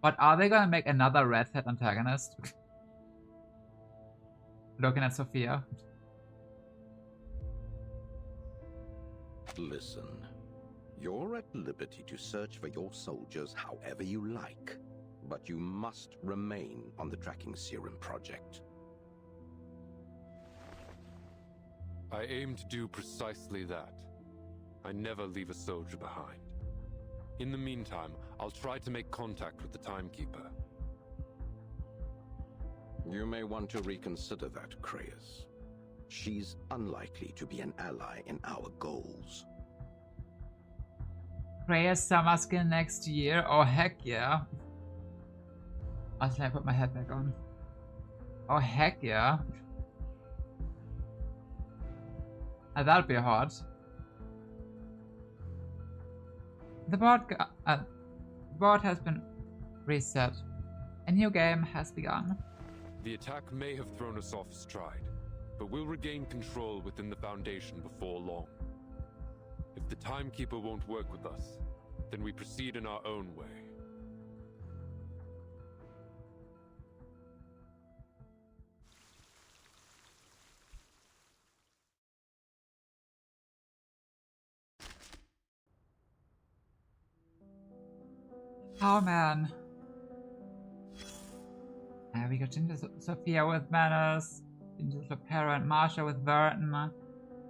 But are they gonna make another red hat antagonist? Looking at Sophia. Listen, you're at liberty to search for your soldiers however you like, but you must remain on the tracking serum project. I aim to do precisely that. I never leave a soldier behind. In the meantime, I'll try to make contact with the Timekeeper. You may want to reconsider that, Kreus. She's unlikely to be an ally in our goals. Kreus summer skin next year? Oh heck yeah. Oh, should I put my head back on? Oh heck yeah. That'd be hot. The board has been reset. A new game has begun. The attack may have thrown us off stride, but we'll regain control within the Foundation before long. If the Timekeeper won't work with us, then we proceed in our own way. Oh man. We got Ginger Sophia with Manners, Ginger Lopera and Marsha with Verton.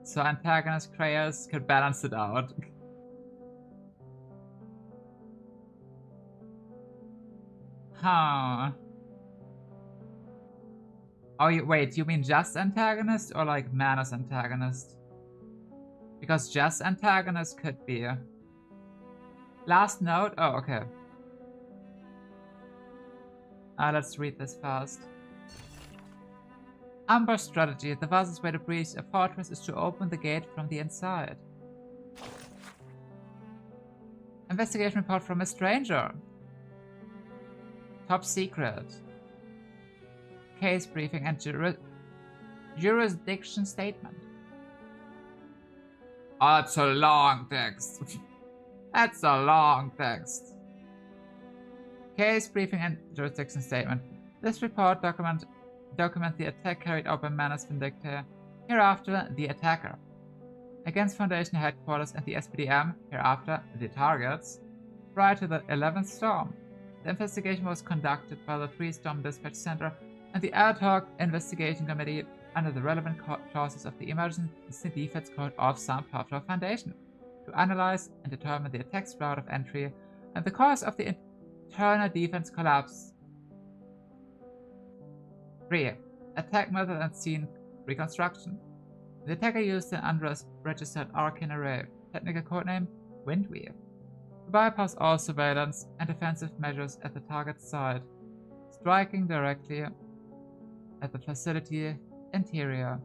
So antagonist Kreus could balance it out. Huh. Oh, wait, you mean just antagonist or like Manners antagonist? Because just antagonist could be. Last note? Oh, okay. Let's read this fast. Amber's strategy. The fastest way to breach a fortress is to open the gate from the inside. Investigation report from a stranger. Top secret. Case briefing and jurisdiction statement. Oh, that's a long text. That's a long text. Case briefing and jurisdiction statement. This report documents the attack carried out by Manus Vindicta, hereafter the attacker, against Foundation headquarters and the SPDM, hereafter the targets, prior to the 11th storm. The investigation was conducted by the Pre-Storm Dispatch Center and the Ad Hoc Investigation Committee under the relevant clauses of the Emergency Defense Code of St. Pavlov Foundation to analyze and determine the attack's route of entry and the cause of the internal defense collapse. 3. Attack method and scene reconstruction. The attacker used an unregistered Arcana array, technical codename Windweave, to bypass all surveillance and defensive measures at the target's side, striking directly at the facility interior.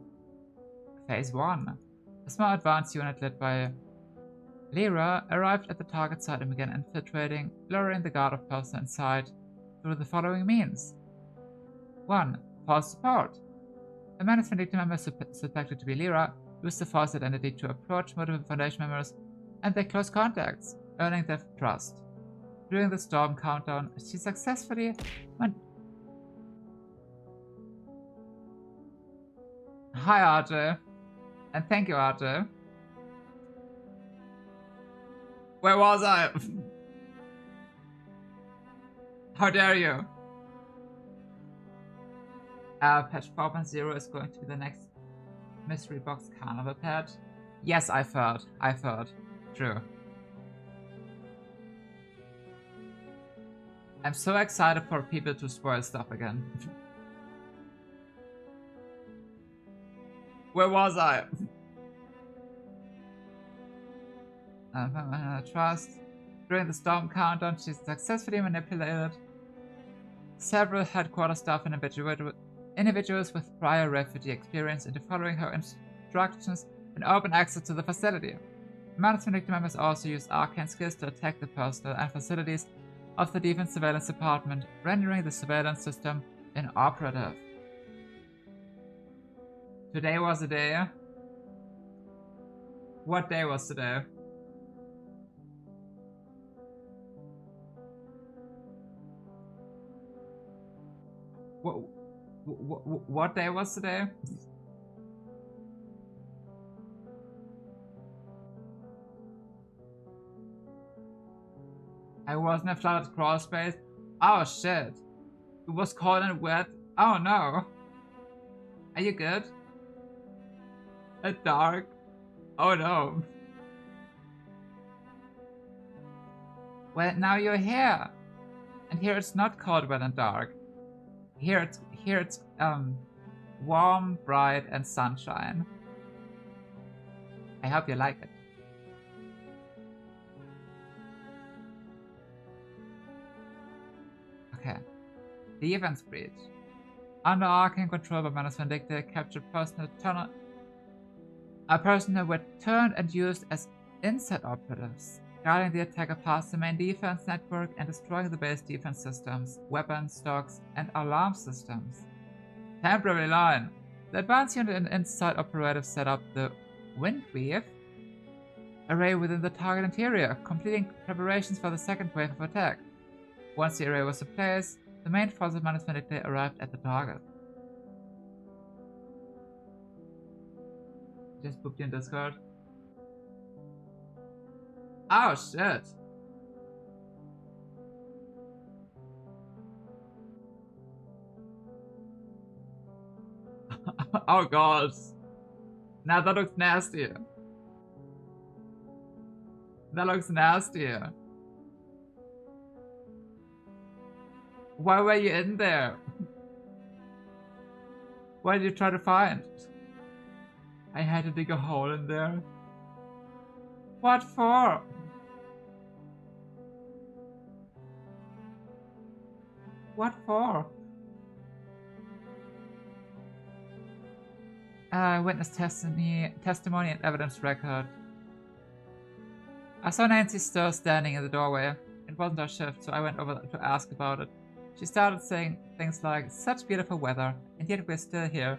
Phase 1. A small advanced unit led by Lyra arrived at the target site and began infiltrating, luring the guard of personnel inside through the following means. 1. False support. A Manus Vindicta member suspected to be Lyra used the false identity to approach multiple Foundation members and their close contacts, earning their trust. During the storm countdown, she successfully went. Hi, RJ. And thank you, RJ. Where was I? How dare you? Patch 4.0 is going to be the next mystery box carnival patch. Yes, I've heard. True. I'm so excited for people to spoil stuff again. Where was I? Trust. During the storm countdown, she successfully manipulated several headquarters staff and individuals with prior refugee experience into following her instructions and open access to the facility. Manus Vindicta members also used arcane skills to attack the personnel and facilities of the Defense Surveillance Department, rendering the surveillance system inoperative. Today was a day. What day was today? What day was today? I was in a flooded crawl space. Oh shit. It was cold and wet. Oh no. Are you good? Dark. Oh no. Well, now you're here. And here it's not cold, wet, and dark. Here it's warm, bright, and sunshine. I hope you like it. Okay. Defense breach. Under Arcane control by Manus Vindicta, captured a person who were turned and used as inside operatives, guiding the attacker past the main defense network and destroying the base defense systems, weapons, stocks, and alarm systems. Temporary line. The advanced unit and inside operative set up the Windweave array within the target interior, completing preparations for the second wave of attack. Once the array was in place, the main force of Manus Vindicta arrived at the target. Just booked you in Discord. Oh shit! Oh god! Now that looks nasty. That looks nasty. Why were you in there? What did you try to find? I had to dig a hole in there. What for? What for? Witness testimony and evidence record. I saw Nancy still standing in the doorway. It wasn't our shift, so I went over to ask about it. She started saying things like, "Such beautiful weather, and yet we're still here.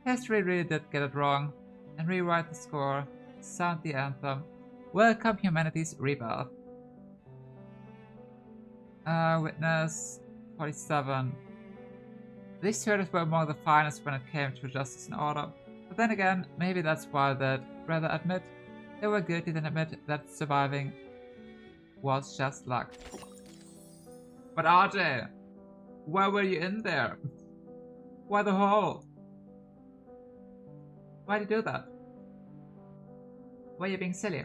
History really did get it wrong." And rewrite the score, sound the anthem. Welcome humanity's rebirth. Witness 47. These traitors were among the finest when it came to justice and order. But then again, maybe that's why they'd rather admit they were guilty than admit that surviving was just luck. But RJ, why were you in there? Why the hole? Why'd you do that? Why are you being silly?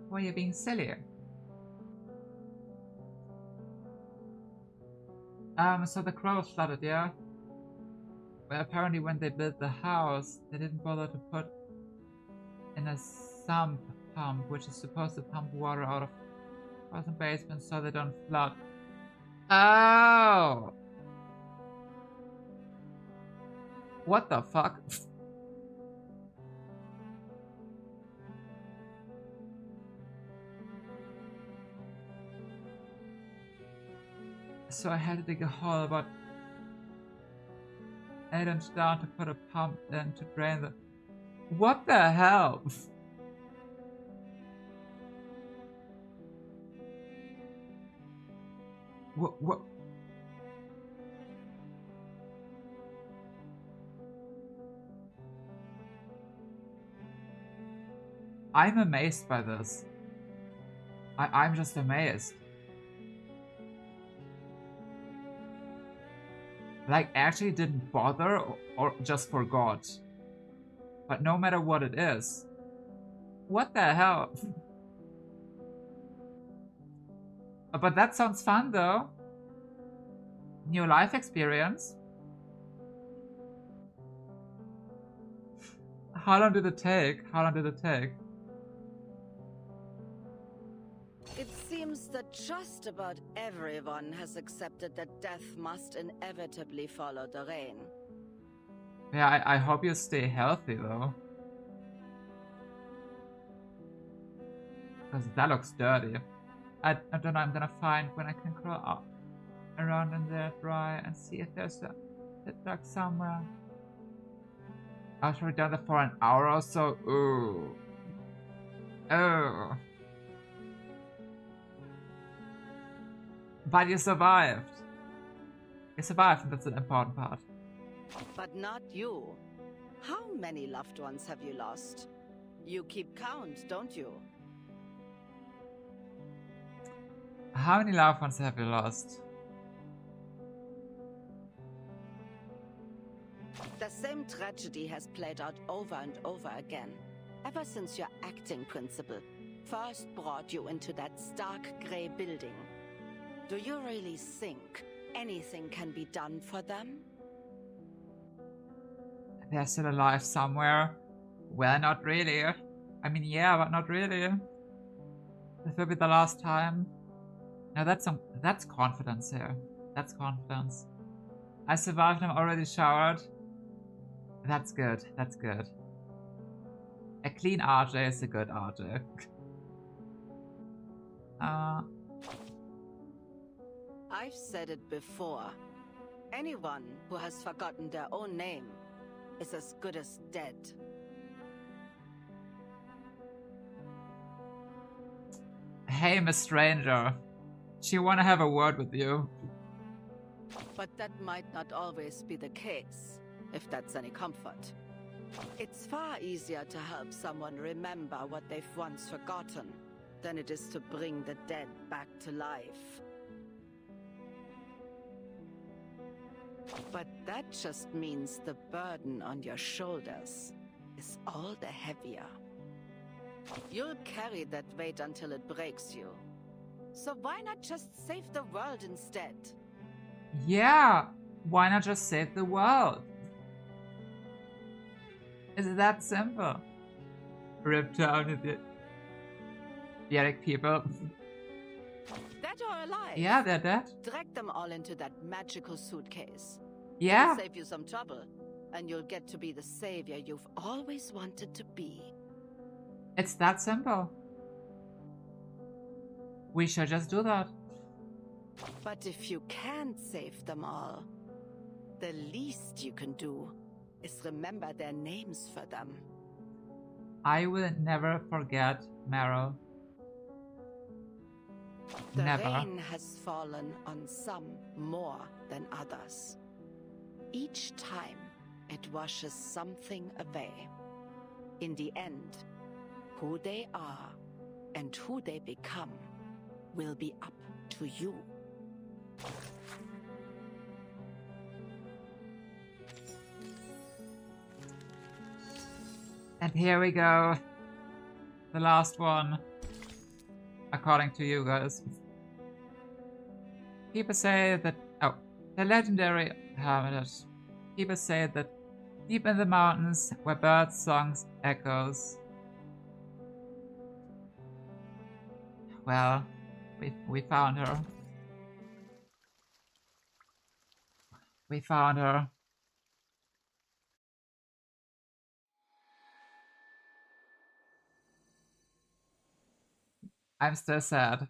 Why are you being silly? So the crow was flooded, yeah? Well, apparently when they built the house, they didn't bother to put in a sump pump, which is supposed to pump water out of frozen basements so they don't flood. Oh! What the fuck? So I had to dig a hole about 8 inches down to put a pump in to drain the... What the hell? What? I'm amazed by this. I'm just amazed. Like, actually didn't bother or just forgot. But no matter what it is. What the hell? But that sounds fun though. New life experience. How long did it take? How long did it take? It seems that just about everyone has accepted that death must inevitably follow the rain. Yeah, I hope you stay healthy though. Because that looks dirty. I don't know, I'm gonna find when I can crawl up around in there dry and see if there's a pit duck somewhere. I was already down there for an hour or so. Ooh. Oh. But you survived. You survived, and that's an important part. But not you. How many loved ones have you lost? You keep count, don't you? How many loved ones have you lost? The same tragedy has played out over and over again. ever since your acting principal first brought you into that stark grey building. Do you really think anything can be done for them? They're still alive somewhere. Well, not really. I mean, yeah, but not really. This will be the last time. No, that's confidence here. That's confidence. I survived and I'm already showered. That's good. That's good. A clean RJ is a good RJ. I've said it before. Anyone who has forgotten their own name is as good as dead. Hey, Miss Stranger. She wanna have a word with you. But that might not always be the case, if that's any comfort. It's far easier to help someone remember what they've once forgotten than it is to bring the dead back to life. But that just means the burden on your shoulders is all the heavier. You'll carry that weight until it breaks you. So why not just save the world instead? Yeah, why not just save the world? Is it that simple? Rip down to the Eric people. Dead or alive? Yeah, they're dead. Drag them all into that magical suitcase. Yeah. It'll save you some trouble, and you'll get to be the savior you've always wanted to be. It's that simple. We should just do that. But if you can't save them all, the least you can do is remember their names for them. I will never forget Meryl. The Never. rain has fallen on some more than others. Each time, it washes something away. In the end, who they are and who they become will be up to you. And here we go. The last one. According to you guys. People say that... Oh. The legendary hermitage. People say that deep in the mountains where birds' songs echoes. Well, we found her. We found her. I'm still sad.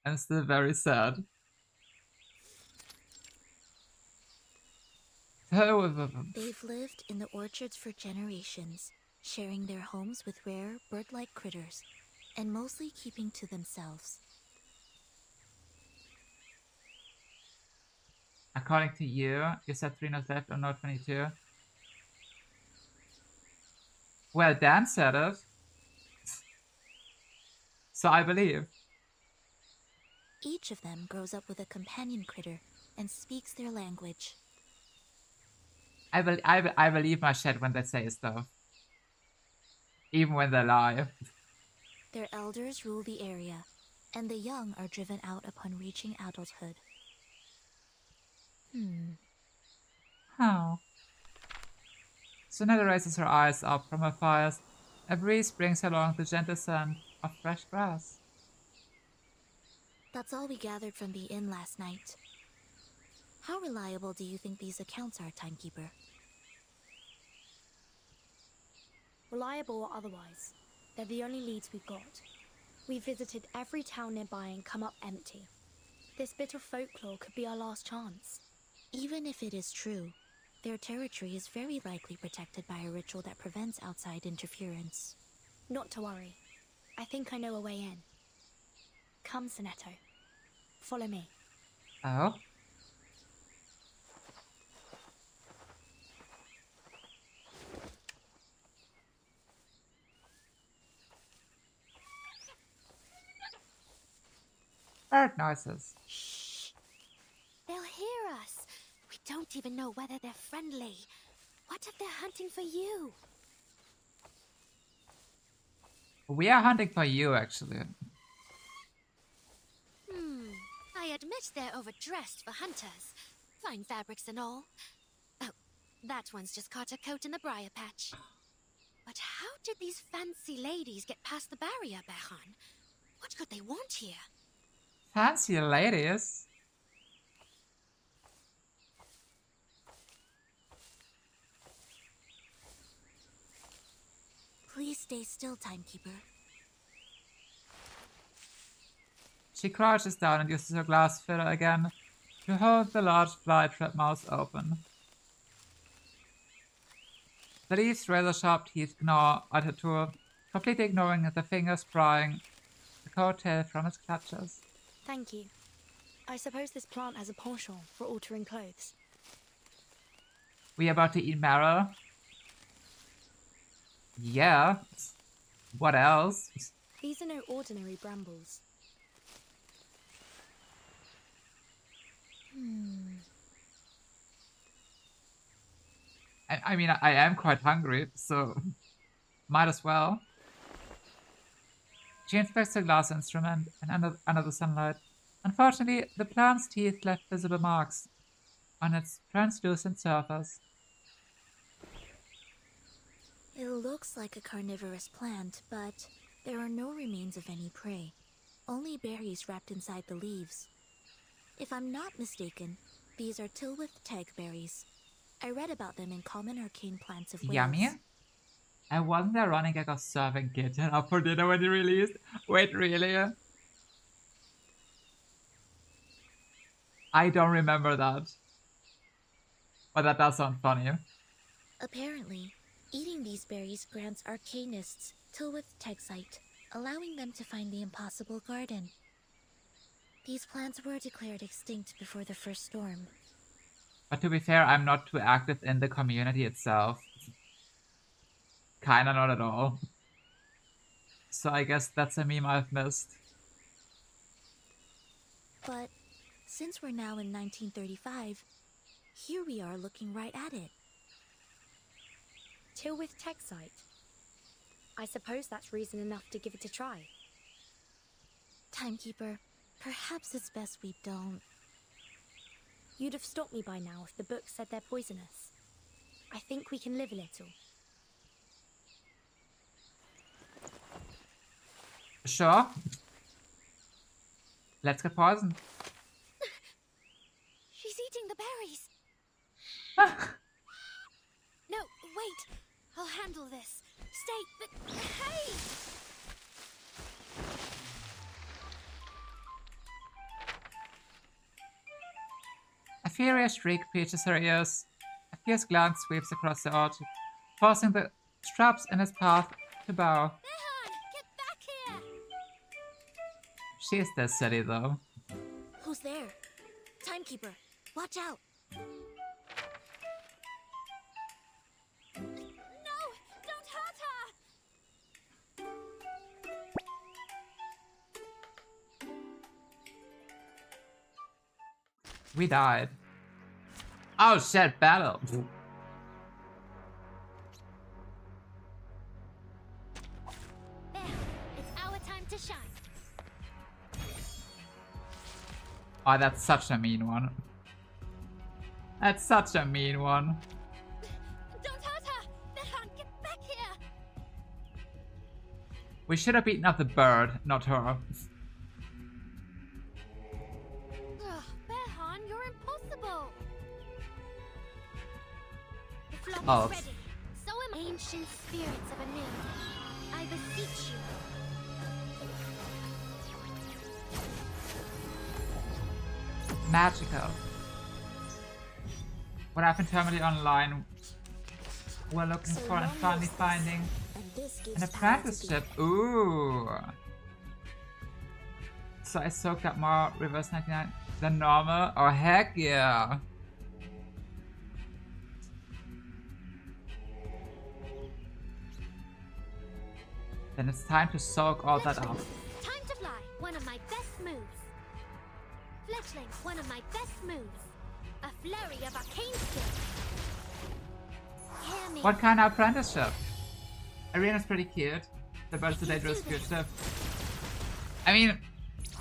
I'm still very sad. They've lived in the orchards for generations, sharing their homes with rare bird-like critters, and mostly keeping to themselves. According to you, you said 3 notes left on note 22. Well, Dan said it. So I believe. Each of them grows up with a companion critter and speaks their language. I believe my shit when they say stuff. Even when they lie. Their elders rule the area, and the young are driven out upon reaching adulthood. How? Sonata raises her eyes up from her fires. A breeze brings along the gentle scent of fresh grass. That's all we gathered from the inn last night. How reliable do you think these accounts are, Timekeeper? Reliable or otherwise, they're the only leads we've got. We visited every town nearby and come up empty. This bit of folklore could be our last chance. Even if it is true, their territory is very likely protected by a ritual that prevents outside interference. Not to worry. I think I know a way in. Come, Sonetto. Follow me. Oh? Bird noises. Shh! They'll hear us. We don't even know whether they're friendly. What if they're hunting for you? We are hunting for you, actually. I admit they're overdressed for hunters. Fine fabrics and all. Oh, that one's just caught a coat in the briar patch. But how did these fancy ladies get past the barrier, Behan? What could they want here? Fancy ladies? Please stay still, Timekeeper. She crouches down and uses her glass fiddle again to hold the large fly-trap mouth open. The leaf's razor-sharp teeth gnaw at her tool, completely ignoring the fingers prying the coattail from its clutches. Thank you. I suppose this plant has a penchant for altering clothes. We about to eat marrow? Yeah. What else? These are no ordinary brambles. I mean, I am quite hungry, so might as well. She inspects the glass instrument, and under the sunlight, unfortunately, the plant's teeth left visible marks on its translucent surface. It looks like a carnivorous plant, but there are no remains of any prey. Only berries wrapped inside the leaves. If I'm not mistaken, these are Tilwith tag berries. I read about them in Common Arcane Plants of Wales. Yummy? I wasn't there running gag of serving kitten up for dinner when it released? Wait, really? I don't remember that. But that does sound funny. Apparently, eating these berries grants arcanists Tilwith Tegsight, allowing them to find the impossible garden. These plants were declared extinct before the first storm. But to be fair, I'm not too active in the community itself. Kinda not at all. So I guess that's a meme I've missed. But since we're now in 1935, here we are looking right at it. Tilwith Tegsight. I suppose that's reason enough to give it a try. Timekeeper, perhaps it's best we don't. You'd have stopped me by now if the book said they're poisonous. I think we can live a little. Sure. Let's get poisoned. She's eating the berries. No, wait. I'll handle this. Stay, but hey! A furious shriek pierces her ears. A fierce glance sweeps across the orchard, forcing the shrubs in its path to bow. Get back here! She is this silly, though. Who's there? Timekeeper, watch out! No! Don't hurt her! We died. Oh shit, battle! There, it's our time to shine. Oh, that's such a mean one. That's such a mean one. Don't hurt her! Behan, get back here! We should have beaten up the bird, not her. Behan, you're impossible! The flock Oh. is ready. So am ancient spirits of Anin. I beseech you. Magical. What happened to Emily Online? We're looking for and finally finding an apprenticeship. Ooh. So I soaked up more reverse 99 than normal. Oh heck yeah. Then it's time to soak all that up. Time to fly. One of my best moves. Fletchling, one of my best moves. A flurry of arcane skill. Hear me. What kind of apprenticeship? Arena's pretty cute. The bird's a dangerous fugitive. I mean,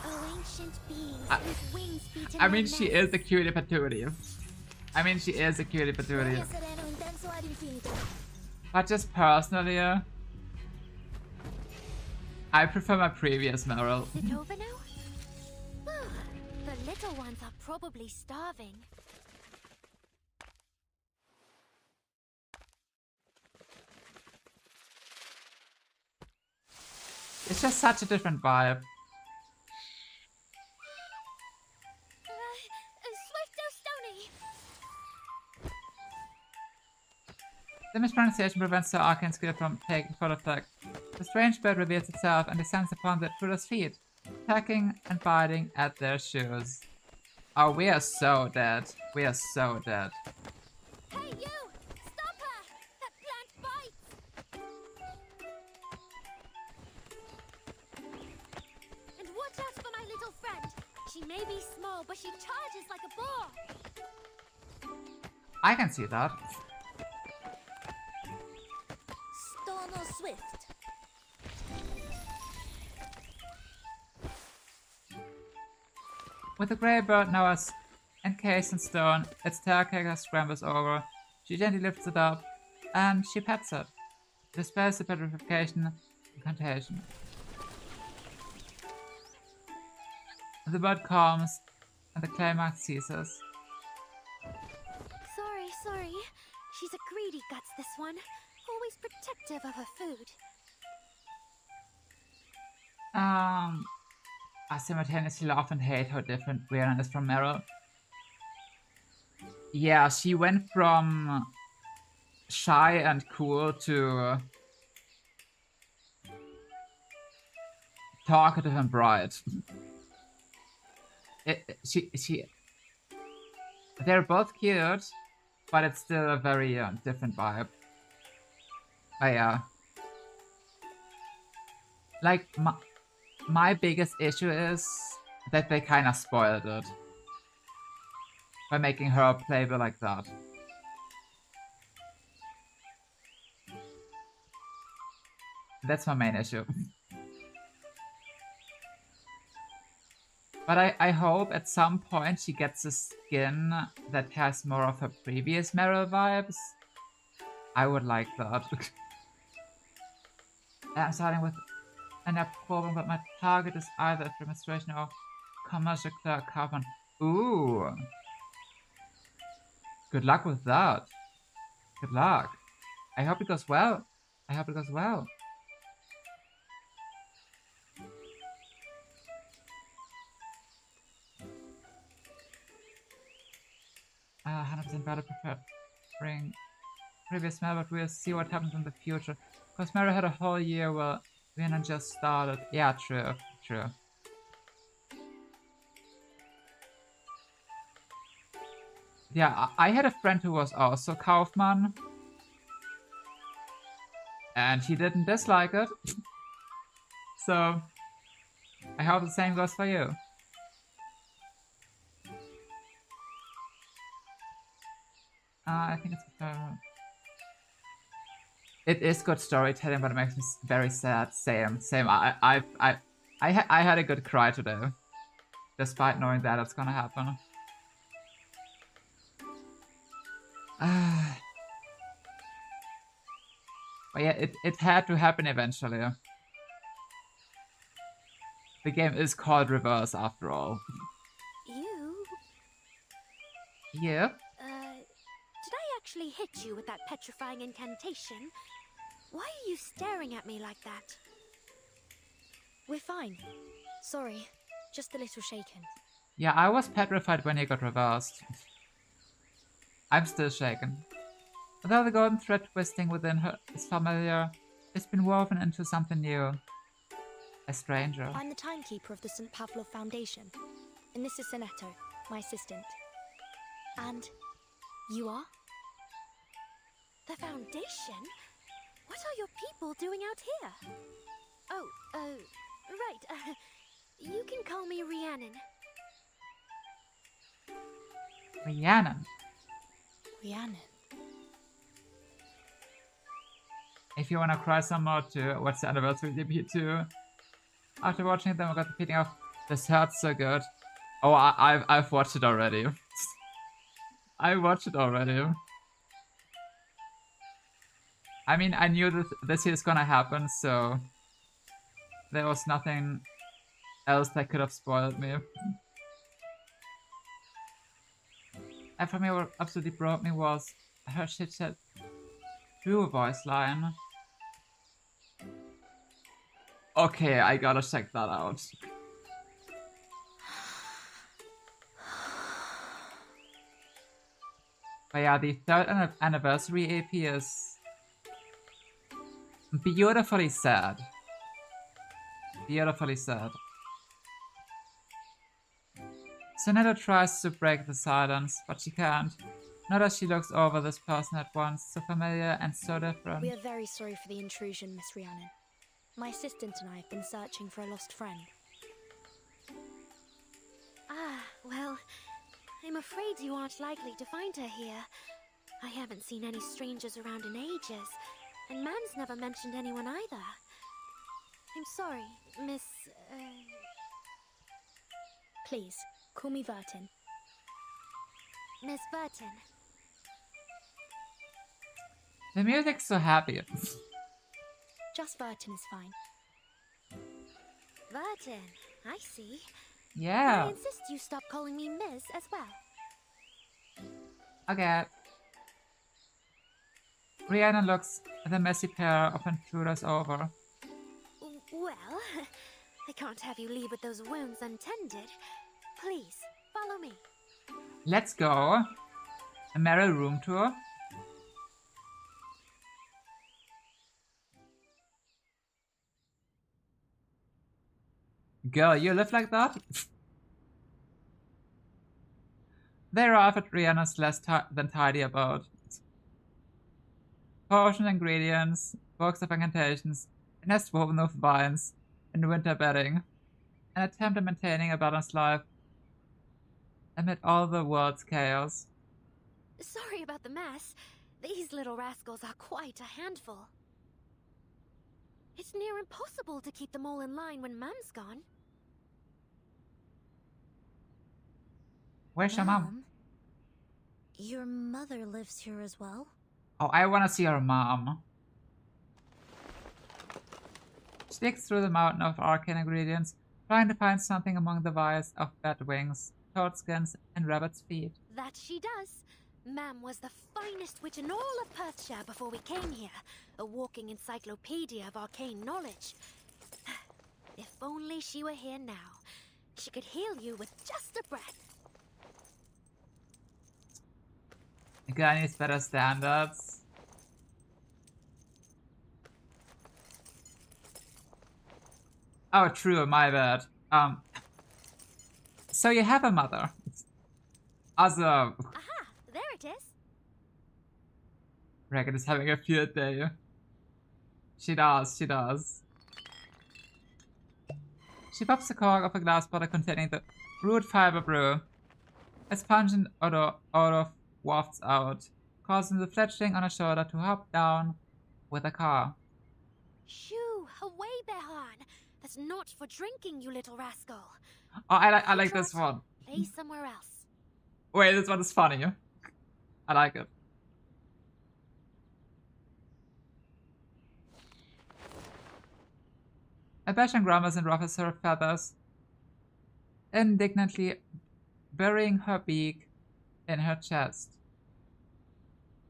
Oh, ancient beings whose wings beat in I my mean, she nest. is a cutie patootie. I mean, she is a cutie patootie. Voy a sereno intenso ad infinito. But just personally, I prefer my previous Meryl. Is it over now? The little ones are probably starving. It's just such a different vibe. Swift or stony? The mispronunciation prevents the arcane skill from taking full effect. The strange bird reveals itself and descends upon the intruder's feet, pecking and biting at their shoes. Oh, we are so dead. We are so dead. Hey, you! Stop her! That plant bites! And watch out for my little friend. She may be small, but she charges like a boar. I can see that. Storm or swift? With the grey bird now as encased in stone, its tail kicker scrambles over. She gently lifts it up, and she pets it. Dispels the petrification incantation. The bird calms, and the clay mark ceases. Sorry. She's a greedy guts, this one. Always protective of her food. I simultaneously love and hate how different Rhiannon is from Meryl. Yeah, she went from shy and cool to talkative and bright. They're both cute, but it's still a very different vibe. Yeah. Like, my biggest issue is that they kind of spoiled it by making her playable like that. That's my main issue. But I hope at some point she gets a skin that has more of her previous Meryl vibes. I would like that. I'm starting with an problem, but my target is either administration or commercial clerk carbon. Ooh. Good luck with that. Good luck. I hope it goes well. I hope it goes well. 100% better preferred bring previous Mel, but we'll see what happens in the future. Because Mary had a whole year where Vienna just started. Yeah, true. Yeah, I had a friend who was also Kaufmann. And he didn't dislike it. So, I hope the same goes for you. I think it's it is good storytelling, but it makes me very sad. Same. I had a good cry today, despite knowing that it's gonna happen. But yeah, it had to happen eventually. The game is called Reverse after all. You? Yep. Did I actually hit you with that petrifying incantation? Why are you staring at me like that? We're fine. Sorry, just a little shaken. Yeah, I was petrified when he got reversed. I'm still shaken. Although the golden thread twisting within her is familiar, it's been woven into something new. A stranger. I'm the timekeeper of the St. Pavlov Foundation, and this is Soneto, my assistant. And you are? The Foundation? What are your people doing out here? Oh, right. You can call me Rhiannon. Rhiannon. Rhiannon. If you wanna cry some more too, watch the anniversary DP too. After watching them, I got the feeling of this hurts so good. Oh, I've watched it already. I watched it already. I mean, I knew that this is gonna happen, so there was nothing else that could have spoiled me. And for me, what absolutely broke me was her shit True voice line. Okay, I gotta check that out. But yeah, the 3rd anniversary AP is beautifully sad. Beautifully sad. Sonetta tries to break the silence, but she can't. Not as she looks over this person at once, so familiar and so different. We are very sorry for the intrusion, Miss Rhiannon. My assistant and I have been searching for a lost friend. Ah, well, I'm afraid you aren't likely to find her here. I haven't seen any strangers around in ages, and Mam's never mentioned anyone either. I'm sorry, Miss... Please, call me Vertin. Miss Burton. The music's so happy. Just Vertin is fine. Burton, I see. Yeah. I insist you stop calling me Miss as well. Okay. Rhiannon looks at the messy pair of intruders over. Well, I can't have you leave with those wounds untended. Please, follow me. Let's go. A merry room tour. Girl, you live like that? They arrive at Rhiannon's less than tidy abode. Potion ingredients, books of incantations, a nest woven of vines, and winter bedding. An attempt at maintaining a balanced life amid all the world's chaos. Sorry about the mess. These little rascals are quite a handful. It's near impossible to keep them all in line when Mum's gone. Where's your mom? Your mother lives here as well? Oh, I wanna see her mom. She digs through the mountain of arcane ingredients, trying to find something among the vials of bat wings, toad skins, and rabbit's feet. That she does. Mam was the finest witch in all of Perthshire before we came here. A walking encyclopedia of arcane knowledge. If only she were here now. She could heal you with just a breath. The guy needs better standards. Oh, true, my bad. So you have a mother. Also, Aha, there it is. Regan is having a field day. She does, she does. She pops the cork of a glass bottle containing the root fiber brew. Its pungent odor wafts out, causing the fledgling on her shoulder to hop down with a car. Shoo, away, Behan. That's not for drinking, you little rascal. Oh, I like this one. Play somewhere else. Wait, this one is funny. I like it. A Bashan grumbles and ruffles her feathers, indignantly burying her beak in her chest.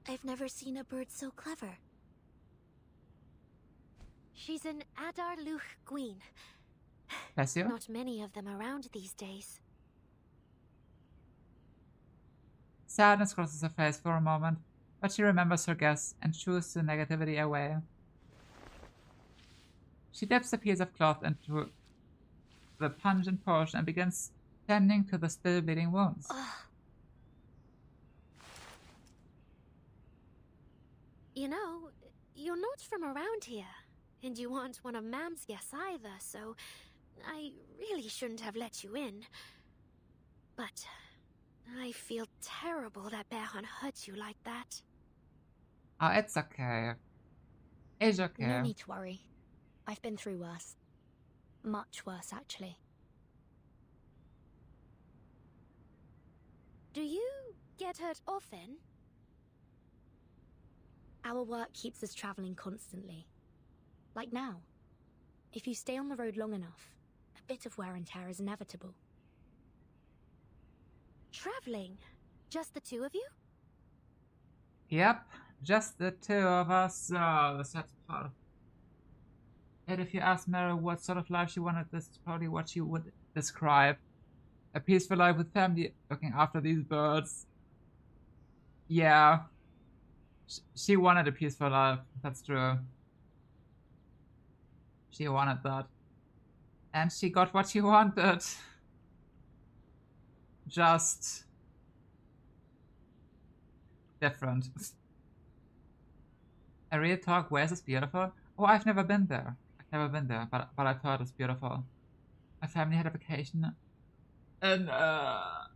I've never seen a bird so clever. She's an Adar Luch Gwyn. Bless you. Not many of them around these days. Sadness crosses her face for a moment, but she remembers her guess and shoos the negativity away. She dips a piece of cloth into the pungent potion and begins tending to the still bleeding wounds. You know, you're not from around here, and you aren't one of Mam's guests either, so I really shouldn't have let you in. But I feel terrible that Behan hurt you like that. Oh, it's okay. It's okay. No need to worry. I've been through worse. Much worse, actually. Do you get hurt often? Our work keeps us traveling constantly. Like now. If you stay on the road long enough, a bit of wear and tear is inevitable. Traveling? Just the two of you? Yep, just the two of us. Oh, the sad part. And if you ask Mary what sort of life she wanted, this is probably what she would describe. A peaceful life with family, looking after these birds. Yeah. She wanted a peaceful life, that's true. She wanted that. And she got what she wanted. Just different. A real talk, where's this beautiful? Oh, I've never been there. But I've heard it's beautiful. My family had a vacation and I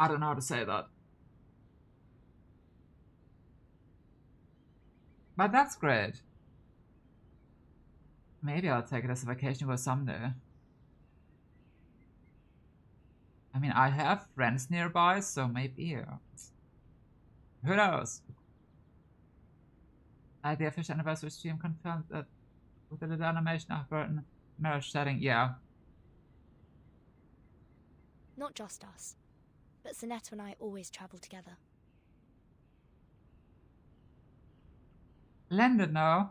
don't know how to say that. But that's great. Maybe I'll take it as a vacation for someday. I mean, I have friends nearby, so maybe. Who knows? The official anniversary stream confirmed that with the little animation of Burton marriage setting, yeah. Not just us, but Sonetta and I always travel together. Lendino.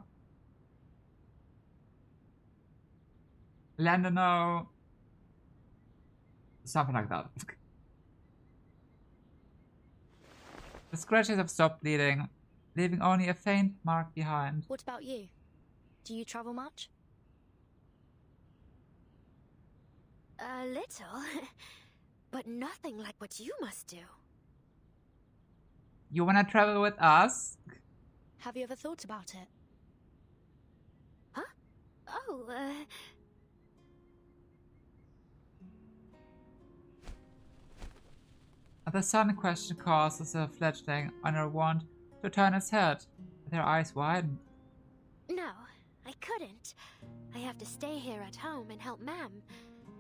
Something like that. The scratches have stopped bleeding, leaving only a faint mark behind. What about you? Do you travel much? A little, but nothing like what you must do. You wanna travel with us? Have you ever thought about it? Huh? Oh, The sudden question causes a fledgling on her wand to turn its head, their eyes widen. No, I couldn't. I have to stay here at home and help Mam.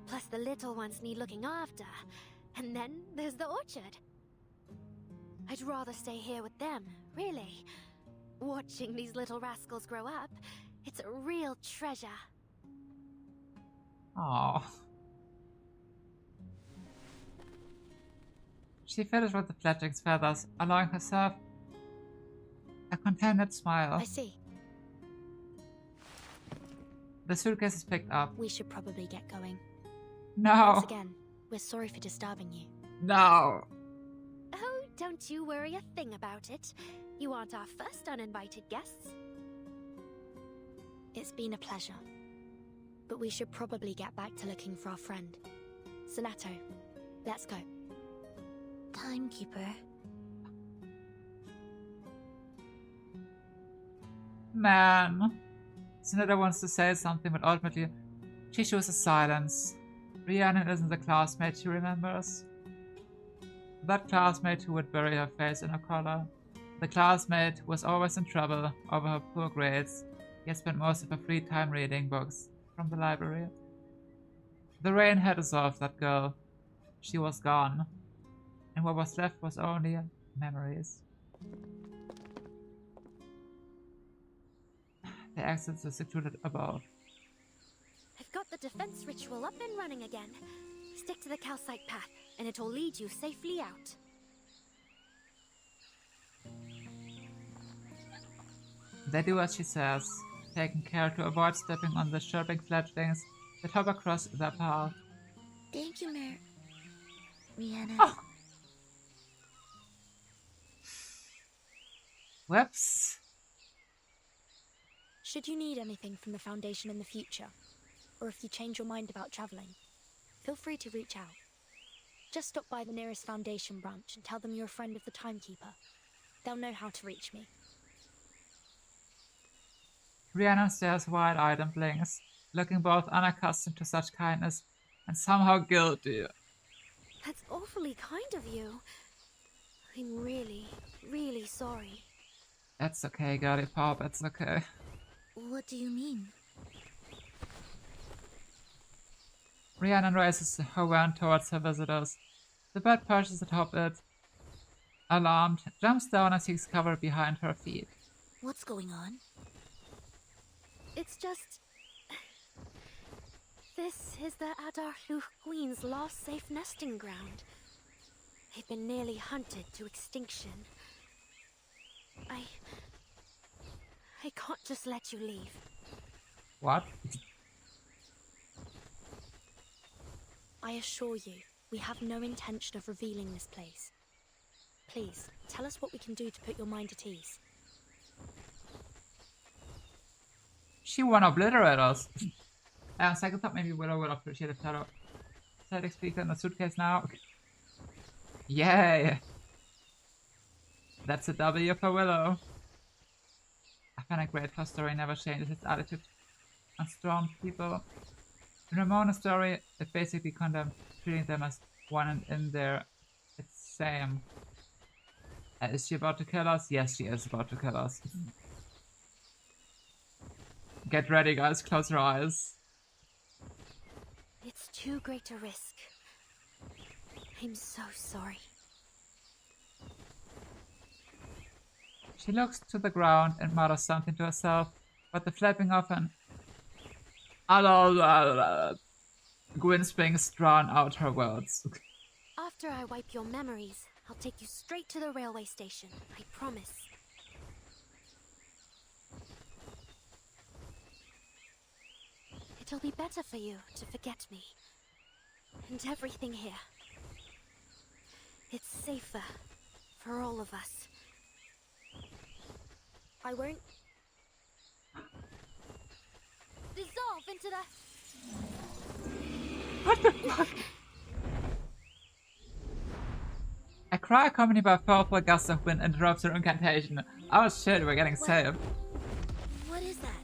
Plus the little ones need looking after. And then there's the orchard. I'd rather stay here with them, really. Watching these little rascals grow up, it's a real treasure. Aww. She fiddles with the fledgling's feathers, allowing herself a contented smile. I see. The suitcase is picked up. We should probably get going. No. Once again, we're sorry for disturbing you. No. Oh, don't you worry a thing about it. You aren't our first uninvited guests. It's been a pleasure. But we should probably get back to looking for our friend. Sonato, let's go. Timekeeper. Man. Sonetta wants to say something, but ultimately she chooses silence. Rhiannon isn't the classmate she remembers. That classmate who would bury her face in her collar. The classmate who was always in trouble over her poor grades, yet spent most of her free time reading books from the library. The rain had dissolved that girl. She was gone. And what was left was only memories. The exits are secluded above. I've got the defense ritual up and running again. Stick to the calcite path, and it'll lead you safely out. They do as she says, taking care to avoid stepping on the chirping fledglings that hop across their path. Thank you, Rihanna. Oh. Whoops. Should you need anything from the Foundation in the future, or if you change your mind about traveling, feel free to reach out. Just stop by the nearest Foundation branch and tell them you're a friend of the Timekeeper. They'll know how to reach me. Rhiannon stares wide-eyed and blinks, looking both unaccustomed to such kindness and somehow guilty. That's awfully kind of you. I'm really, really sorry. That's okay, girly pop, it's okay. What do you mean? Rhiannon raises her wand towards her visitors. The bird perches atop it, alarmed, jumps down and seeks cover behind her feet. What's going on? It's just... This is the Adarluch Queen's last safe nesting ground. They've been nearly hunted to extinction. I can't just let you leave. What? I assure you, we have no intention of revealing this place. Please, tell us what we can do to put your mind at ease. She wanna obliterate us. Second thought, maybe Willow would appreciate a shadow. Static speaker in the suitcase now. Yay! That's a W for Willow. I find it great her story never changes its attitude on strong people. In Ramona's story, it basically condemns treating them as one and in there. It's same. Is she about to kill us? Yes, she is about to kill us. Get ready, guys. Close your eyes. It's too great a risk. I'm so sorry. She looks to the ground and mutters something to herself, but the flapping of an Gwyn Springs drown out her words. After I wipe your memories, I'll take you straight to the railway station. I promise. It'll be better for you to forget me. And everything here. It's safer for all of us. I won't... Dissolve into the... What the fuck? A cry accompanied by a powerful gust of wind interrupts her incantation. Oh shit, we're getting saved. What is that?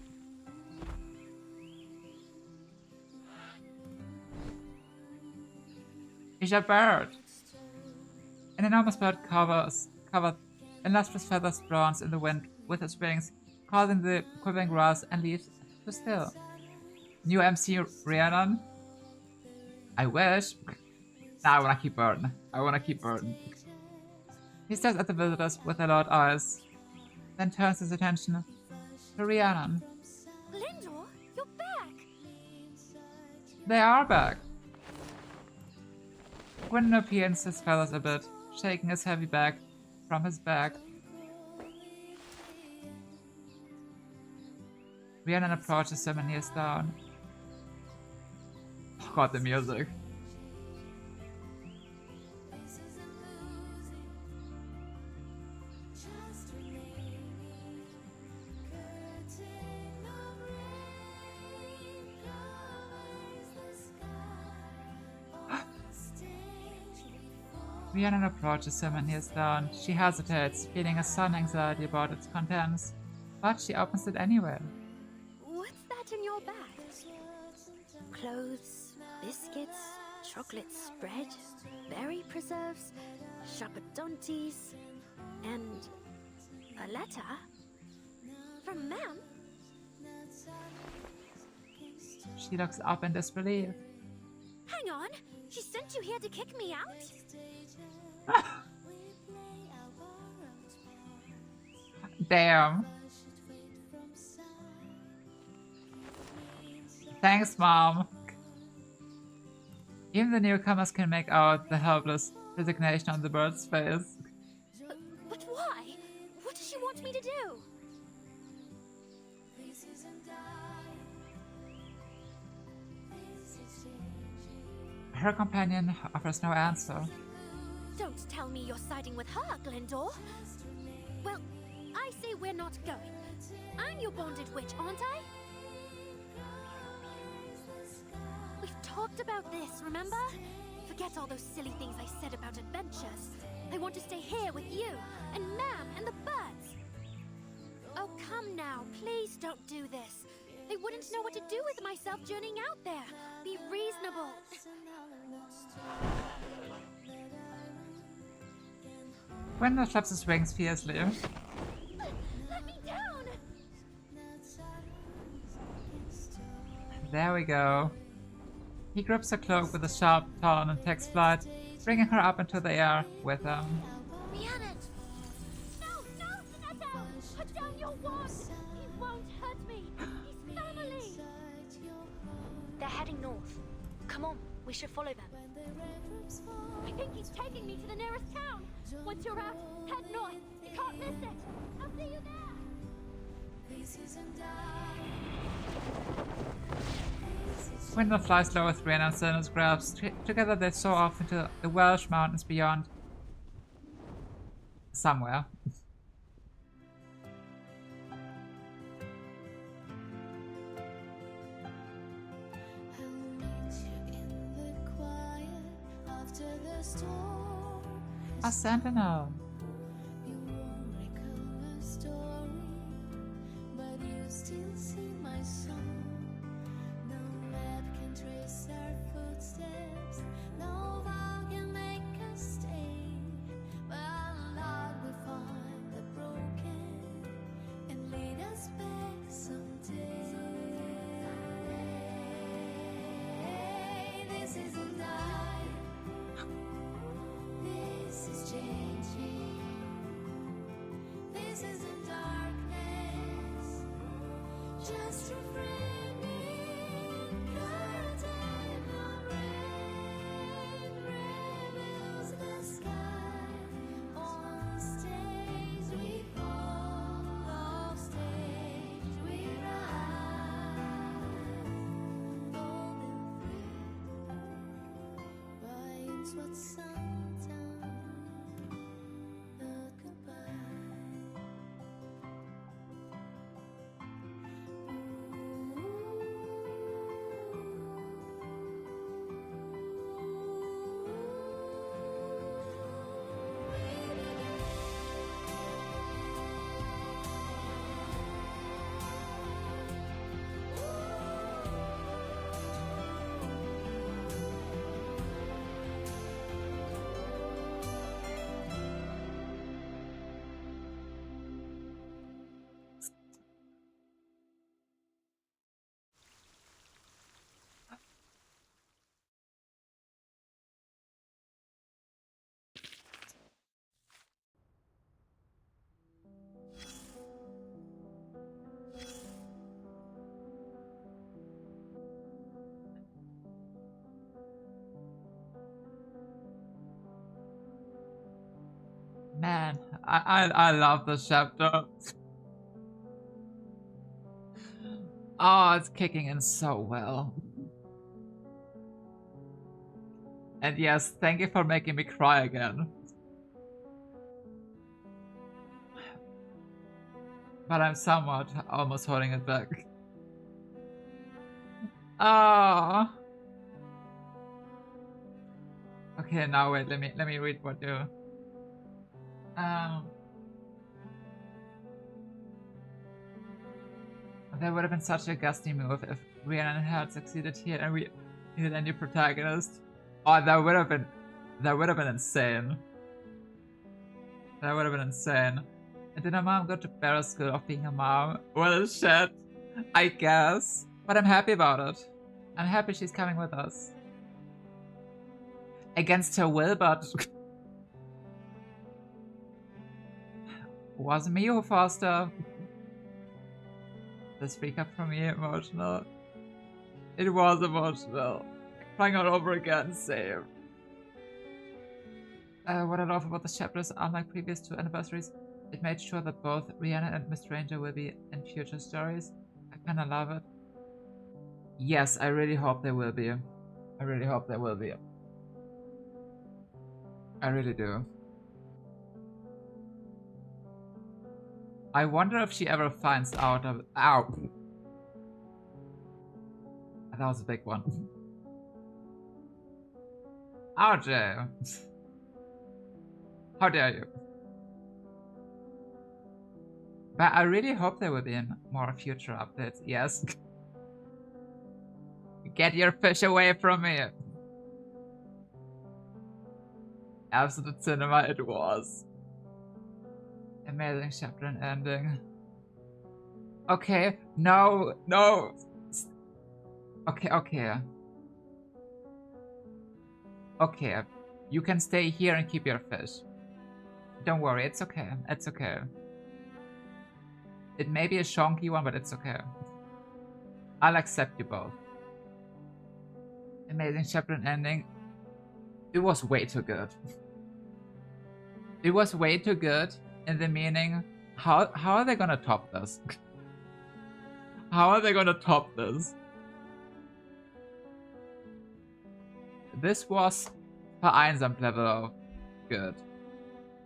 It's a bird. An enormous bird covered in lustrous feathers bronze in the wind with its wings, causing the quivering grass and leaves to still. New MC Rhiannon? I wish. Nah, I wanna keep Burton. He stares at the visitors with alert eyes, then turns his attention to Rhiannon. Lindor, you're back! They are back. Gwyn peels his feathers a bit, shaking his heavy bag from his back. Rhiannon approaches him and kneels down. Oh god, the music. Rhiannon approaches him and kneels down. She hesitates, feeling a sudden anxiety about its contents, but she opens it anyway. What's that in your bag? Clothes, biscuits, chocolate spread, berry preserves, chappadonties, and a letter? From Ma'am? She looks up in disbelief. Hang on! She sent you here to kick me out? Damn. Thanks, Mom. Even the newcomers can make out the helpless resignation on the bird's face. But why? What does she want me to do? Her companion offers no answer. Don't tell me you're siding with her, Glendor. Well, I say we're not going. I'm your bonded witch, aren't I? We've talked about this, remember? Forget all those silly things I said about adventures. I want to stay here with you, and Ma'am, and the birds. Oh, come now, please don't do this. I wouldn't know what to do with myself journeying out there. Be reasonable. Gwendolyn flaps his wings fiercely. There we go. He grips her cloak with a sharp turn and takes flight, bringing her up into the air with him. Rhiannon! No, no, Sonetto! Put down your wand! He won't hurt me! He's family! They're heading north. Come on, we should follow them. I think he's taking me to the nearest town. Once you're out, head north. You can't miss it. I'll see you there. Swindle flies low with Rhiannon and Silence grabs. Together they soar off into the Welsh mountains beyond. Somewhere. A sentinel. Man, I love this chapter. Oh, it's kicking in so well. And yes, thank you for making me cry again. But I'm somewhat almost holding it back. Oh. Okay, now wait, let me read what you That would have been such a gusty move if Rhiannon had succeeded here and we needed a new protagonist. Oh, that would have been insane. That would have been insane. And did her mom go to better school of being a mom? Well, shit. I guess. But I'm happy about it. I'm happy she's coming with us. Against her will, but... wasn't me who forced her. This recap for me emotional. It was emotional. Crying all over again, same. What I love about this chapter is, unlike previous two anniversaries, it made sure that both Rhiannon and Miss Ranger will be in future stories. I kinda love it. Yes, I really hope they will be. I really hope they will be. I really do. I wonder if she ever finds out of— ow! That was a big one. RJ! How dare you? But I really hope there will be more future updates. Yes. Get your fish away from me! Absolute cinema it was. Amazing chapter and ending. Okay, no, no. Okay, okay. Okay, you can stay here and keep your fish. Don't worry, it's okay. It's okay. It may be a shonky one, but it's okay. I'll accept you both. Amazing chapter and ending. It was way too good. It was way too good in the meaning, how are they gonna top this? How are they gonna top this? This was vereinsamt level of good.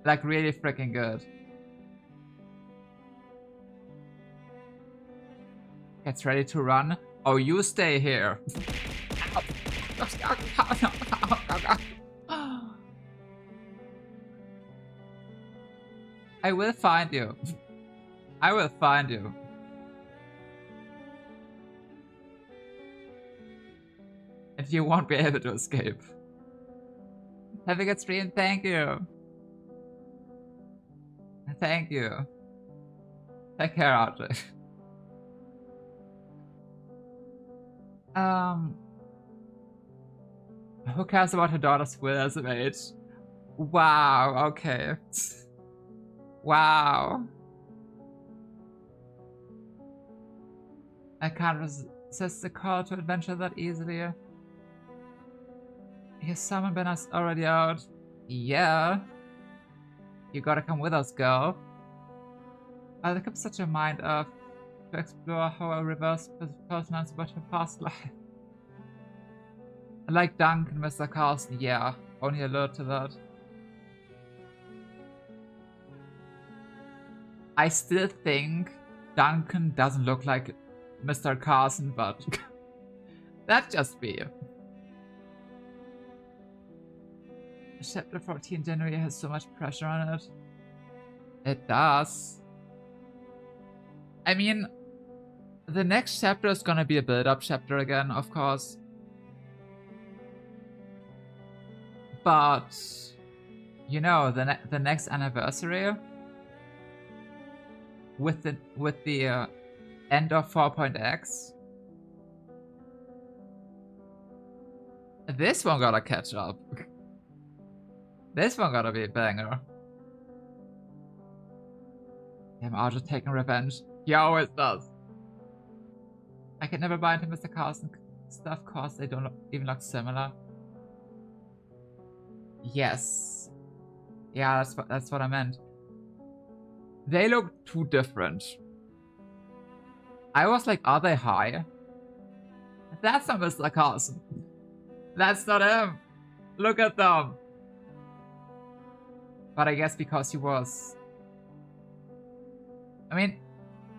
Like really freaking good. Gets ready to run. Oh, you stay here. I will find you. I will find you. And you won't be able to escape. Have a good stream, thank you. Thank you. Take care, Audrey. Who cares about her daughter's will as a mage? Wow, okay. Wow. I can't resist the call to adventure that easily. Your summon banner's already out. Yeah. You gotta come with us, girl. I look up such a mind up to explore how a reverse personality about her past life. Like Duncan, Mr. Carlson, yeah. Only alert to that. I still think Duncan doesn't look like Mr. Carson, but that's just me. Chapter 14 January has so much pressure on it. It does. I mean, the next chapter is gonna be a build-up chapter again, of course. But, you know, the next anniversary with the end of 4.x, this one gotta catch up. This one gotta be a banger. Damn, Archer taking revenge. He always does. I can never buy into Mr. Carson stuff cause they don't even look similar. Yes. Yeah, that's what I meant. They look too different. I was like, are they high? That's not Mr. Carson. That's not him. Look at them. But I guess because he was... I mean,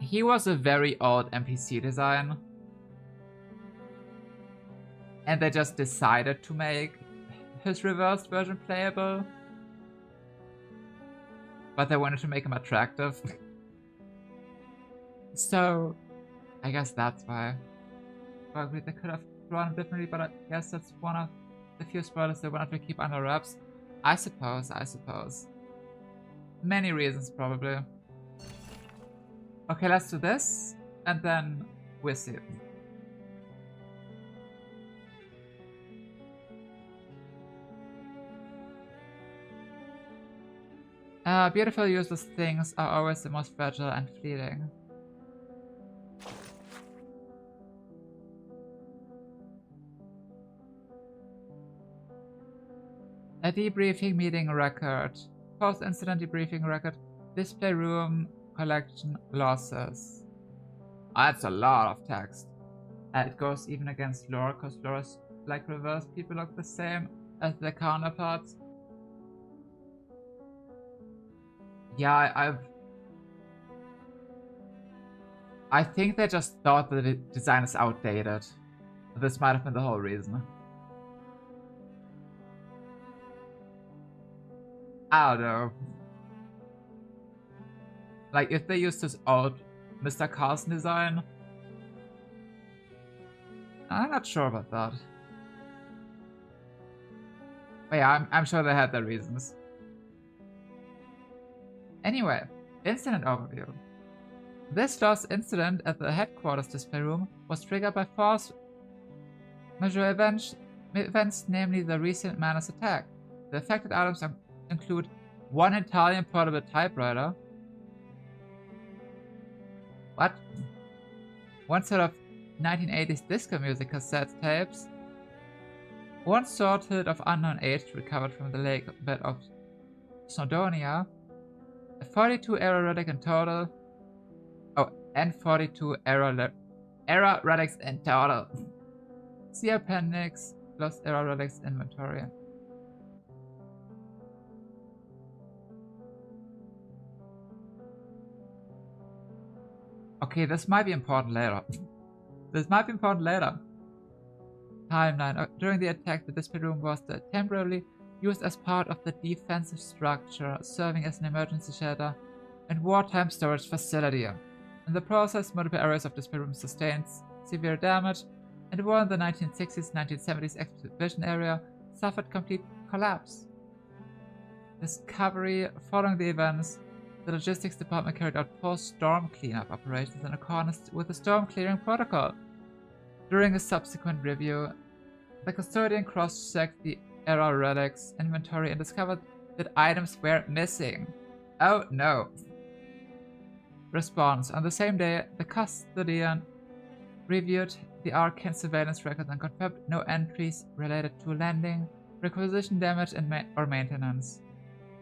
he was a very old NPC design. And they just decided to make his reversed version playable. But they wanted to make him attractive. So, I guess that's why. Probably they could have drawn him differently, but I guess that's one of the few spoilers they wanted to keep under wraps. I suppose. Many reasons, probably. Okay, let's do this, and then we'll see. Beautiful useless things are always the most fragile and fleeting. A debriefing meeting record. Post-incident debriefing record. Display room collection losses. That's a lot of text. It goes even against lore, because lore is like reverse. People look the same as their counterparts. Yeah, I think they just thought that the design is outdated. This might have been the whole reason. I don't know. Like, if they used this old Mr. Carson design, I'm not sure about that. But yeah, I'm sure they had their reasons. Anyway, incident overview. This last incident at the headquarters display room was triggered by Major events, namely the recent Manus attack. The affected items include one Italian portable typewriter. What? One set of 1980s disco music cassette tapes. One sword of unknown age recovered from the lake bed of Snowdonia. 42 error relics in total. Oh, and 42 error relics in total. See appendix, lost error relics inventory. Okay, this might be important later. Timeline. During the attack, the display room was temporarily used as part of the defensive structure, serving as an emergency shelter and wartime storage facility. In the process, multiple areas of display room sustained severe damage, and one in the 1960s, 1970s exhibition area suffered complete collapse. Discovery. Following the events, the logistics department carried out post-storm cleanup operations in accordance with the storm clearing protocol. During a subsequent review, the custodian cross-checked the error relics inventory and discovered that items were missing. Oh no. Response. On the same day, the custodian reviewed the Arcane surveillance records and confirmed no entries related to landing, requisition damage, or maintenance.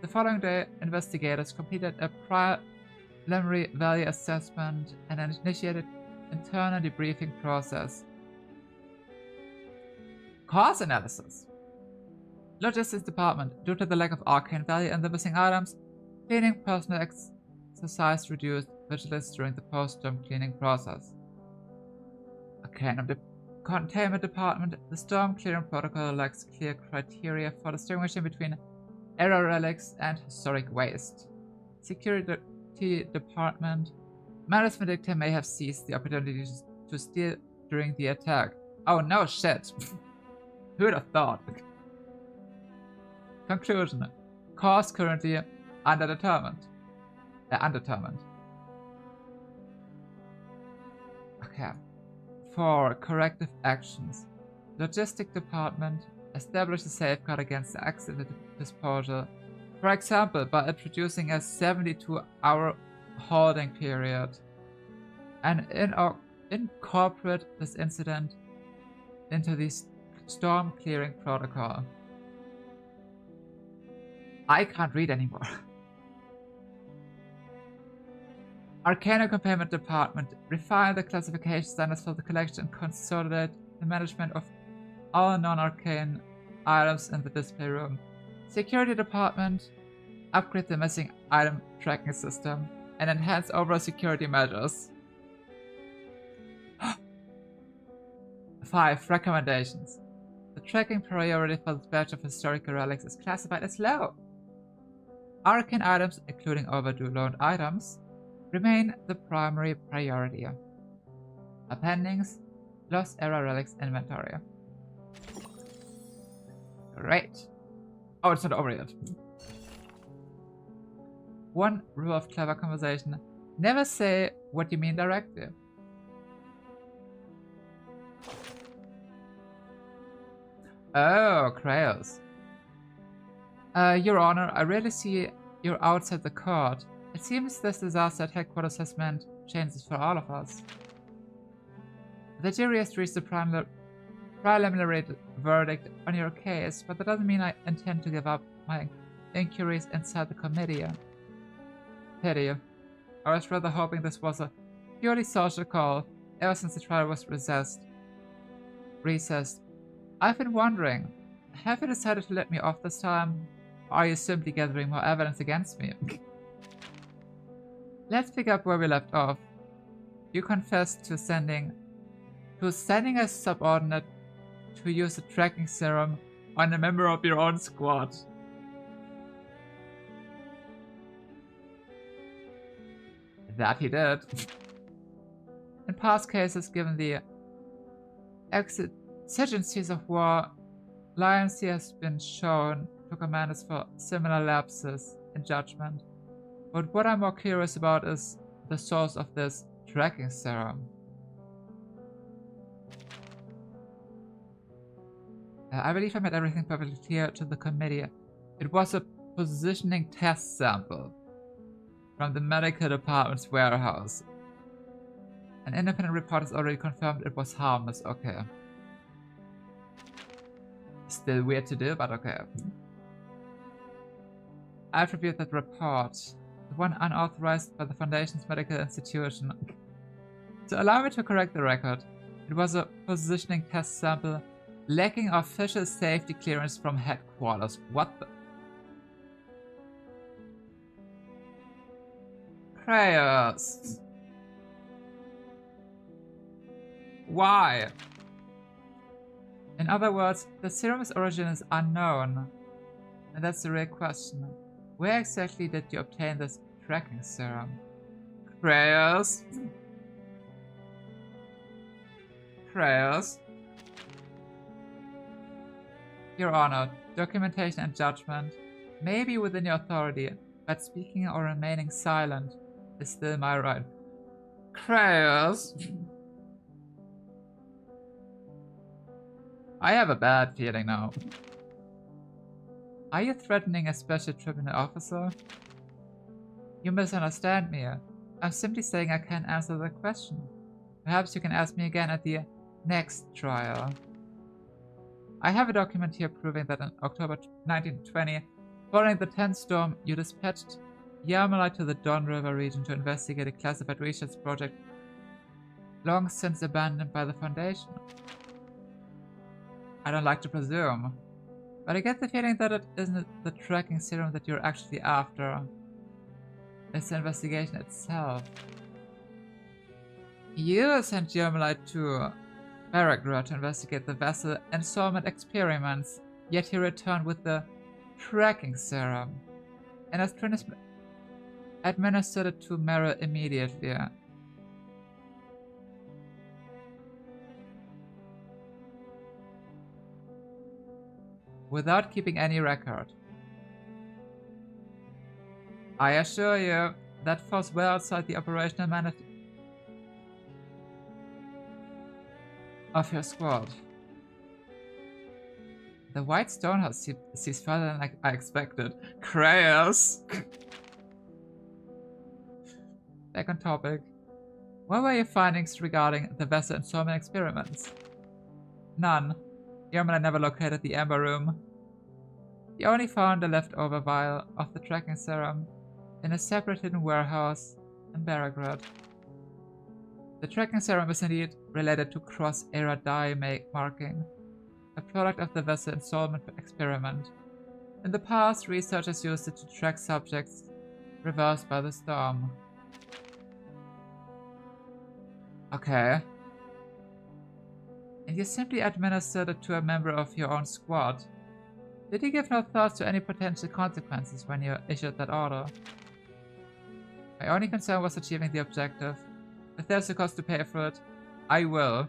The following day, investigators completed a preliminary value assessment and initiated internal debriefing process. Cost analysis. Logistics department. Due to the lack of arcane value and the missing items, cleaning personnel exercise reduced vigilance during the post-storm cleaning process. Containment department. The storm clearing protocol lacks clear criteria for distinguishing between error relics and historic waste. Security department. Manus Vindicta may have seized the opportunity to steal during the attack. Oh no shit. Who'd have thought? Conclusion. Cause currently undetermined. Okay. For corrective actions. Logistic department. Establish a safeguard against accident disposal. For example, by introducing a 72-hour holding period. And incorporate this incident into the storm clearing protocol. I can't read anymore. Arcana Containment Department. Refine the classification standards for the collection and consolidate the management of all non-arcane items in the display room. Security Department. Upgrade the missing item tracking system and enhance overall security measures. 5. Recommendations. The tracking priority for the batch of historical relics is classified as low. Arcane items, including overdue loaned items, remain the primary priority. Appendix. Lost error relics inventory. Great. Oh, it's not over yet. One rule of clever conversation. Never say what you mean directly. Oh, Kraos. Your Honor, I rarely see you outside the court. It seems this disaster at headquarters has meant changes for all of us. The jury has reached the preliminary verdict on your case, but that doesn't mean I intend to give up my inquiries inside the committee. Pity. I was rather hoping this was a purely social call, ever since the trial was recessed. I've been wondering, have you decided to let me off this time, or are you simply gathering more evidence against me? Let's pick up where we left off. You confessed to sending a subordinate to use a tracking serum on a member of your own squad. That he did. In past cases, given the exigencies of war, leniency has been shown to commanders for similar lapses in judgment. But what I'm more curious about is the source of this tracking serum. I believe I made everything perfectly clear to the committee. It was a positioning test sample from the medical department's warehouse. An independent report has already confirmed it was harmless. Okay. Still weird to do, but okay. I attribute that report, the one unauthorized by the Foundation's medical institution. To allow me to correct the record, it was a positioning test sample lacking official safety clearance from headquarters. What the? Prayers. Why? In other words, the serum's origin is unknown. And that's the real question. Where exactly did you obtain this tracking serum? Prayers? Prayers? Your Honor, documentation and judgment may be within your authority, but speaking or remaining silent is still my right. Prayers? I have a bad feeling now. Are you threatening a special tribunal officer? You misunderstand me. I'm simply saying I can't answer the question. Perhaps you can ask me again at the next trial. I have a document here proving that in October 1920, following the 10th storm, you dispatched Yarmalite to the Don River region to investigate a classified research project long since abandoned by the Foundation. I don't like to presume, but I get the feeling that it isn't the tracking serum that you're actually after. It's the investigation itself. You sent Yarmalite to Baragra to investigate the vessel installment experiments, yet he returned with the tracking serum and has administered it to Mara immediately. Without keeping any record. I assure you, that falls well outside the operational mandate of your squad. The White Stonehouse sees further than I expected. Kratos! Back on topic. What were your findings regarding the vessel installment experiments? None. Yarmalite never located the Amber Room. He only found a leftover vial of the tracking serum in a separate hidden warehouse in Baragrad. The tracking serum is indeed related to cross-era dye marking, a product of the vessel installment experiment. In the past, researchers used it to track subjects reversed by the storm. Okay. And you simply administered it to a member of your own squad. Did you give no thought to any potential consequences when you issued that order? My only concern was achieving the objective. If there's a cost to pay for it, I will.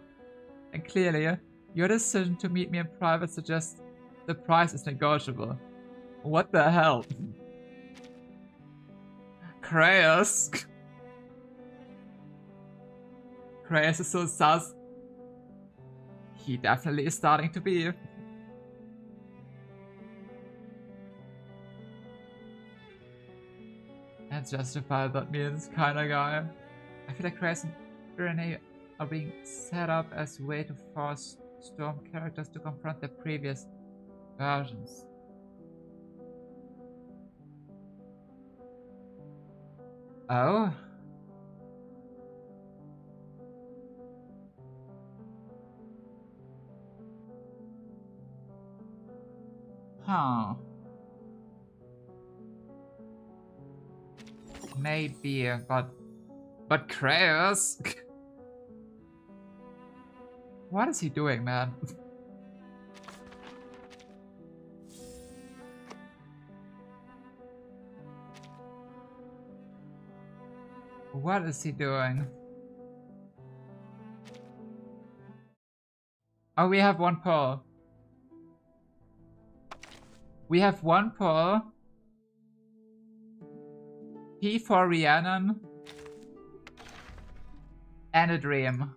And clearly, your decision to meet me in private suggests the price is negotiable. What the hell? Kratos! Kratos is so sus. He definitely is starting to be. And justified that means kinda guy. I feel like Kratos and Irene are being set up as a way to force Storm characters to confront their previous versions. Oh? Huh. Maybe, but Kratos? What is he doing, man? What is he doing? Oh, we have one pull. We have one pull. P for Rhiannon. And a dream.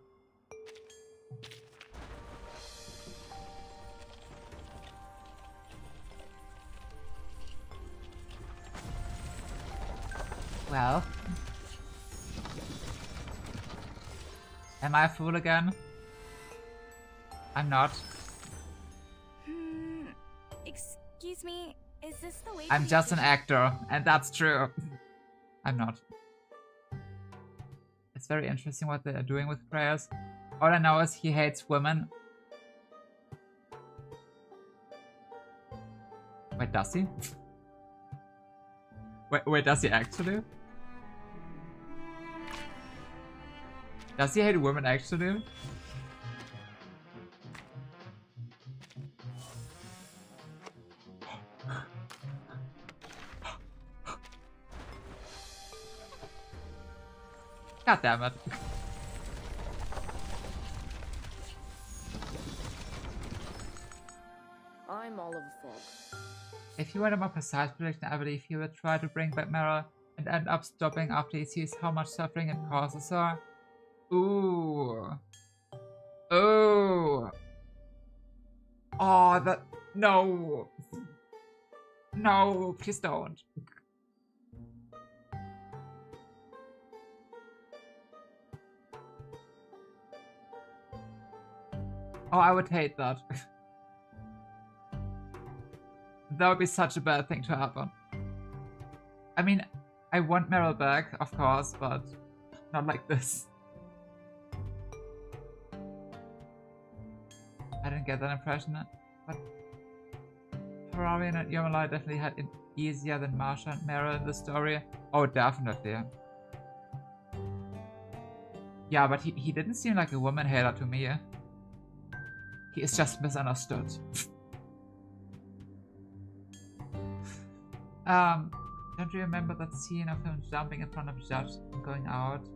Well. Am I a fool again? I'm not. Excuse me, is this the way? I'm just an actor, and that's true. I'm not. It's very interesting what they are doing with prayers. All I know is he hates women. Wait, does he? Wait, does he actually? Does he hate women actually? God damn it. I'm all of fog. If you want a more precise prediction, I believe he will try to bring back Meryl and end up stopping after he sees how much suffering it causes her. Ooh. Oh. Oh, that. No. No, please don't. Oh, I would hate that. That would be such a bad thing to happen. I mean, I want Meryl back, of course, but not like this. I didn't get that impression, but Ferrari and Yomala definitely had it easier than Marsha and Meryl in the story. Oh, definitely. Yeah, but he didn't seem like a woman hater to me. He is just misunderstood. Don't you remember that scene of him jumping in front of the judge and going out?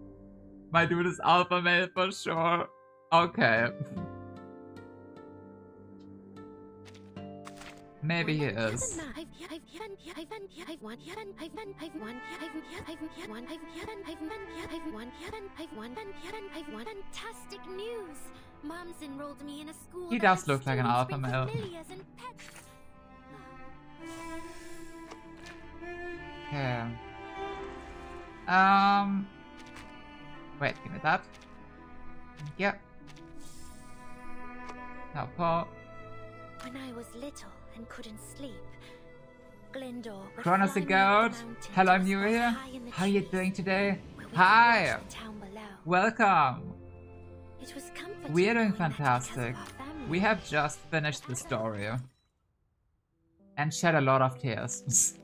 My dude is alpha male for sure. Okay. Maybe he is. Fantastic news! Mom's enrolled me in a school. He does look like an alpha male. Okay. Wait, give me that. Yep. Now, Paul. When I was little and couldn't sleep, Glendor would Kronos the Goat. Hello, I'm new here. How are you doing today? Hi. Welcome. It was comforting. We are doing fantastic. We have just finished the story. And shed a lot of tears.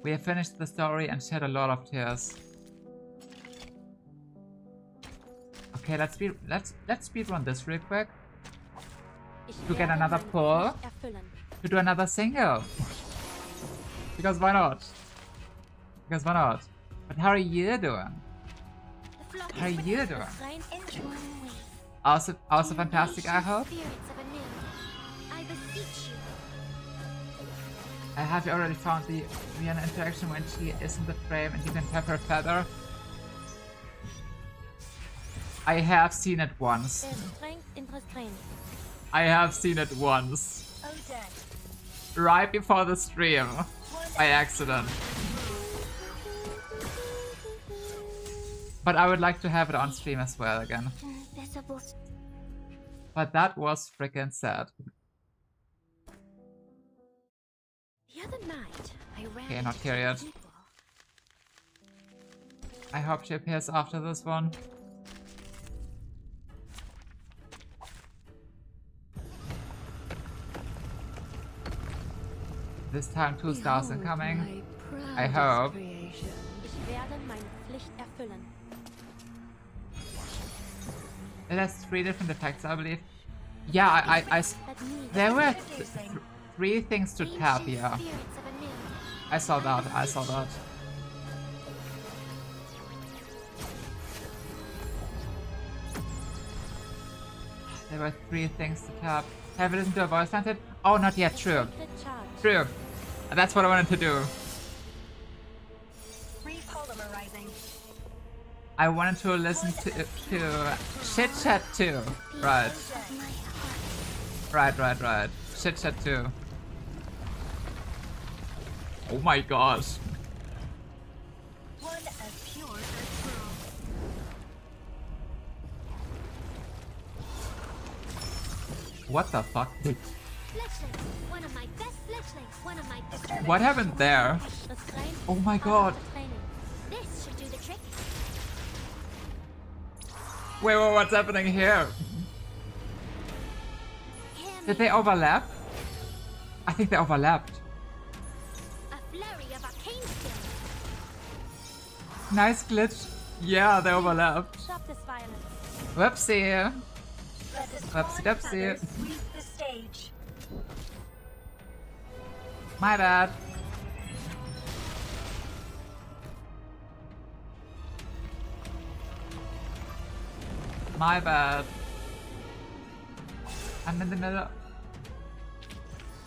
We have finished the story and shed a lot of tears. Okay, let's speedrun this real quick. To get another pull. To do another single. Because why not? Because why not? But how are you doing? How are you doing? Also fantastic, I hope. Have you already found the Vienna interaction when she is in the frame and you can tap her feather? I have seen it once. I have seen it once. Right before the stream. By accident. But I would like to have it on stream as well again. But that was freaking sad. The other night, I ran okay, not here yet. I hope she appears after this one. This time 2 stars incoming. I hope. It has 3 different effects, I believe. Yeah, there were 3 things to tap, yeah. I saw that, I saw that. There were 3 things to tap. Have you listened to a voice planted? Oh, not yet, true. True. That's what I wanted to do. Repolymerizing. I wanted to listen to Chit Chat too. Right. Right. Chit Chat too. Oh my gosh. What the fuck? Fletchling, one of my best fletchlings, one of my best. What happened there? Oh my god. This should do the trick. Wait, what's happening here? Did they overlap? I think they overlapped. A flurry of arcane skill. Nice glitch. Yeah, they overlapped. Stop this violence. Whoopsie. Whoopsie doopsie. The stage. My bad. My bad. I'm in the middle.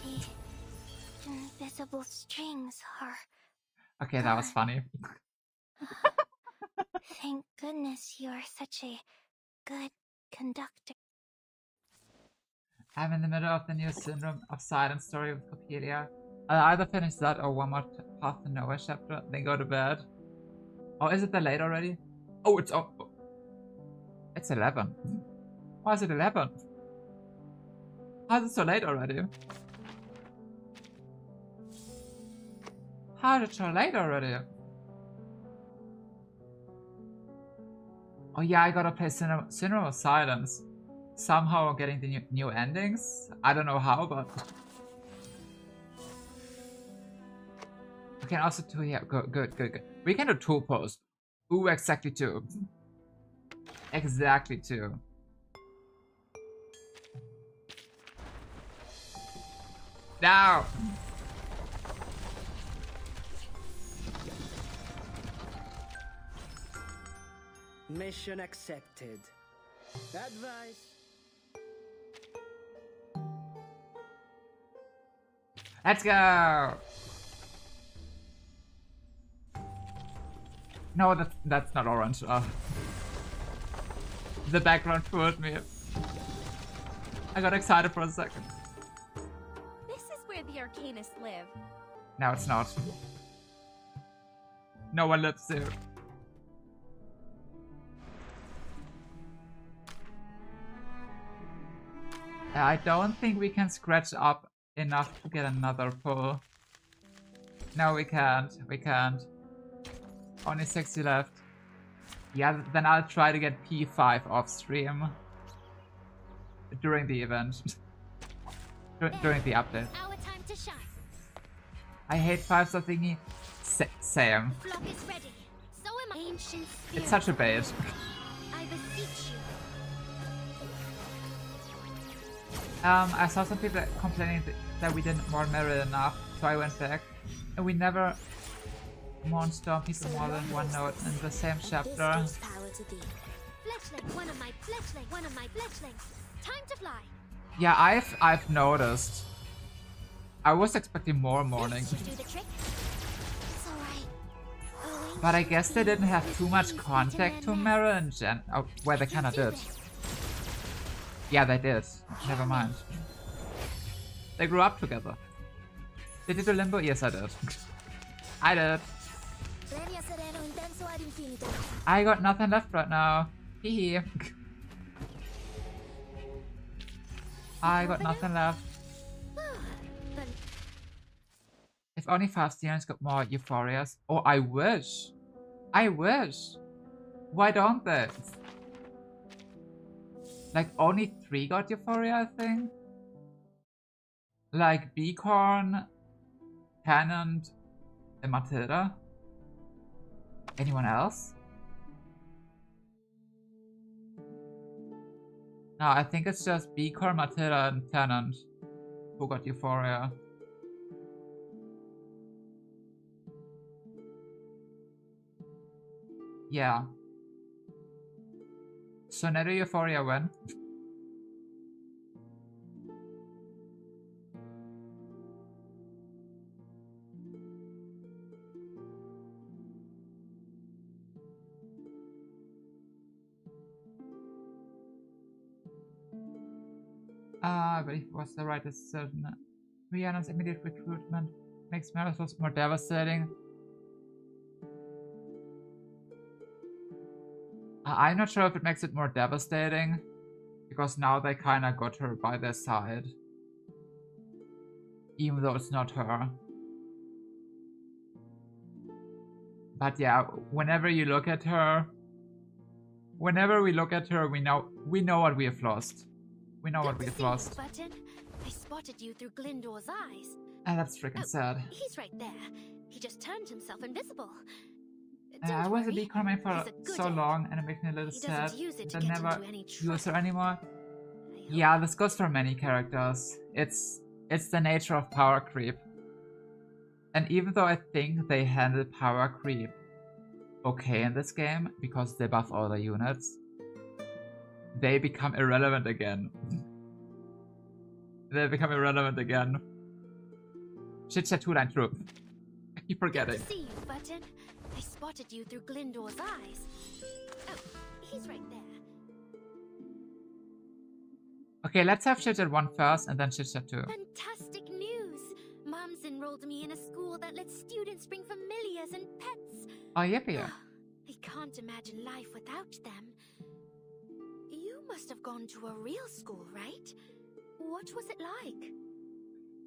The invisible strings are... Okay, that was funny. Thank goodness you are such a good conductor. I'm in the middle of the new Syndrome of Silence story with Wikipedia. I'll either finish that or one more Path to Nowhere chapter, then go to bed. Oh, is it that late already? Oh, it's 11. Why is it 11? How is it so late already? How is it so late already? Oh yeah, I gotta play Syndrome of Silence. Somehow getting the new endings. I don't know how, but... We can also do here. Good. We can do 2 posts. Ooh, exactly 2. Exactly 2. Now! Mission accepted. Advice. Let's go! No, that's not orange. The background fooled me. I got excited for a second. This is where the Arcanists live. No, it's not. No one lives here. I don't think we can scratch up enough to get another pull. No, we can't. We can't. Only 60 left. Yeah, then I'll try to get P5 off stream. During the event. During the update. Our time to shine. I hate 5-star thingy. Same. Flock is ready. So am I. Ancient It's such a bait. I beseech you. I saw some people complaining that we didn't warn Meryl enough, so I went back. And we never Storm people more than one note in the same chapter. Fletchling, one of my fletchlings. Time to fly. Yeah, I've noticed. I was expecting more morning. But I guess they didn't have too much contact to Meryl and Jen. Oh, well, they kinda did. Yeah, they did. Never mind. They grew up together. Did you do Limbo? Yes, I did. I did. I got nothing left right now. Hee. I got nothing left. If only 5 students got more euphorias. Oh, I wish. I wish. Why don't they? Like, only 3 got euphoria, I think? Like, Beacorn, Tennant, and Matilda? Anyone else? No, I think it's just Beacorn, Matilda, and Tennant who got euphoria. Yeah. So Nether euphoria when? But it was the right decision. Rihanna's immediate recruitment makes Marisol more devastating. I'm not sure if it makes it more devastating, Because now they kinda got her by their side. Even though it's not her. But yeah, whenever you look at her, whenever we look at her, we know what we have lost. We know what we have lost. Button. I spotted you through Glyndor's eyes. And that's freaking sad. He's right there. He just turned himself invisible. I was a beacon man for so long, and it makes me a little sad that I never use her anymore. Yeah, this goes for many characters. It's the nature of power creep. And even though I think they handle power creep okay in this game, because they buff all the units, they become irrelevant again. They become irrelevant again. Chit chat 2-line troop. I keep forgetting. See you, Button. I spotted you through Glyndor's eyes. Oh, he's right there. Okay, let's have chit chat 1 first, and then chit chat 2. Fantastic news! Mom's enrolled me in a school that lets students bring familiars and pets. Oh, yippee. I can't imagine life without them. You must have gone to a real school, right? What was it like?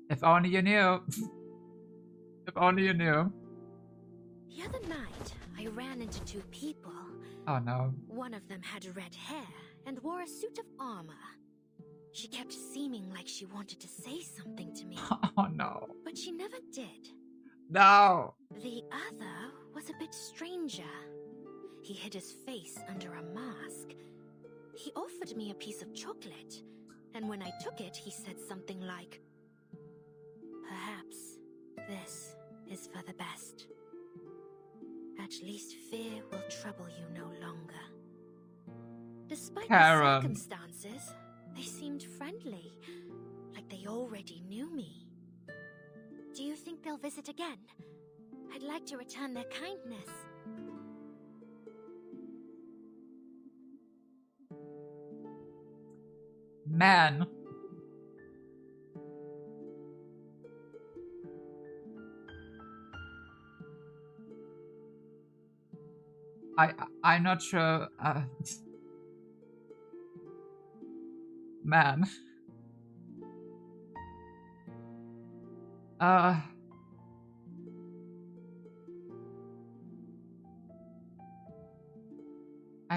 If only you knew. If only you knew. The other night, I ran into 2 people. Oh no. One of them had red hair and wore a suit of armor. She kept seeming like she wanted to say something to me. Oh no. But she never did. No. The other was a bit stranger. He hid his face under a mask. He offered me a piece of chocolate, and when I took it, he said something like, "Perhaps this is for the best. At least fear will trouble you no longer." Despite the circumstances, they seemed friendly, like they already knew me. Do you think they'll visit again? I'd like to return their kindness. Man. I'm not sure. Man. I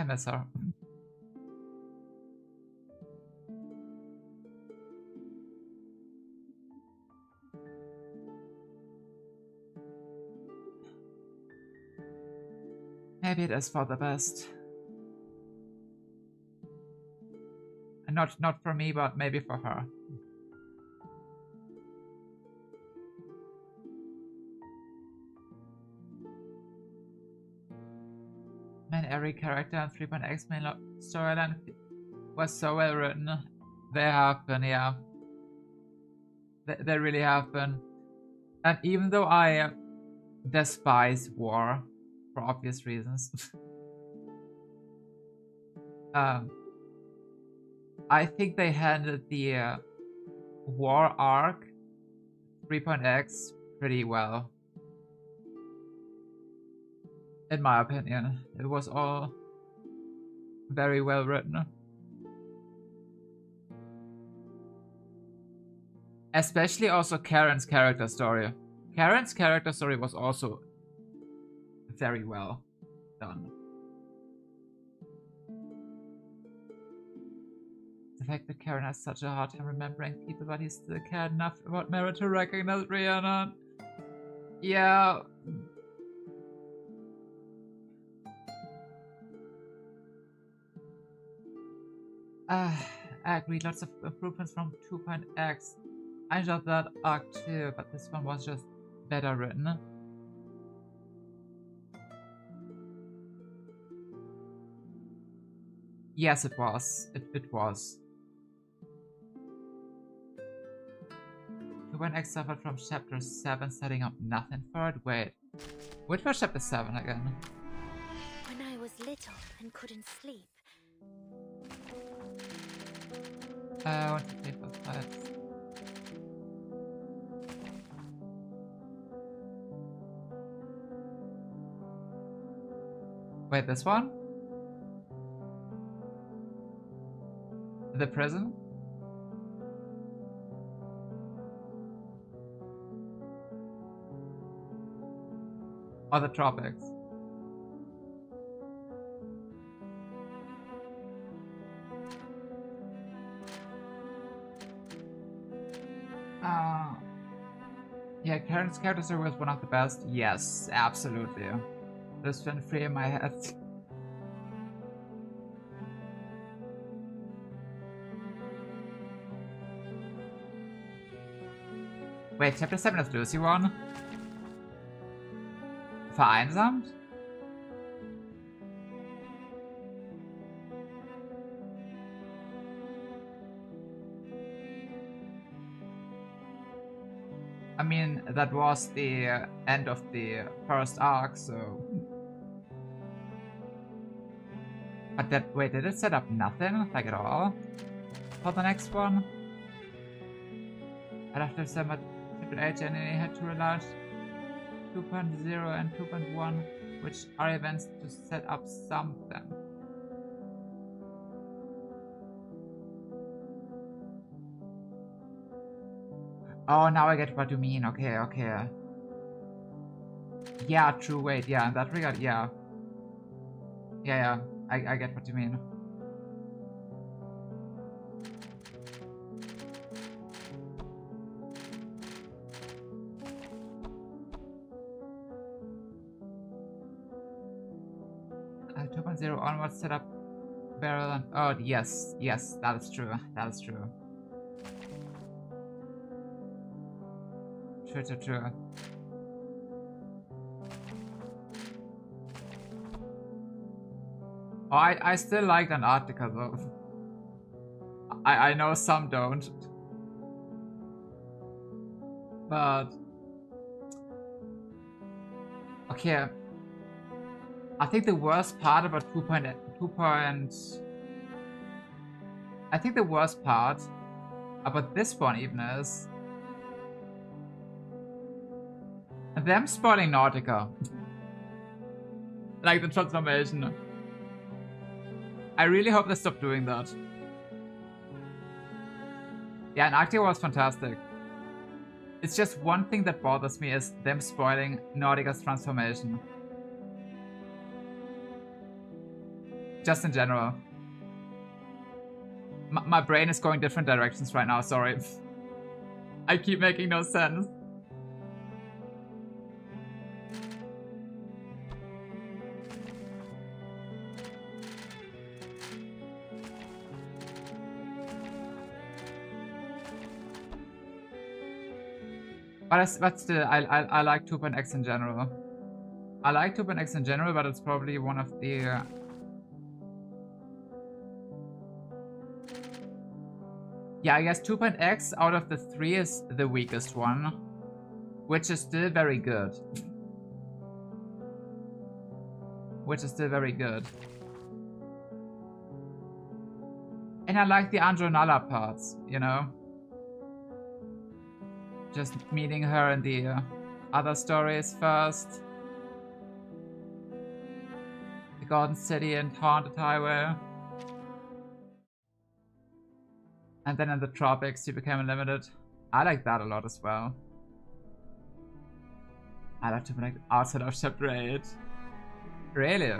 miss her. Maybe it is for the best. And not for me, but maybe for her. Man, every character in 3.x main storyline was so well written. They have been, yeah. They really have been. And even though I despise war, for obvious reasons, I think they handled the war arc 3.x pretty well. In my opinion, it was all very well written. Especially also Karen's character story. Karen's character story was also very well done. The fact that Karen has such a hard time remembering people, but he still cared enough about Mara to recognize Rhiannon. Yeah. I agree, lots of improvements from 2.x. I enjoyed that arc too, but this one was just better written. Yes, it was. It was. 2.x suffered from chapter 7, setting up nothing for it. Wait, which was chapter 7 again? When I was little and couldn't sleep. 1, 2, 3, 4, 5. Wait, this one? The prison? Or the tropics? Yeah, Karen's character was one of the best. Yes, absolutely. This went free in my head. Wait, Chapter 7 is Lucy one? Vereinsamt? I mean, that was the end of the first arc, so... But that, wait, did it set up nothing? Like at all? For the next one? And after December Triple H and he had to relaunch 2.0 and 2.1, which are events to set up something. Oh, now I get what you mean. Okay, okay. Yeah, true, wait, yeah, in that regard, yeah. Yeah, I get what you mean. Uh, 2.0 onwards set up barrel and... Oh, yes, yes, that is true, that is true. True. Oh, I still like Antarctica though. I know some don't. But... Okay. I think the worst part about 2.2. I think the worst part about this one even is them spoiling Nautica. Like the transformation. I really hope they stop doing that. Yeah, Antarctica was fantastic. It's just one thing that bothers me is them spoiling Nautica's transformation. Just in general. My brain is going different directions right now, sorry. I keep making no sense. But still, I like 2.x in general. I like 2.x in general, but it's probably one of the... Yeah, I guess 2.x out of the 3 is the weakest one. Which is still very good. And I like the Andronalla parts, you know? Just meeting her in the other stories first. The Garden City and Haunted Highway. And then in the tropics, you became unlimited. I like that a lot as well. I like to connect outside of Chapter 8. Really?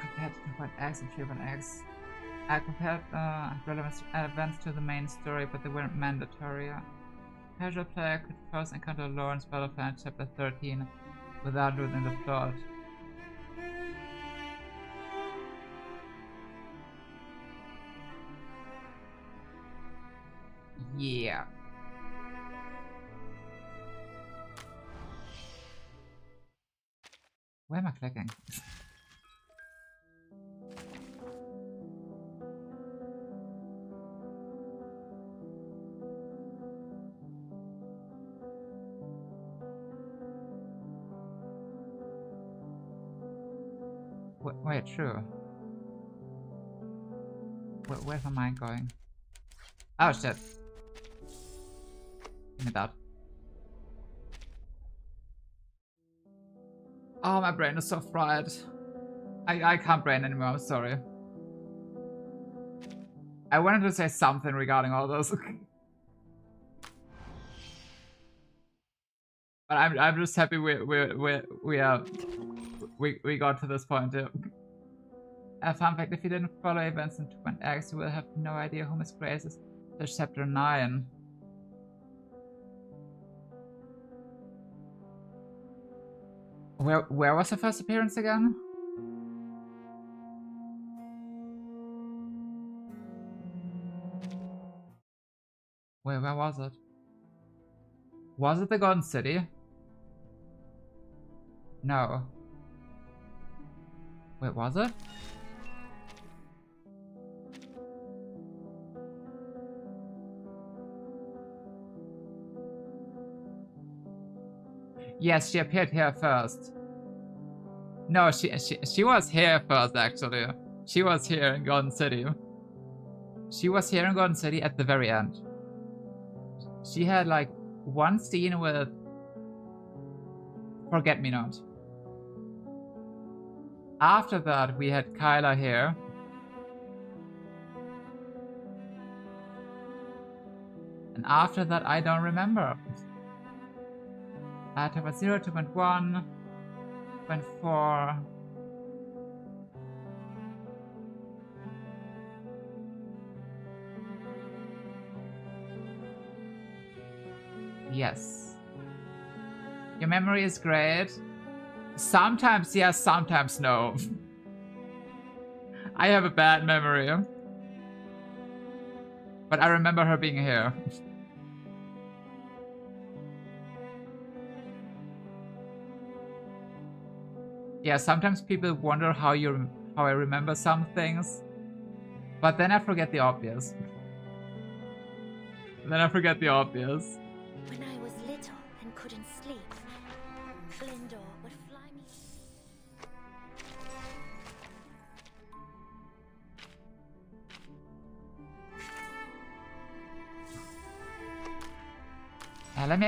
Compared to 2.x and 3.x, I compared relevant events to the main story, but they weren't mandatory. Casual player could first encounter Lawrence Battlefield in Chapter 13 without losing the plot. Yeah. Where am I clicking? Wait, true. Where's my mind going? Oh shit. Give me that. Oh, my brain is so fried. I can't brain anymore, I'm sorry. I wanted to say something regarding all those. But I'm just happy we got to this point. Yeah. A fun fact: if you didn't follow events in 2.x, you will have no idea who Miss Grace is. There's chapter 9. Where was her first appearance again? Wait, where was it? Was it the Golden City? No. Wait, was it? Yes, she appeared here first. No, she was here first, actually. She was here in Golden City. She was here in Golden City at the very end. She had like one scene with Forget-Me-Not. After that, we had Kyla here. And after that, I don't remember. 2.0, 2.1, 2.4. Yes. Your memory is great. Sometimes yes, sometimes no. I have a bad memory. But I remember her being here. Yeah, sometimes people wonder how I remember some things. But then I forget the obvious. Then I forget the obvious. When I was little and couldn't sleep, Flindor would fly me. Let me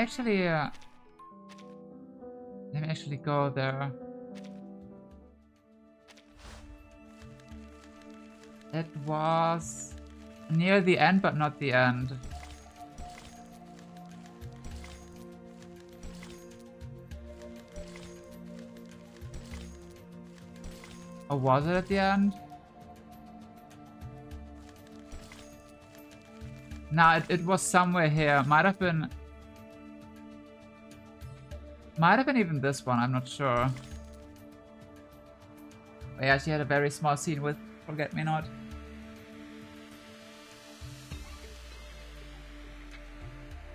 actually go there. It was near the end, but not the end. Or was it at the end? Nah, it was somewhere here. Might have been even this one, I'm not sure. But yeah, she had a very small scene with Forget-Me-Not.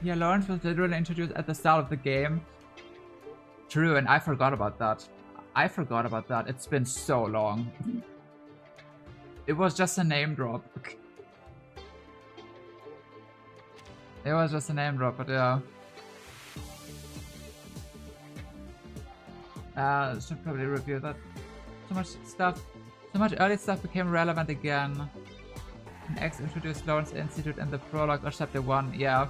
Yeah, Lawrence was literally introduced at the start of the game. True, and I forgot about that. It's been so long. It was just a name drop. It was just a name drop, but yeah. Should probably review that. So much early stuff became relevant again. And X introduced Lawrence Institute in the prologue or chapter 1, yeah.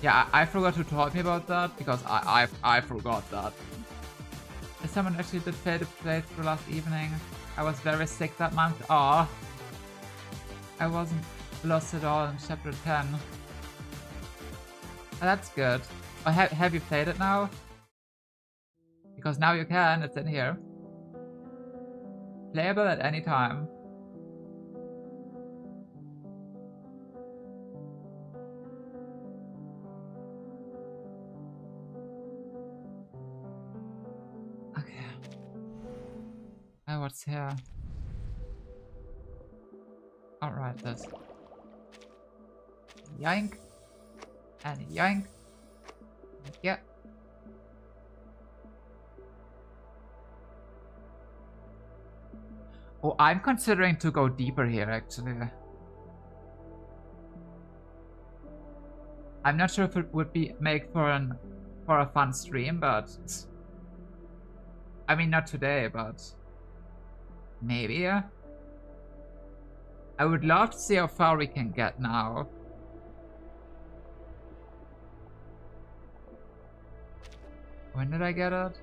Yeah, I forgot who told me about that, because I forgot that. If someone actually did fail to play through last evening, I was very sick that month. Aw. I wasn't lost at all in chapter 10. Oh, that's good. Oh, have you played it now? Because now you can, it's in here. Playable at any time. Okay. Now what's here? Alright, this. Yoink. And yoink. Yeah. Oh, I'm considering to go deeper here, actually. I'm not sure if it would make for a fun stream, but I mean, not today, but maybe. I would love to see how far we can get now. When did I get it?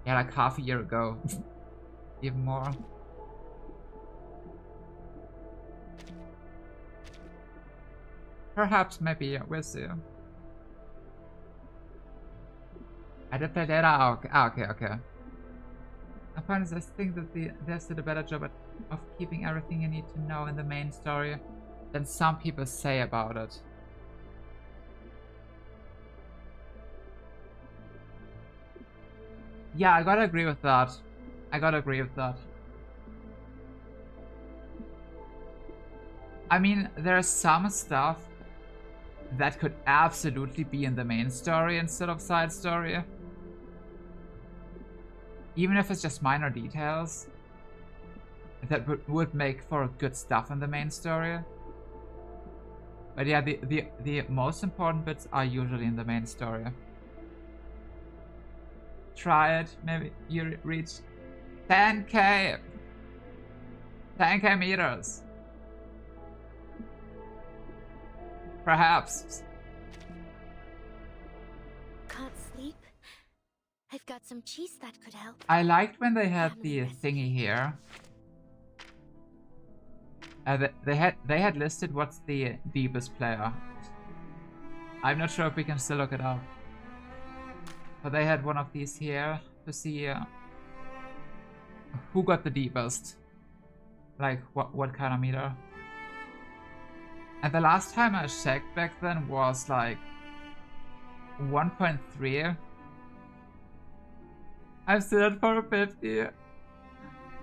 Yeah, like half a year ago. Even more. Perhaps, maybe, yeah, we'll see. I did play data. Okay. Apparently, I think that they did a better job of keeping everything you need to know in the main story than some people say about it. Yeah, I gotta agree with that. I mean, there's some stuff that could absolutely be in the main story instead of side story. Even if it's just minor details that would make for good stuff in the main story. But yeah, the most important bits are usually in the main story. Try it, maybe you reach 10k meters. Perhaps. Can't sleep? I've got some cheese that could help. I liked when they had the thingy here. They had listed what's the deepest player. I'm not sure if we can still look it up. But they had one of these here to see who got the deepest. Like what kind of meter. And the last time I checked back then was like 1.3. I'm still at 450.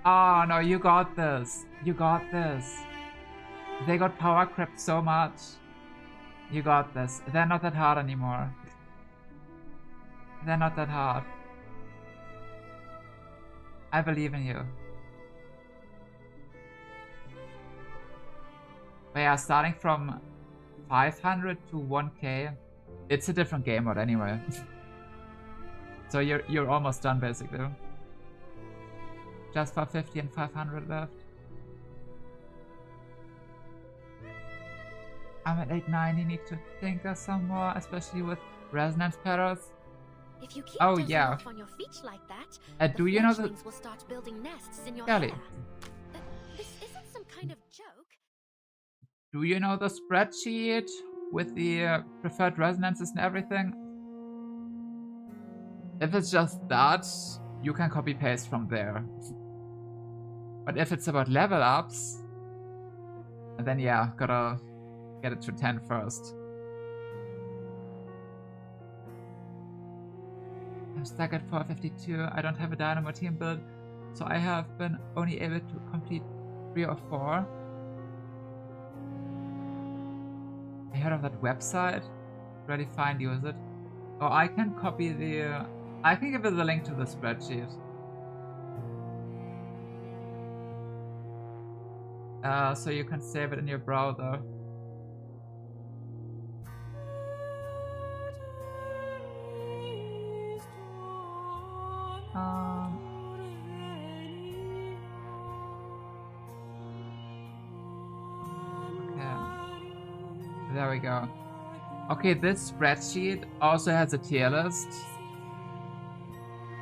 Oh no, you got this. You got this. They got power crept so much. You got this. They're not that hard anymore. They're not that hard. I believe in you. But yeah, starting from 500 to 1k, it's a different game mode anyway. So you're almost done basically. Just 450 and 500 left. I'm at 890, need to think of some more, especially with resonance patterns. If you keep oh dozing yeah. off on your feet like that, do you know the will start building nests in your Kelly, hair. This isn't some kind of joke. Do you know the spreadsheet with the preferred resonances and everything? If it's just that, you can copy paste from there. But if it's about level ups, then yeah, gotta get it to 10 first. I'm stuck at 452. I don't have a dynamo team build, so I have been only able to complete 3 or 4. I heard of that website. Really fine, use it. Oh, I can copy the... I can give it the link to the spreadsheet. So you can save it in your browser. Okay. There we go. Okay, this spreadsheet also has a tier list.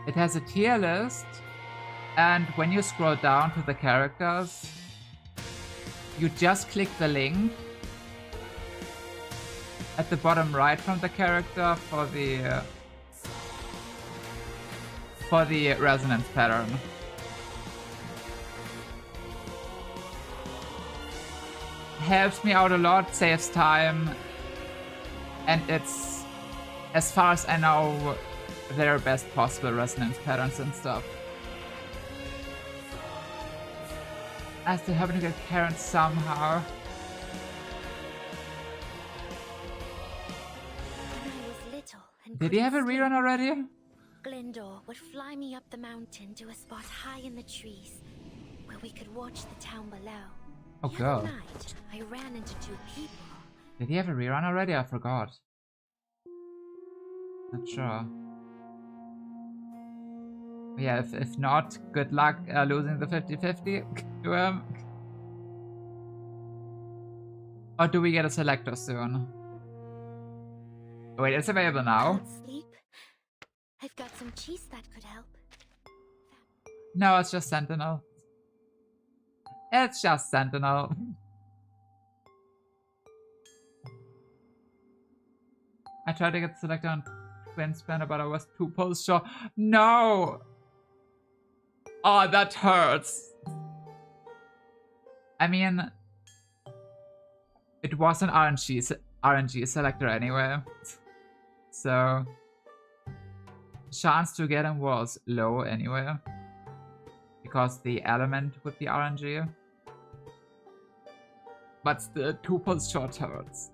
It has a tier list, and when you scroll down to the characters, you just click the link at the bottom right from the character for the resonance pattern. Helps me out a lot, saves time, and it's, as far as I know, their best possible resonance patterns and stuff. I still happen to get Karen somehow. When I was little and Did he have a rerun already? Glendor would fly me up the mountain to a spot high in the trees where we could watch the town below. Oh The god. other night, I ran into 2 people. Did he have a rerun already? I forgot. Not sure. Yeah, if not, good luck losing the 50-50 to him. Or do we get a selector soon? Wait, it's available now? Can't sleep. I've got some cheese that could help. No, it's just Sentinel. It's just Sentinel. I tried to get selected on Twin Spanner, but I was too pulse short. No! Oh, that hurts. I mean, it was an RNG selector anyway. So, chance to get him was low anyway. Because the element would be RNG. But the 2 pulse short hurts.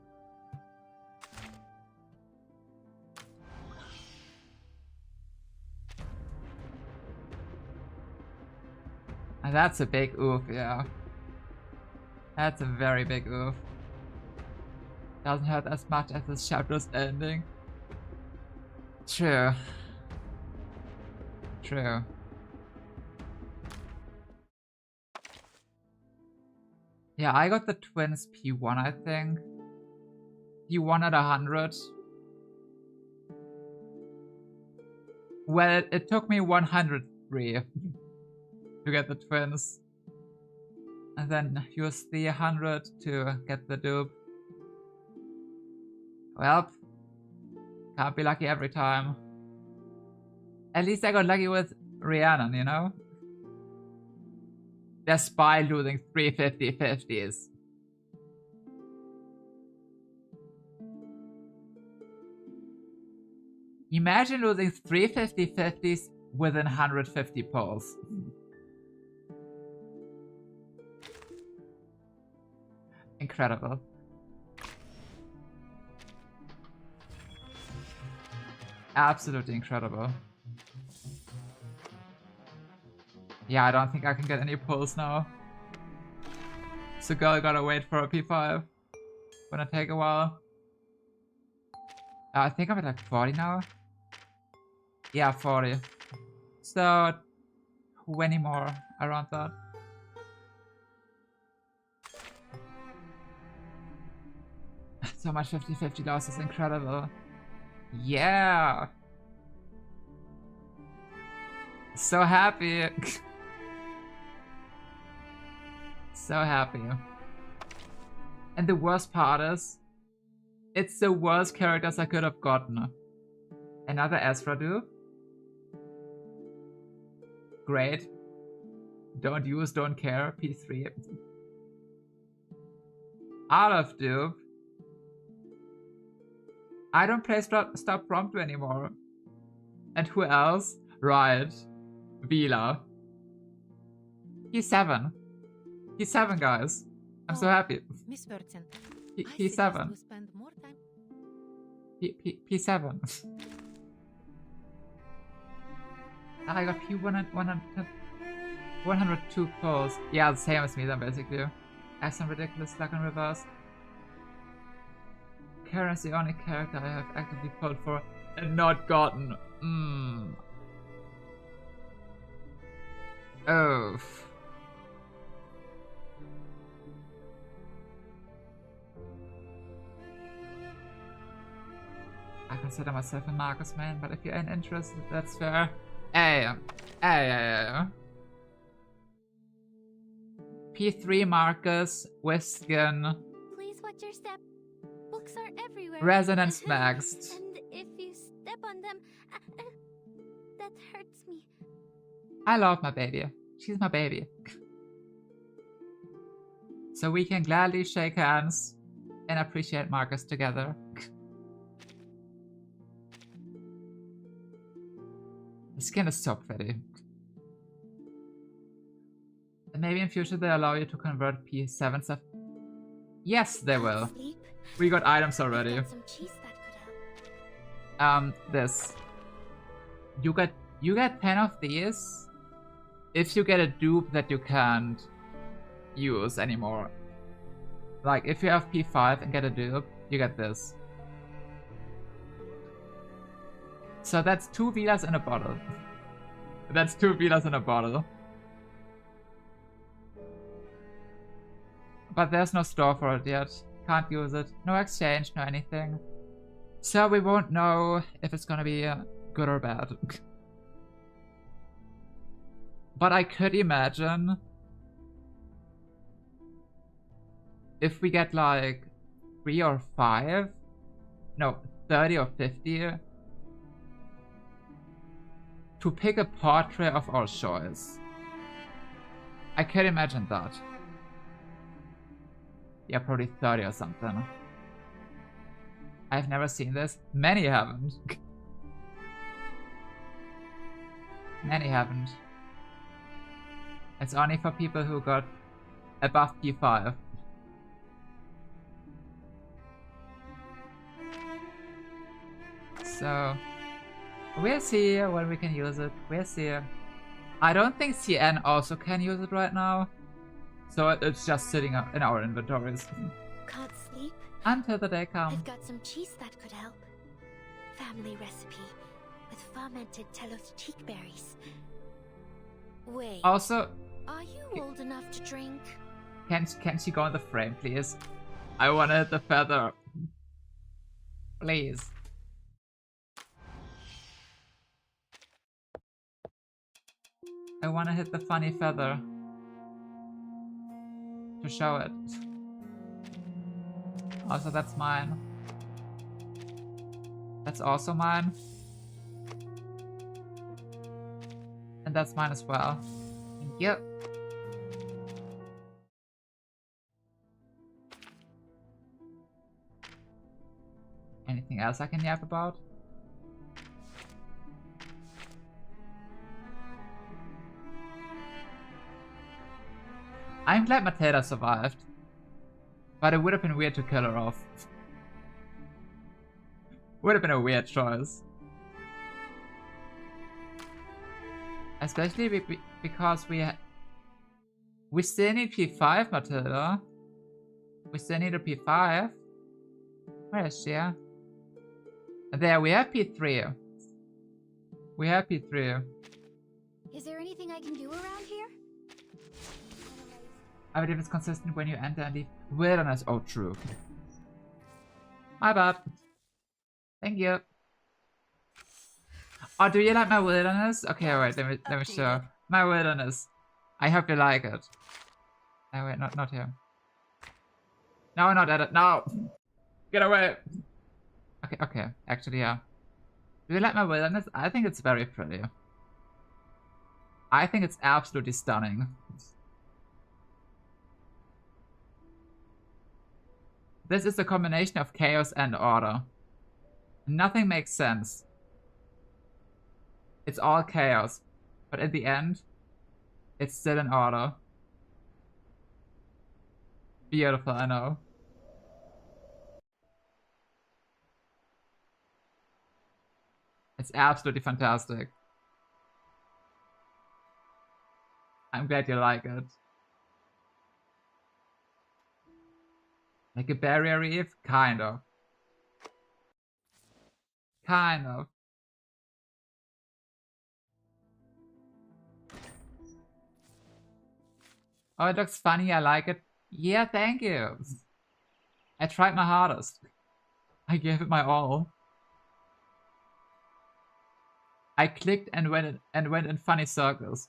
And that's a big oof, yeah. That's a very big oof. Doesn't hurt as much as this chapter's ending. True. True. Yeah, I got the twins P1, I think. P1 at 100. Well, it took me 103 to get the twins. And then use the 100 to get the dupe. Well, can't be lucky every time. At least I got lucky with Rhiannon, you know? Despite losing 3 50-50s. Imagine losing 3 50-50s within 150 pulls. Incredible. Absolutely incredible. Yeah, I don't think I can get any pulls now. So girl gotta wait for a P5. Gonna take a while. I think I'm at like 40 now. Yeah, 40. So 20 more around that. So much 50-50 loss is incredible. Yeah! So happy! So happy. And the worst part is, it's the worst characters I could have gotten. Another Ezra dupe. Great. Don't use, don't care. P3. Out of dupe. I don't play Stop Prompto anymore. And who else? Right. Vila. He's 7. He's 7, guys. I'm so happy. Miss Burton, He's 7. spend more time. P7. I got P1 and 102 pulls. Yeah, the same as me then, basically. I have some ridiculous luck in reverse. Karen is the only character I have actively pulled for and not gotten. Oh. I consider myself a Marcus man, but if you ain't interested, that's fair. Hey. P3 Marcus with skin. Please watch your step. Books are everywhere. Resonance maxed. And if you step on them, that hurts me. I love my baby. She's my baby. So we can gladly shake hands and appreciate Marcus together. The skin is so pretty. And maybe in future they allow you to convert P7 stuff. Yes, they will. We got items already. This. You get 10 of these if you get a dupe that you can't use anymore. Like if you have P5 and get a dupe, you get this. So that's 2 Vilas in a bottle. That's 2 Vilas in a bottle. But there's no store for it yet. Can't use it. No exchange, no anything. So we won't know if it's gonna be good or bad. But I could imagine if we get like 3 or 5, no, 30 or 50, to pick a portrait of our choice. I could imagine that. Yeah, probably 30 or something. I've never seen this. Many haven't. Many haven't. It's only for people who got above P5. So, we'll see when we can use it. We'll see. I don't think CN also can use it right now. So it's just sitting in our inventories. Can't sleep? Until the day comes. I've got some cheese that could help. Family recipe with fermented telos cheek berries. Wait. Also, are you old enough to drink? Can she go on the frame, please? I wanna hit the feather. Please. I wanna hit the funny feather. To show it. Also, that's mine. That's also mine. And that's mine as well. Thank you. Anything else I can yap about? I'm glad Matilda survived. But it would have been weird to kill her off. Would have been a weird choice. Especially because we still need P5, Matilda. We still need a P5. Where is she? There, we have P3. We have P3. Is there anything I can do around here? I believe it's consistent when you enter and leave wilderness. Oh, true. My bad. Thank you. Oh, do you like my wilderness? Okay, wait, let me show. My wilderness. I hope you like it. Oh, wait, not here. No, not at it. No! Get away! Okay, actually, yeah. Do you like my wilderness? I think it's very pretty. I think it's absolutely stunning. This is a combination of chaos and order. Nothing makes sense. It's all chaos, but at the end, it's still in order. Beautiful, I know. It's absolutely fantastic. I'm glad you like it. Like a barrier reef? Kind of. Kind of. Oh, it looks funny, I like it. Yeah, thank you. I tried my hardest. I gave it my all. I clicked and went in funny circles.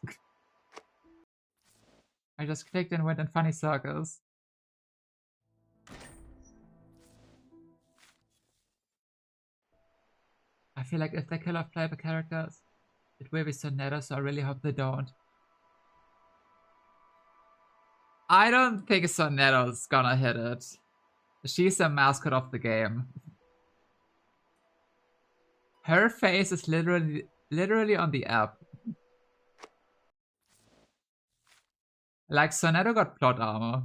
I just clicked and went in funny circles. I feel like if they kill off playable characters, it will be Sonetta, so I really hope they don't. I don't think Sonetta's gonna hit it. She's a mascot of the game. Her face is literally on the app. Like, Sonetta got plot armor.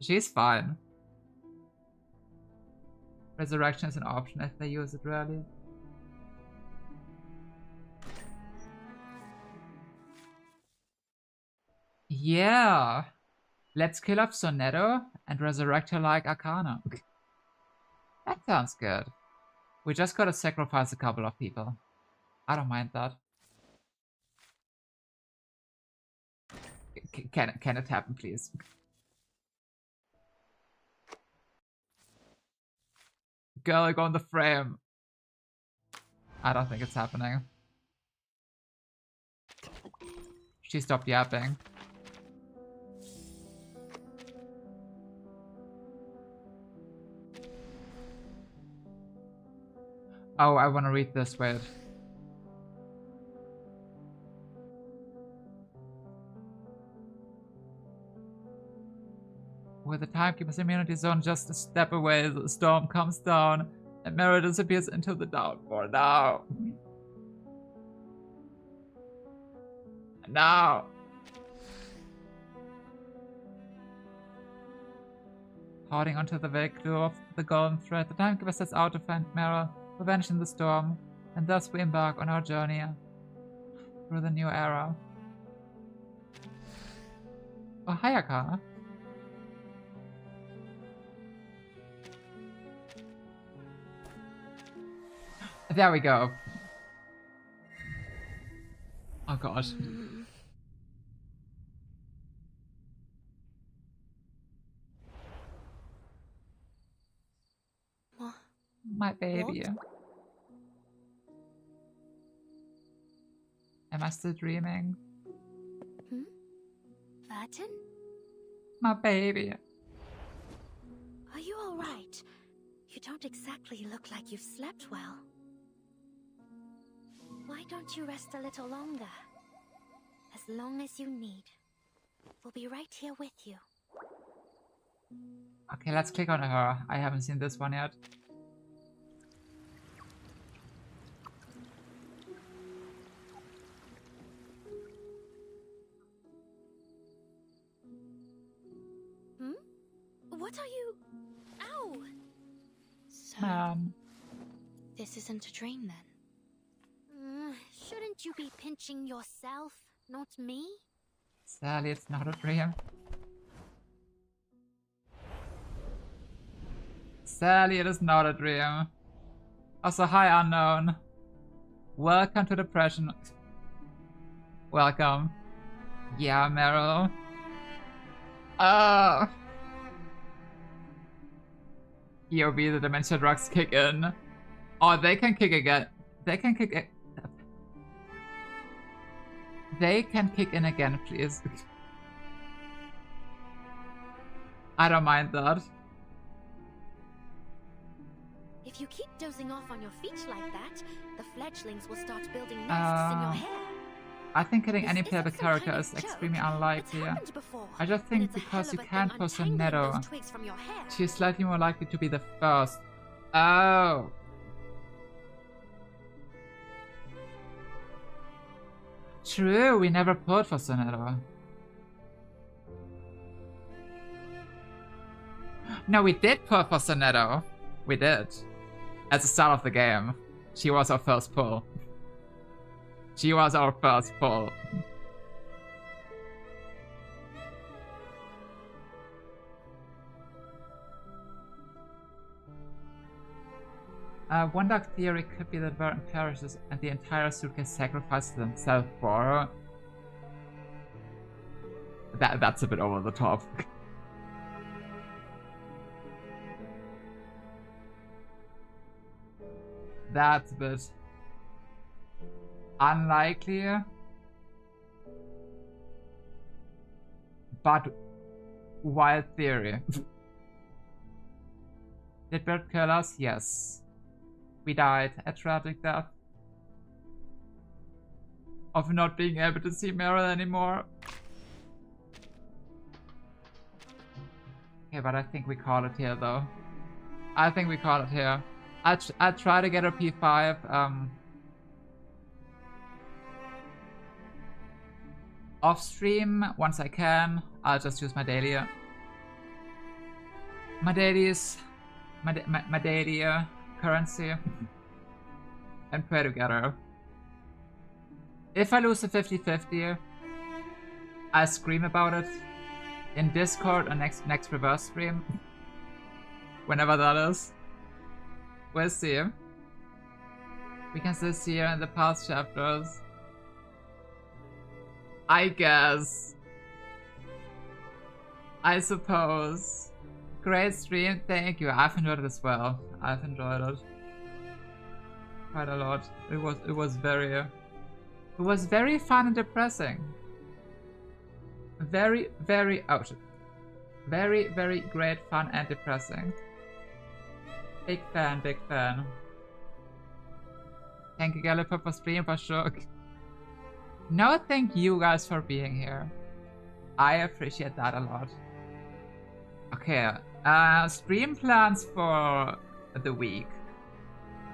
She's fine. Resurrection is an option if they use it rarely. Yeah. Let's kill off Sonetto and resurrect her like Arcana. That sounds good. We just gotta sacrifice a couple of people. I don't mind that. Can it happen, please? girl go in the frame. I don't think it's happening. She stopped yapping. Oh, I want to read this, wait. With the Timekeeper's immunity zone just a step away, the storm comes down and Mara disappears into the downpour. Now. Now. Holding onto the vague glue of the golden thread, the Timekeeper sets out to find Mara, revenge in the storm, and thus we embark on our journey through the new era. Oh, hi, Arcana. There we go. Oh god. My baby. What? Am I still dreaming? Vertin? My baby. Are you alright? You don't exactly look like you've slept well. Why don't you rest a little longer? As long as you need. We'll be right here with you. Okay, let's click on her. I haven't seen this one yet. What are you... Ow! So, this isn't a dream then? Shouldn't you be pinching yourself, not me? Sally, it's not a dream. Sally, it is not a dream. Also, hi, unknown. Welcome to Depression. Welcome. Yeah, Meryl. Oh. EOB, the dementia drugs kick in. Oh, they can kick again. They can kick. They can kick in again, please. I don't mind that. If you keep dozing off on your feet like that, the fledglings will start building nests in your hair. I think hitting any playable character is extremely unlikely. I just think because you can't post a Netto, she's slightly more likely to be the first. Oh. True, we never pulled for Sonetto. No, we did pull for Sonetto. We did. At the start of the game. She was our first pull. She was our first pull. One dark theory could be that Vertin perishes and the entire suitcase sacrifices themselves for her. That's a bit over the top. That's a bit unlikely, but wild theory. Did Bert kill us? Yes. We died a tragic death of not being able to see Meryl anymore. Okay, but I think we call it here though. I think we call it here. I'll try to get a P5 off stream once I can. I'll just use my daily. My daily currency and pray together. If I lose a 50-50, I'll scream about it in Discord or next reverse stream. Whenever that is. We'll see. We can still see her in the past chapters. I guess. I suppose. Great stream, thank you. I've enjoyed it as well. I've enjoyed it quite a lot. It was very fun and depressing. Very great fun and depressing. Big fan. Thank you, Galliper, for stream, for sure. No, thank you guys for being here. I appreciate that a lot. Okay, stream plans for the week.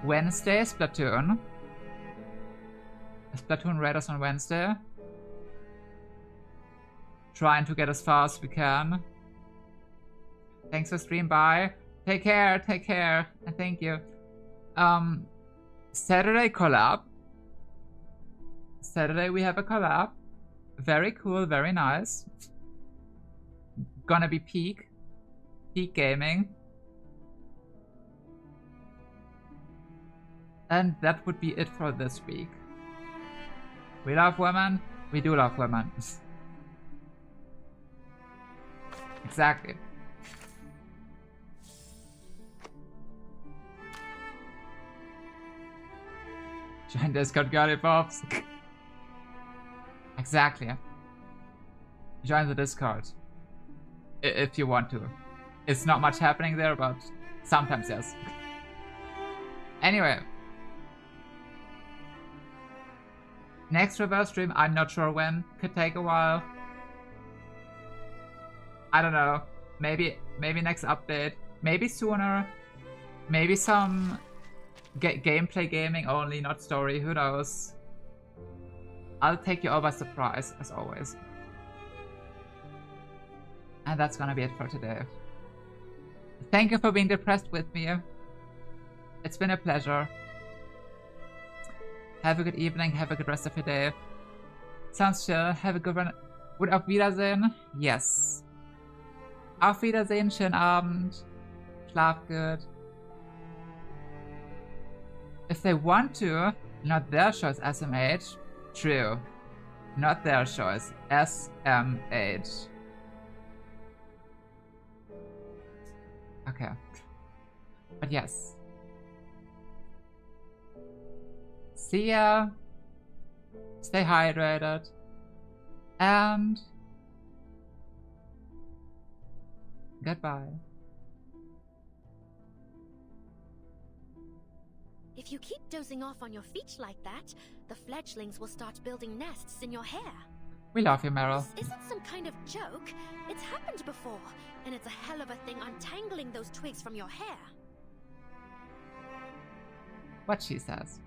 Wednesday, Splatoon. Splatoon Raiders on Wednesday. Trying to get as far as we can. Thanks for stream, bye. Take care, and thank you. Saturday collab. Saturday we have a collab. Very cool, very nice. Gonna be peak gaming. And that would be it for this week. We love women. We do love women. Exactly. Join Discord, girly pops. Exactly. Join the Discord. If you want to. It's not much happening there, but sometimes yes. Anyway. Next reverse stream, I'm not sure when. Could take a while. I don't know. Maybe next update. Maybe sooner. Maybe some gameplay gaming only, not story. Who knows? I'll take you all by surprise, as always. And that's gonna be it for today. Thank you for being depressed with me. It's been a pleasure. Have a good evening, have a good rest of your day. Sounds chill, have a good one. Gut, auf Wiedersehen? Yes. Auf Wiedersehen, schönen Abend. Schlaf gut. If they want to, not their choice, SMH. True. Not their choice, SMH. Okay. But yes. See ya. Stay hydrated. And goodbye. If you keep dozing off on your feet like that, the fledglings will start building nests in your hair. We love you, Meryl. This isn't some kind of joke. It's happened before, and it's a hell of a thing untangling those twigs from your hair. What she says.